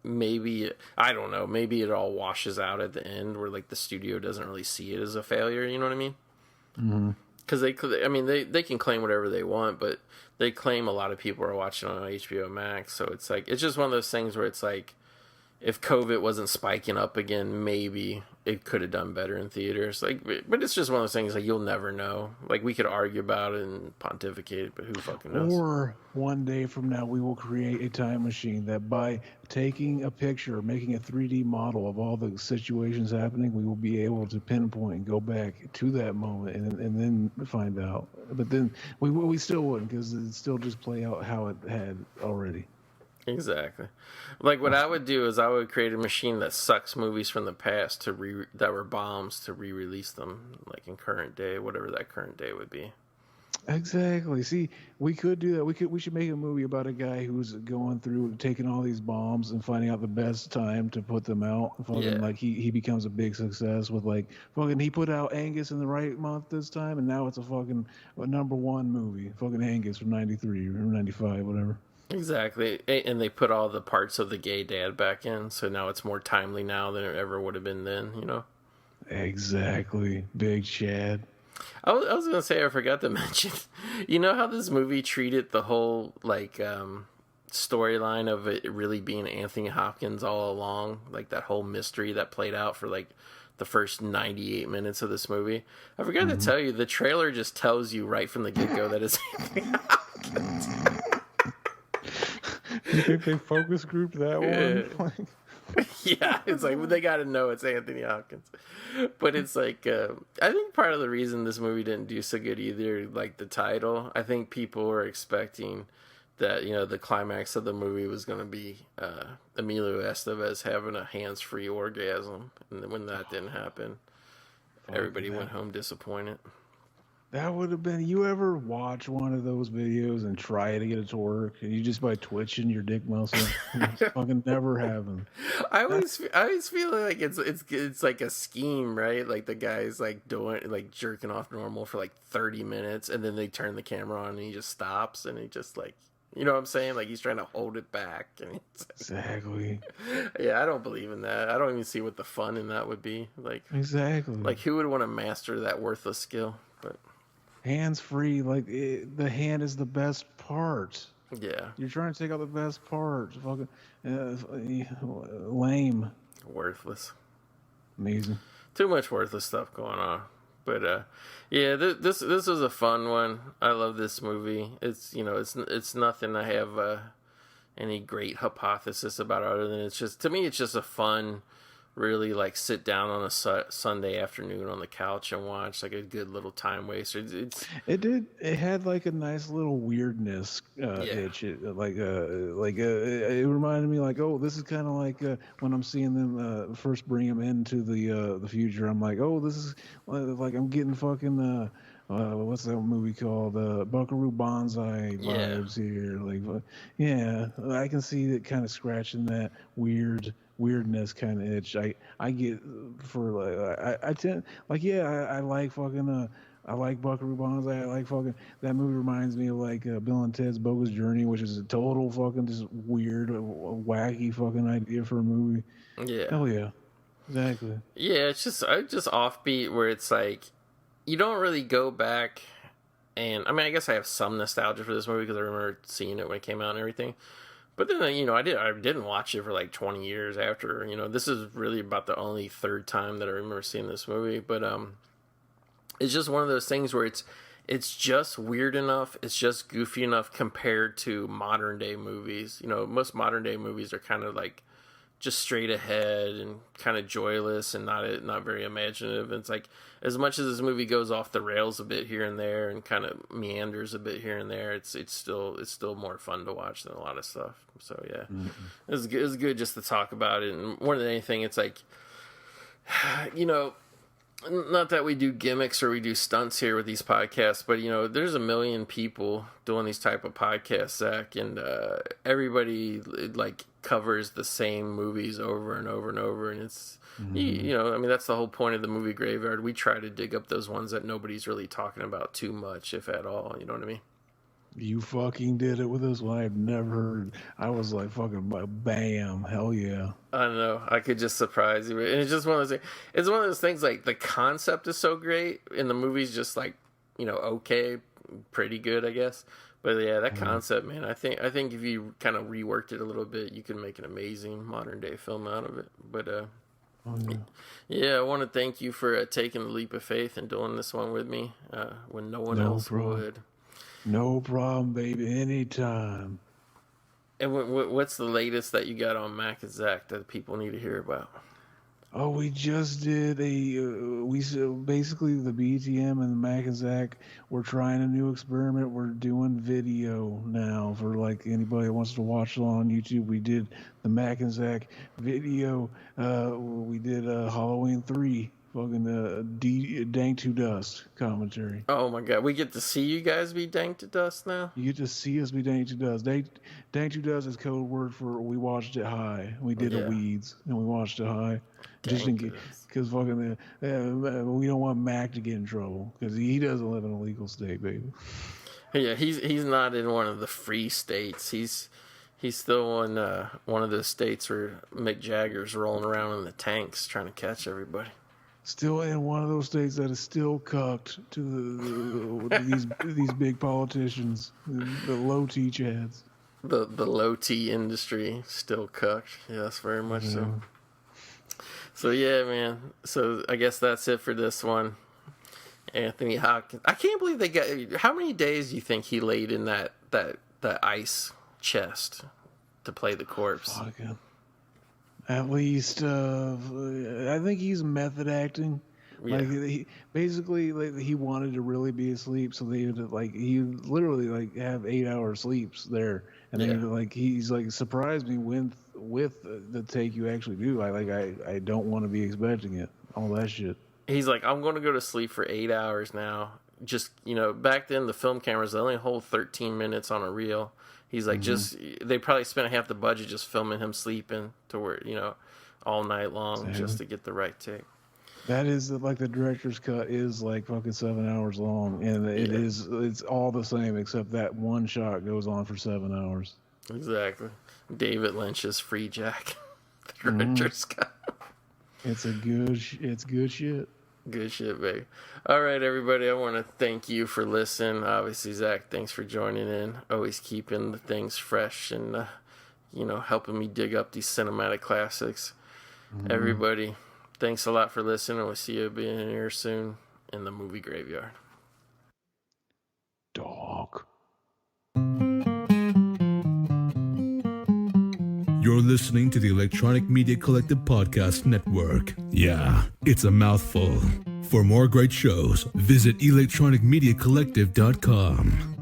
maybe, I don't know, maybe it all washes out at the end where like the studio doesn't really see it as a failure. You know what I mean? Because they can claim whatever they want, but they claim a lot of people are watching on HBO Max. So it's like, it's just one of those things where it's like, if COVID wasn't spiking up again, maybe it could have done better in theaters. Like, but it's just one of those things like you'll never know. Like, we could argue about it and pontificate, but who fucking knows? Or one day from now, we will create a time machine that by taking a picture, making a 3D model of all the situations happening, we will be able to pinpoint and go back to that moment and then find out. But then we still wouldn't, because it'd still just play out how it had already. Exactly. Like, what I would do is I would create a machine that sucks movies from the past that were bombs to re-release them, like in current day, whatever that current day would be. Exactly. See, we could do that. We should make a movie about a guy who's going through taking all these bombs and finding out the best time to put them out. Like he becomes a big success with like fucking, he put out Angus in the right month this time, and now it's a fucking number one movie. Fucking Angus from '93 or '95, whatever. Exactly. And they put all the parts of the gay dad back in, so now it's more timely now than it ever would have been then, you know? Exactly. Big Chad. I was going to say, I forgot to mention, you know how this movie treated the whole, like, storyline of it really being Anthony Hopkins all along? Like, that whole mystery that played out for, like, the first 98 minutes of this movie. I forgot to tell you, the trailer just tells you right from the get-go that it's Anthony Hopkins. You think they focus grouped that one? Yeah, it's like, they got to know it's Anthony Hopkins. But it's like, I think part of the reason this movie didn't do so good either, like the title, I think people were expecting that, you know, the climax of the movie was going to be Emilio Estevez having a hands-free orgasm. And when that didn't happen, everybody went home disappointed. That would have been. You ever watch one of those videos and try to get it to work, and you just by twitching your dick muscle, fucking never happen. I always feel like it's like a scheme, right? Like the guy's like doing like jerking off normal for like 30 minutes, and then they turn the camera on and he just stops, and he just like You know what I'm saying? Like he's trying to hold it back. And Exactly. Yeah, I don't believe in that. I don't even see what the fun in that would be. Exactly. Like who would want to master that worthless skill? But hands free, like the hand is the best part. yeah, You're trying to take out the best part. Fucking lame. worthless. Amazing. Too much worthless stuff going on. But yeah, this is a fun one. I love this movie. It's it's nothing I have any great hypothesis about other than it's just, to me, it's just a fun, really like sit down on a Sunday afternoon on the couch and watch, like a good little time waster. It had like a nice little weirdness itch. It reminded me like, oh, this is kind of like when I'm seeing them first bring him into the future. I'm like, oh, this is like I'm getting fucking what's that movie called? Buckaroo Banzai vibes here. Like, yeah, I can see it kind of scratching that weirdness kind of itch. I get for like I tend like, yeah, I like fucking I like Buckaroo Banzai. I like fucking that movie. Reminds me of like Bill and Ted's Bogus Journey, which is a total fucking just weird, wacky fucking idea for a movie. Yeah. Hell yeah. Exactly. Yeah, it's just offbeat where it's like you don't really go back, and I mean, I guess I have some nostalgia for this movie because I remember seeing it when it came out and everything. But then, I didn't watch it for like 20 years after. This is really about the only third time that I remember seeing this movie. But it's just one of those things where it's just weird enough, it's just goofy enough compared to modern day movies. Most modern day movies are kind of like just straight ahead and kind of joyless and not very imaginative. And it's like, as much as this movie goes off the rails a bit here and there and kind of meanders a bit here and there, it's still more fun to watch than a lot of stuff. So yeah, It was good just to talk about it. And more than anything, it's like, not that we do gimmicks or we do stunts here with these podcasts, but there's a million people doing these type of podcasts, Zach, and everybody like covers the same movies over and over and over, and it's I mean, that's the whole point of the movie graveyard. We try to dig up those ones that nobody's really talking about too much, if at all. You know what I mean? You fucking did it with this one. I've never heard. I was like, fucking bam, hell yeah. I don't know. I could just surprise you. And it's just one of those things. It's one of those things, like, the concept is so great, and the movie's just, like, okay, pretty good, I guess. But, yeah, that concept, man, I think if you kind of reworked it a little bit, you can make an amazing modern-day film out of it. But, yeah, I want to thank you for taking the leap of faith and doing this one with me when no one else would. No problem, baby. Anytime. And what's the latest that you got on Mac and Zach that people need to hear about? Oh, we just did basically the BTM and the Mac and Zach. We're trying a new experiment. We're doing video now for like anybody that wants to watch it on YouTube. We did the Mac and Zach video. We did Halloween 3. Fucking Dank to Dust commentary. Oh my god, we get to see you guys be dank to dust now? You get to see us be Dank to Dust. Dank to Dust is code word for we watched it high. We did a Weeds and we watched it high. Just in case, because fucking we don't want Mac to get in trouble because he doesn't live in a legal state, baby. Yeah, he's not in one of the free states. He's still in one of those states where Mick Jagger's rolling around in the tanks trying to catch everybody. Still in one of those states that is still cucked to these big politicians, the low T chads. The low T industry still cucked. Yes, very much so. So yeah, man. So I guess that's it for this one. Anthony Hopkins. I can't believe they got. How many days do you think he laid in that ice chest to play the corpse? Fucking. At least, I think he's method acting. Yeah. Like he basically, like, he wanted to really be asleep, so they would he literally like have 8-hour sleeps there, and then he's like surprised me with the take you actually do. I don't want to be expecting it. All that shit. He's like, I'm going to go to sleep for 8 hours now. Just back then the film cameras they only hold 13 minutes on a reel. He's like, they probably spent half the budget just filming him sleeping to where, all night long just to get the right take. That is like the director's cut is like fucking 7 hours long, and it's all the same except that one shot goes on for 7 hours. Exactly. David Lynch's Freejack, the director's cut. It's good shit. Good shit, babe. All right, everybody. I want to thank you for listening. Obviously, Zach, thanks for joining in. Always keeping the things fresh and helping me dig up these cinematic classics. Everybody, thanks a lot for listening. We'll see you being here soon in the movie graveyard. Dog. You're listening to the Electronic Media Collective Podcast Network. Yeah, it's a mouthful. For more great shows, visit electronicmediacollective.com.